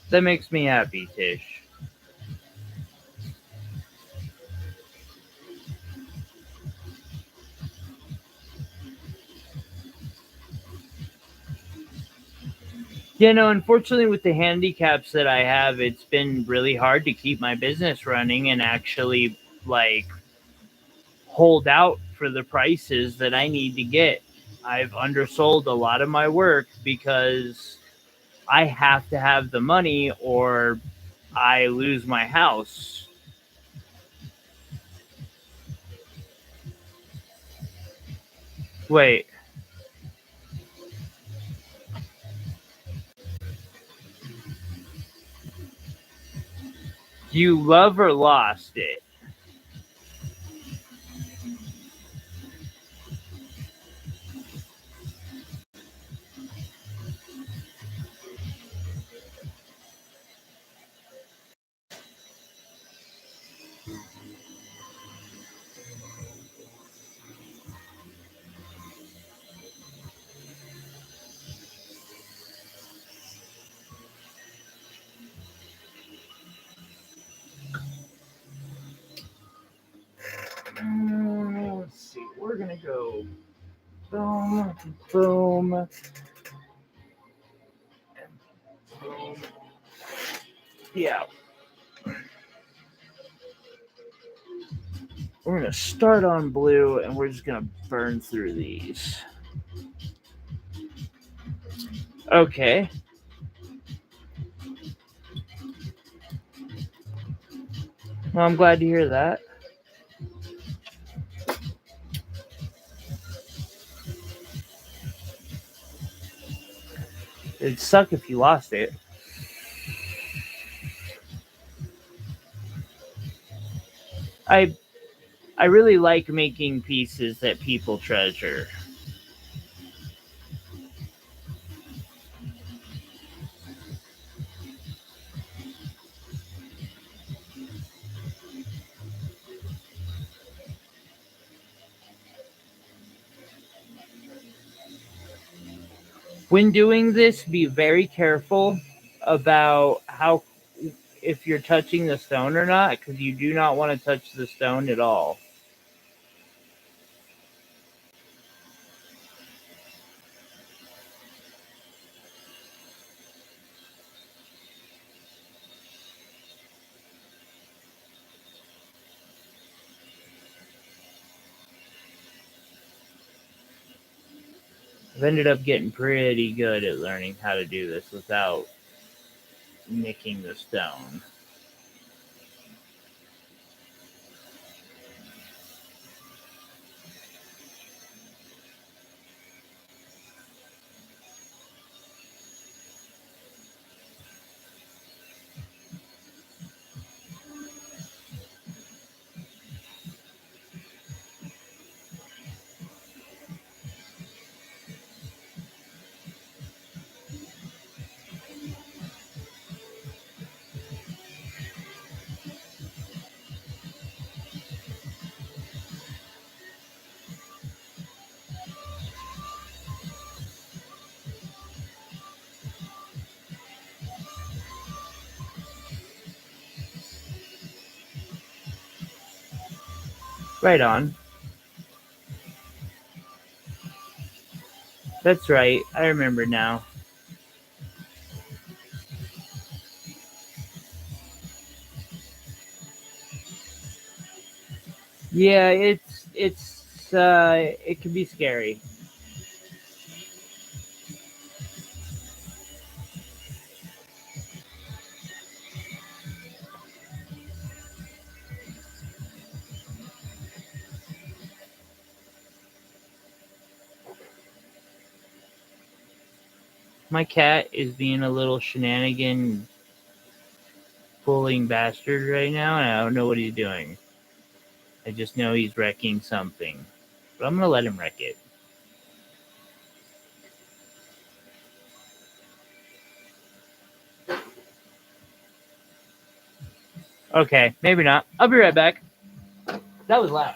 That makes me happy, Tish. Unfortunately, with the handicaps that I have, it's been really hard to keep my business running and actually, like, hold out for the prices that I need to get. I've undersold a lot of my work because I have to have the money or I lose my house. Wait. You love or lost it? we're gonna go boom, boom, and boom. Yeah. We're gonna start on blue and we're just gonna burn through these. Okay. Well, I'm glad to hear that. It'd suck if you lost it. I really like making pieces that people treasure. When doing this, be very careful about how if you're touching the stone or not, because you do not want to touch the stone at all. I've ended up getting pretty good at learning how to do this without nicking the stone. Right on. That's right. I remember now. Yeah, it can be scary. My cat is being a little shenanigan pulling bastard right now, and I don't know what he's doing. I just know he's wrecking something. But I'm gonna let him wreck it. Okay, maybe not. I'll be right back. That was loud.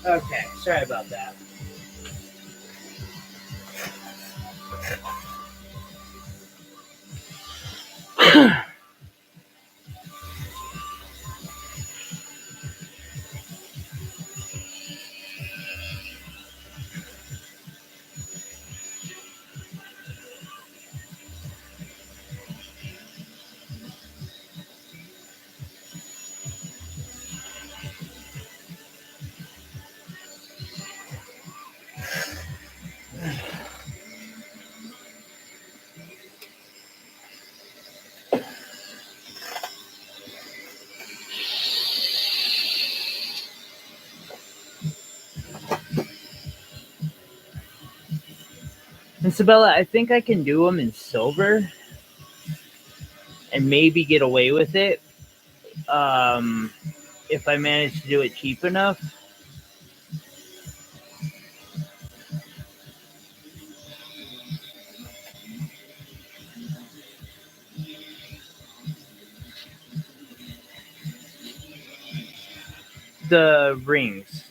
Okay, sorry about that. And Sabella, I think I can do them in silver and maybe get away with it if I manage to do it cheap enough. the rings.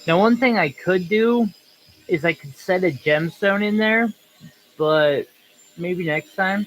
Now, one thing I could do is I could set a gemstone in there, but maybe next time.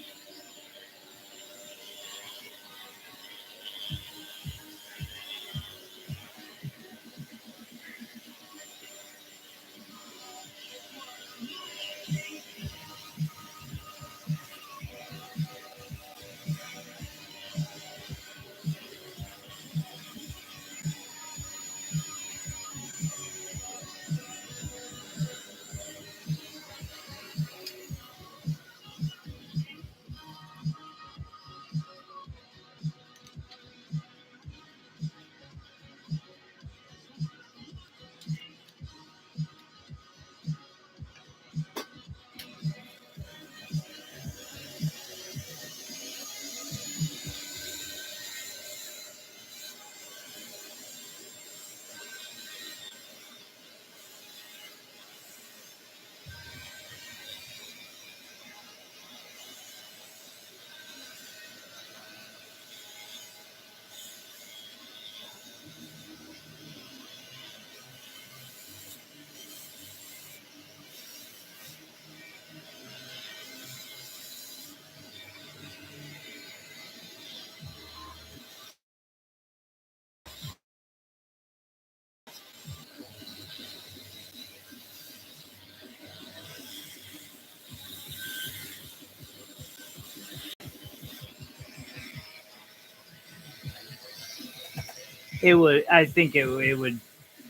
It would. I think it would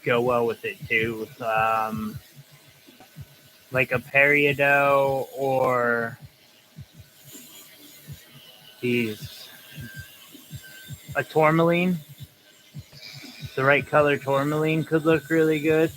go well with it too. Like a peridot or a tourmaline. The right color tourmaline could look really good.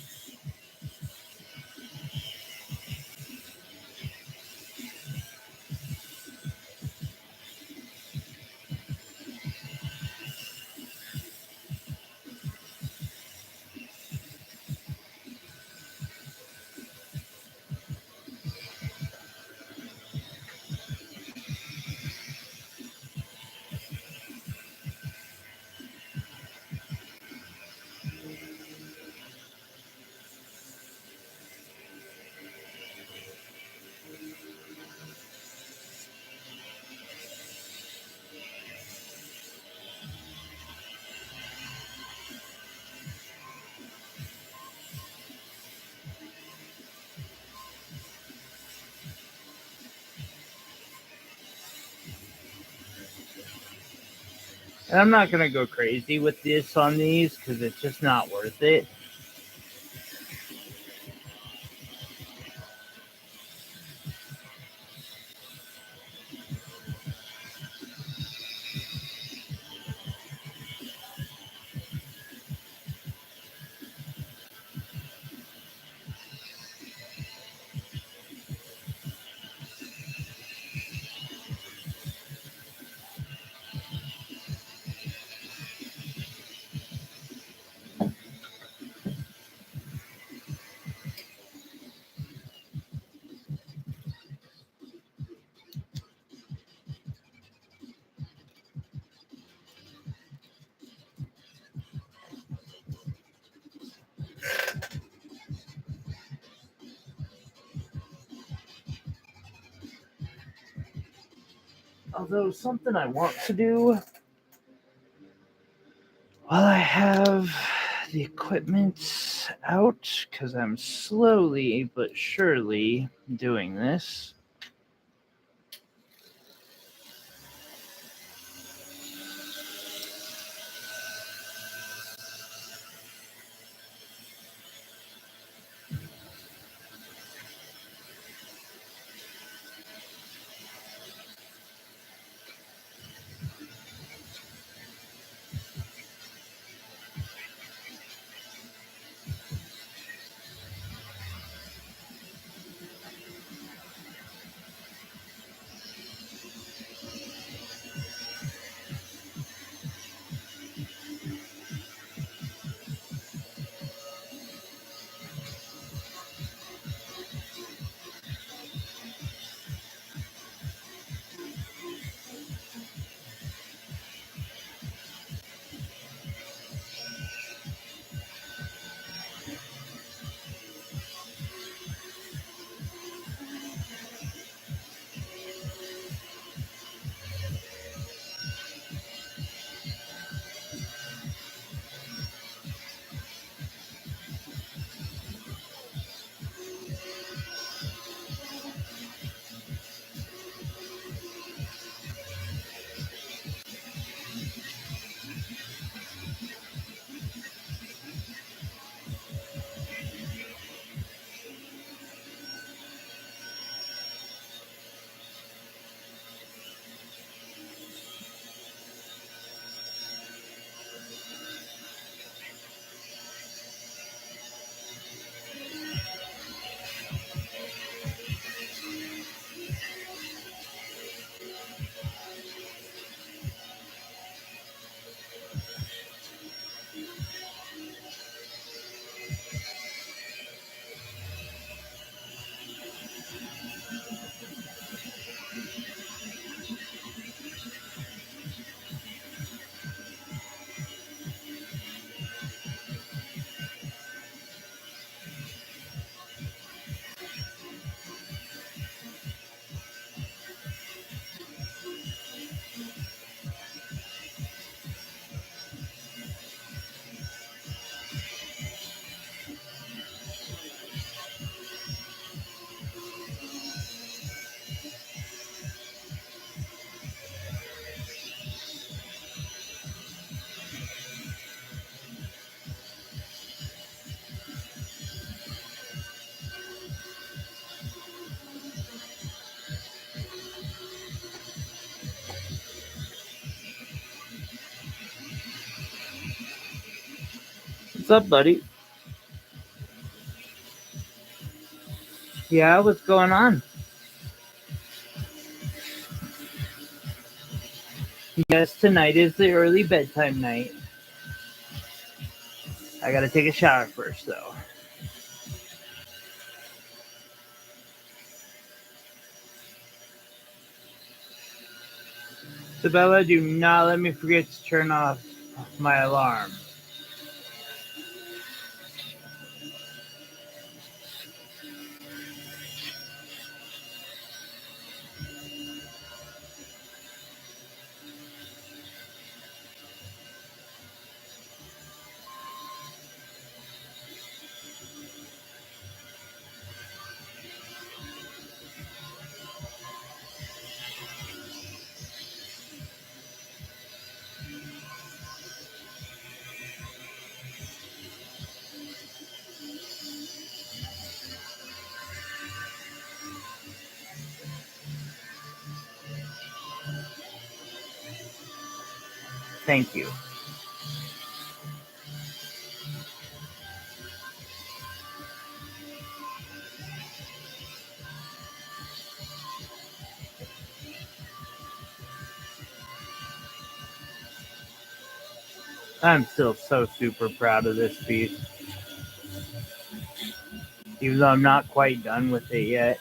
And I'm not gonna go crazy with this on these because it's just not worth it. Although something I want to do while I have the equipment out, because I'm slowly but surely doing this. What's up, buddy? Yeah, what's going on? Yes, tonight is the early bedtime night. I gotta take a shower first, though. Isabella, do not let me forget to turn off my alarm. Thank you. I'm still so super proud of this piece. Even though I'm not quite done with it yet.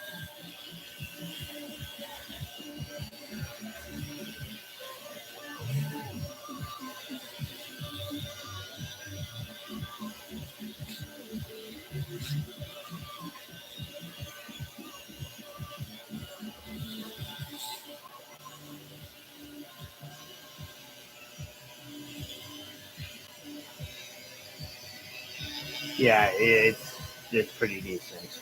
Yeah, it's pretty decent.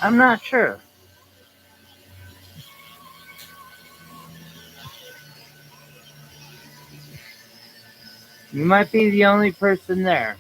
I'm not sure. You might be the only person there.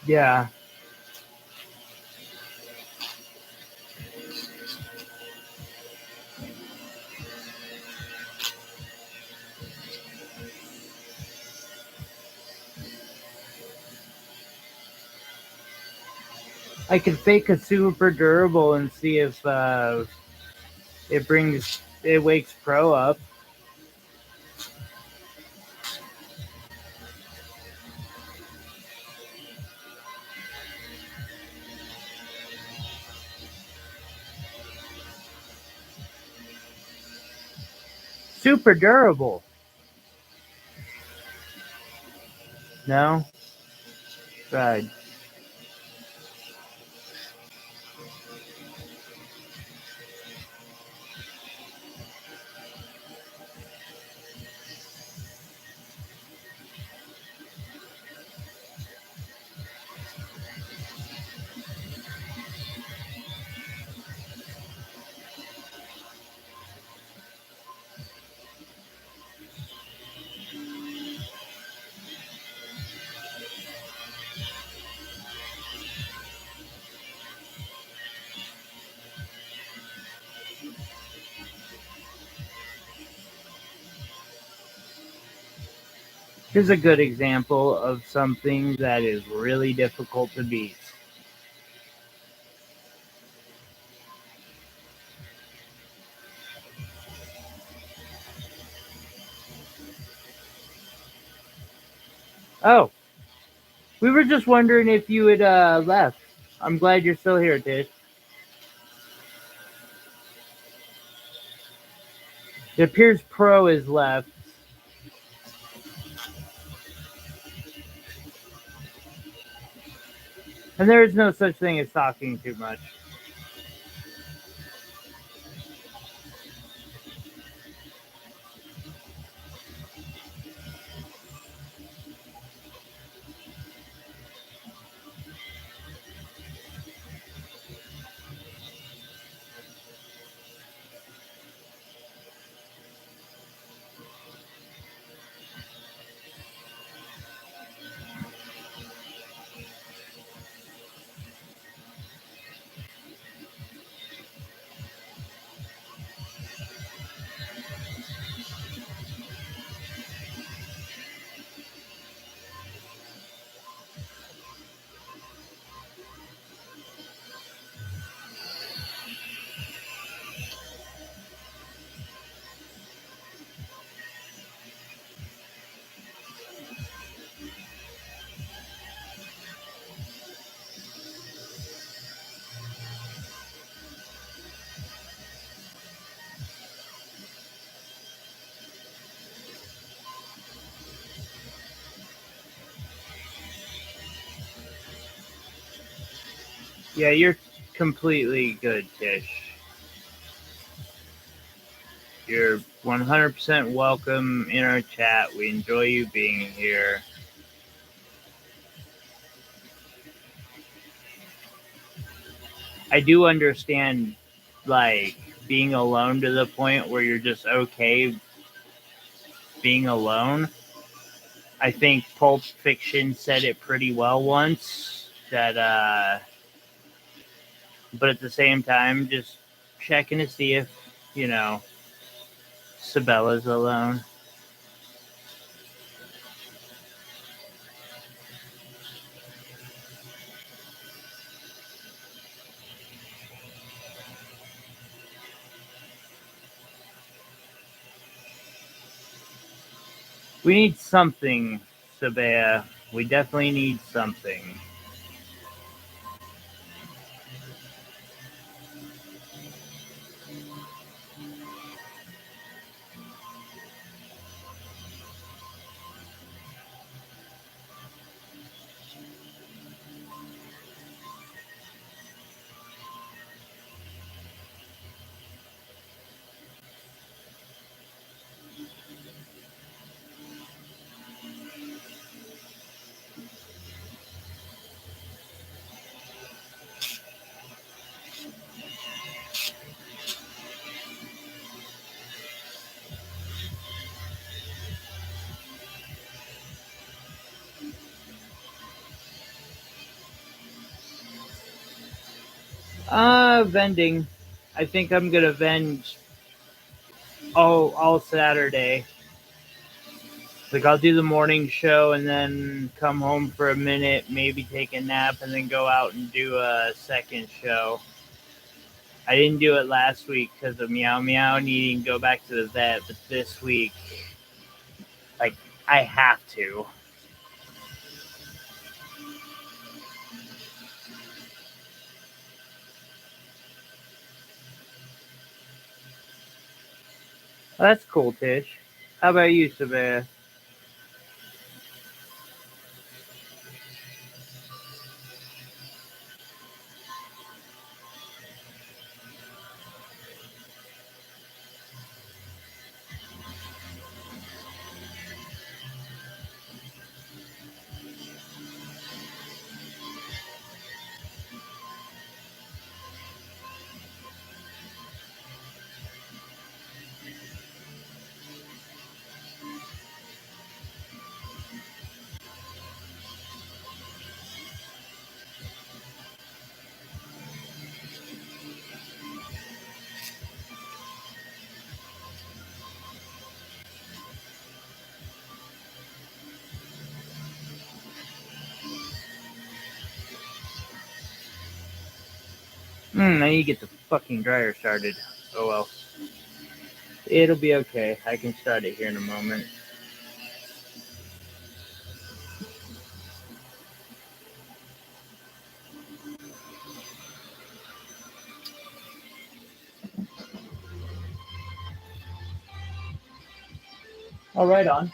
Yeah. I could fake a super durable and see if it wakes Pro up. super durable. No? Right. Here's a good example of something that is really difficult to beat. Oh, we were just wondering if you had left. I'm glad you're still here, Tish. It appears Pro is left. And there is no such thing as talking too much. Yeah, you're completely good, Tish. You're 100% welcome in our chat. We enjoy you being here. I do understand, like, being alone to the point where you're just okay being alone. I think Pulp Fiction said it pretty well once, that, but at the same time, just checking to see if, Sabella's alone. We need something, Sabea. We definitely need something. Vending. I think I'm gonna vend all Saturday. Like, I'll do the morning show and then come home for a minute, maybe take a nap, and then go out and do a second show. I didn't do it last week because of Meow Meow needing to go back to the vet, but this week, like, I have to. Well, that's cool, Tish. How about you, Sabea? I need to get the fucking dryer started. Oh well. It'll be okay. I can start it here in a moment. Oh, right on.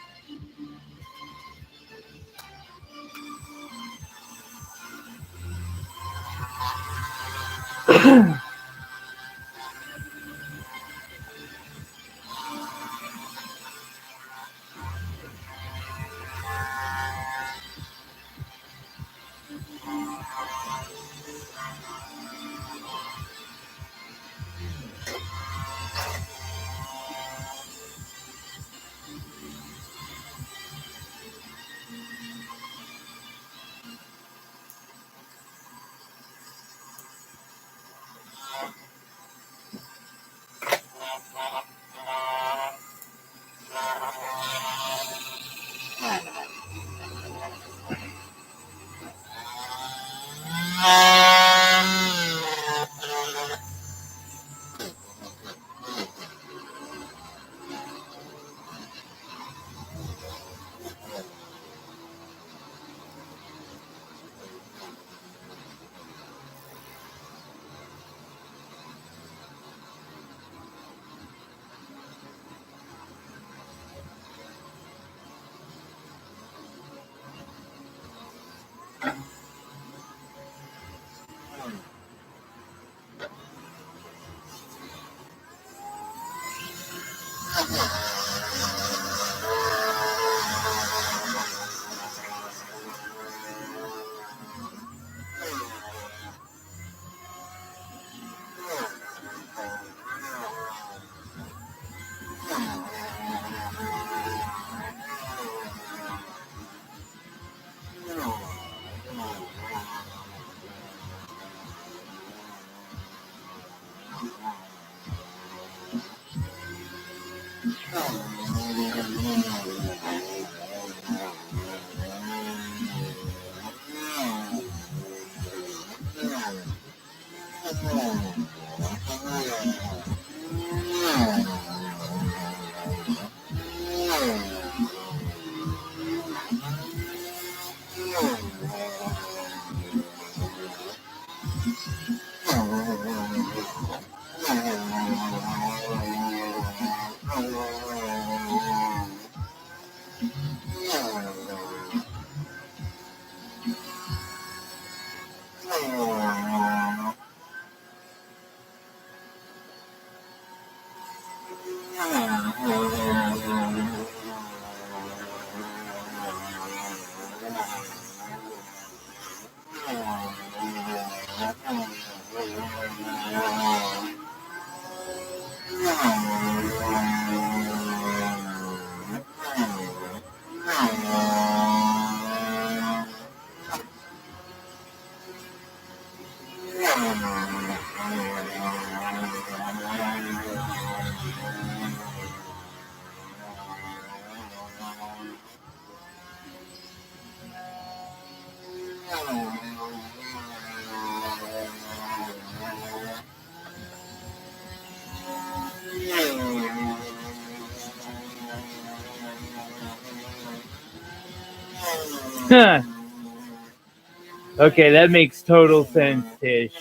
Okay, that makes total sense, Tish.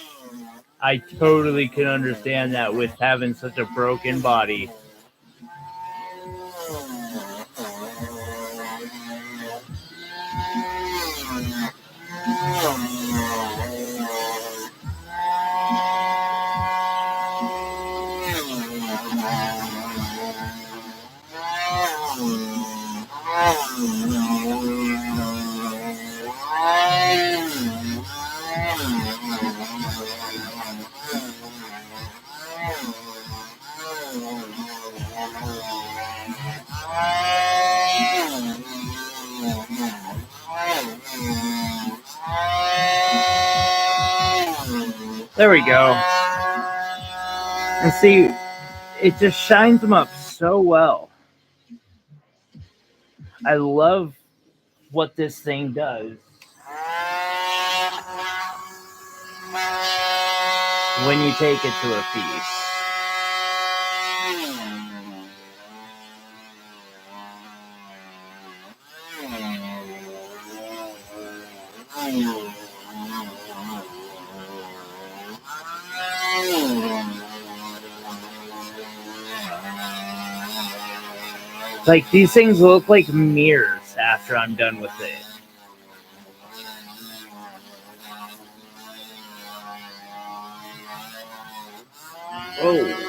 I totally can understand that with having such a broken body. There we go. And see, it just shines them up so well. I love what this thing does when you take it to a piece. Like, these things look like mirrors after I'm done with it. Oh.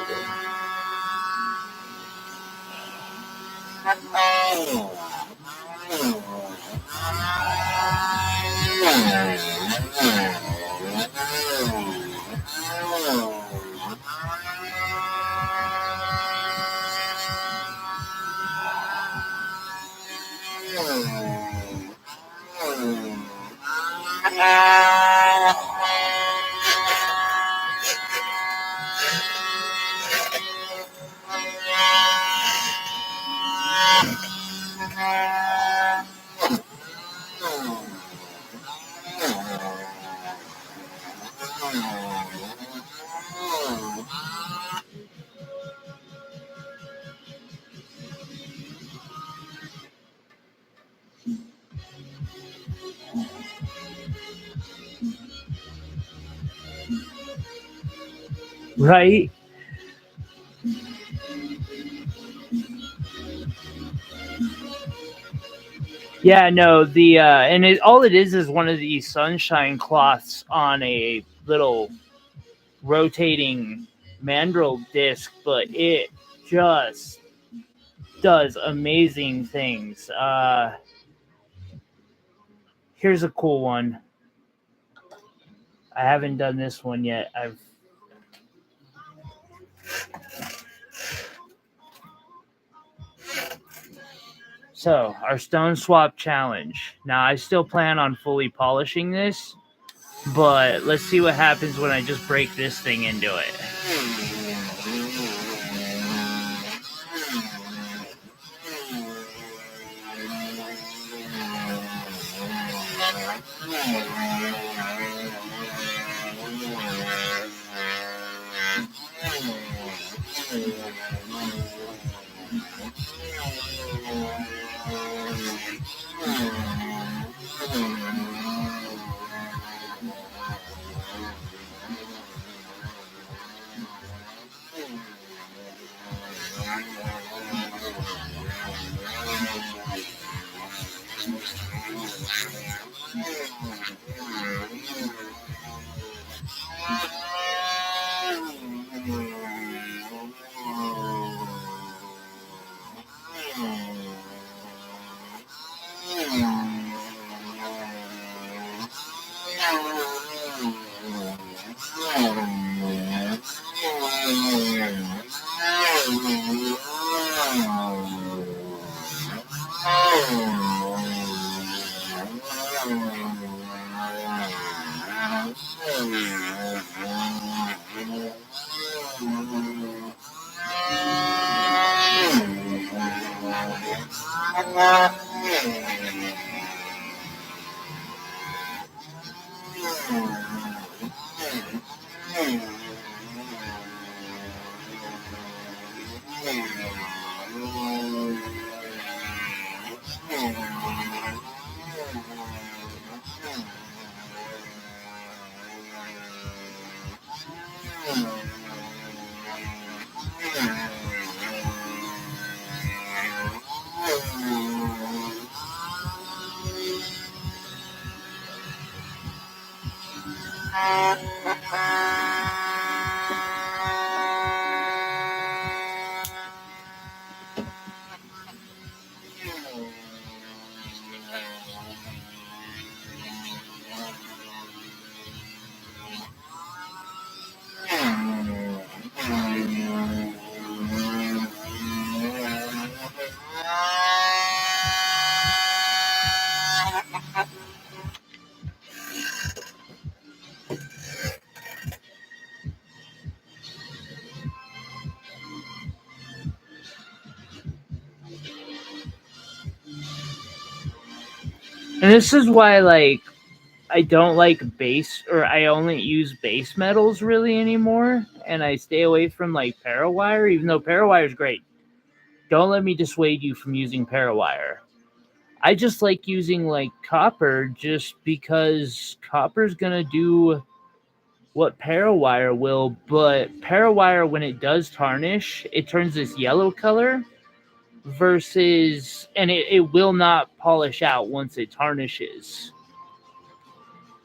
Right? Yeah, no, and all it is one of these sunshine cloths on a little rotating mandrel disc, but it just does amazing things. Here's a cool one. I haven't done this one yet. So, our stone swap challenge. Now, I still plan on fully polishing this, but let's see what happens when I just break this thing into it. And this is why, like, I don't like base, or I only use base metals really anymore, and I stay away from like parawire, even though parawire is great. Don't let me dissuade you from using parawire. I just like using like copper just because copper's gonna do what parawire will, but parawire, when it does tarnish, it turns this yellow color versus, and it will not polish out once it tarnishes.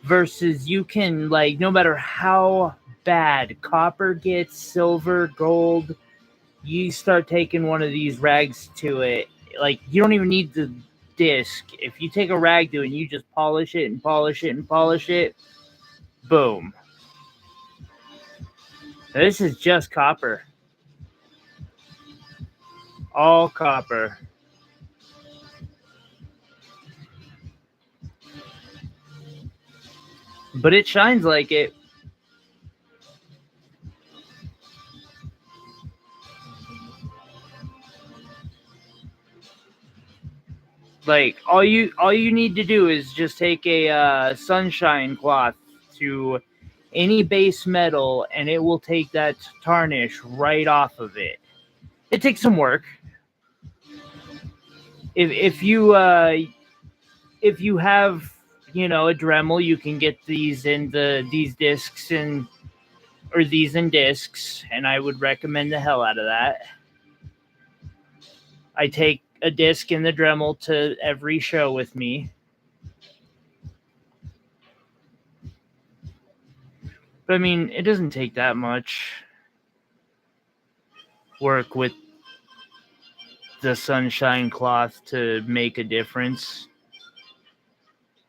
Versus you can, like, no matter how bad copper gets, silver, gold, you start taking one of these rags to it, like, you don't even need the disc. If you take a rag to it and you just polish it and polish it and polish it, boom. This is just copper. All copper. But it shines like it. Like, all you need to do is just take a sunshine cloth to any base metal, and it will take that tarnish right off of it. It takes some work. If you have, you know, a Dremel, you can get these in these discs or these in discs, and I would recommend the hell out of that. I take a disc in the Dremel to every show with me. But I mean, it doesn't take that much work with the sunshine cloth to make a difference.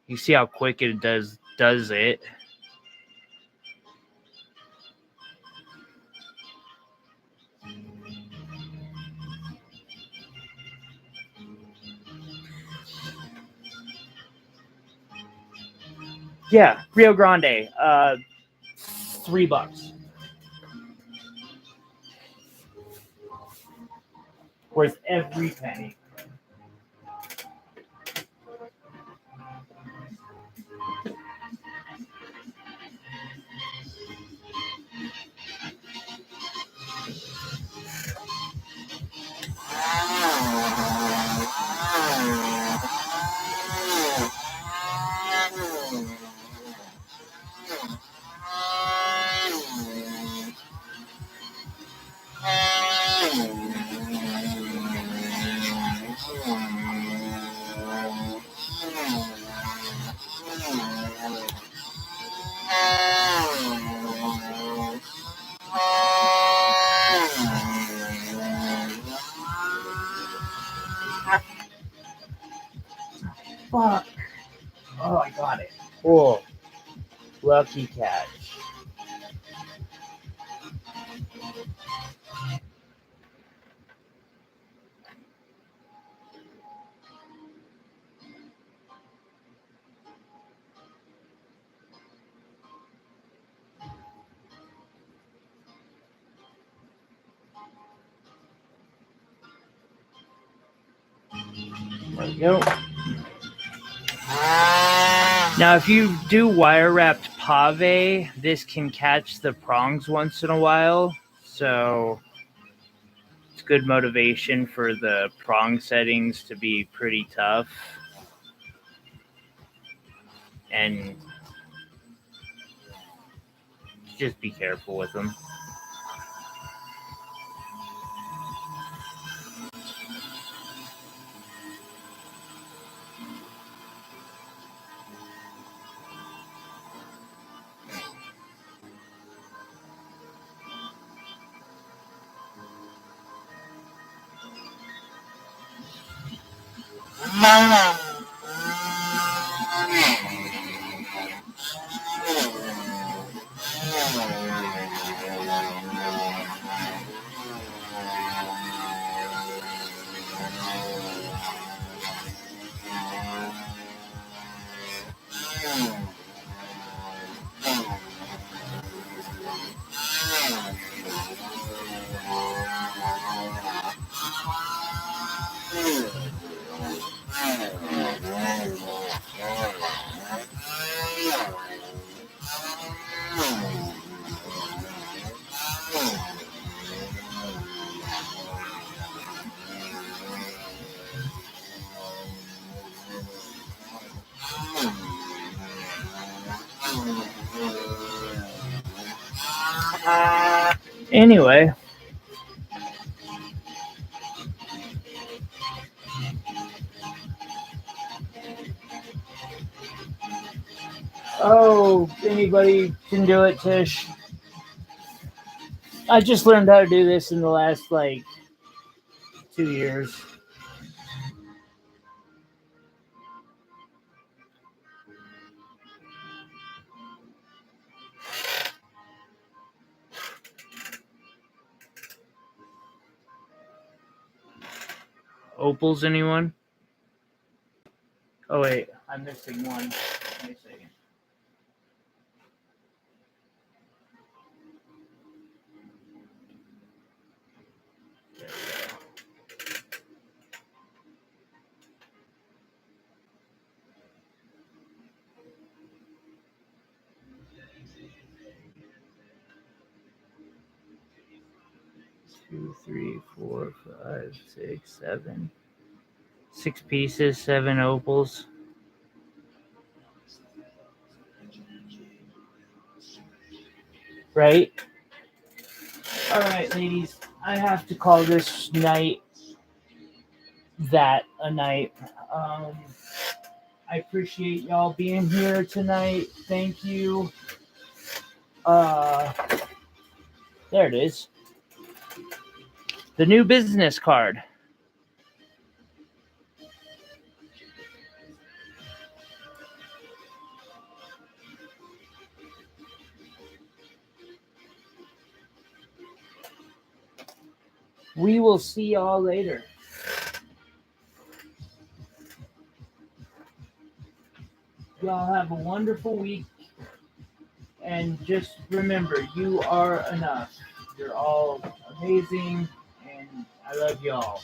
You see how quick it does it. Yeah, Rio Grande, $3. Worth every penny. Fuck. Oh, I got it. Cool. Lucky catch. There we go. Now, if you do wire wrapped pave, this can catch the prongs once in a while, so it's good motivation for the prong settings to be pretty tough. And just be careful with them. Anyway. Oh, anybody can do it, Tish. I just learned how to do this in the last, 2 years. Opals, anyone? Oh, wait. I'm missing one. Wait a second. There we go. 2, 3, 4, 5, 6, 7. 6 pieces, 7 opals. Right? Alright, ladies. I have to call this night that a night. I appreciate y'all being here tonight. Thank you. There it is. The new business card. We will see y'all later. Y'all have a wonderful week. And just remember, you are enough. You're all amazing, and I love y'all.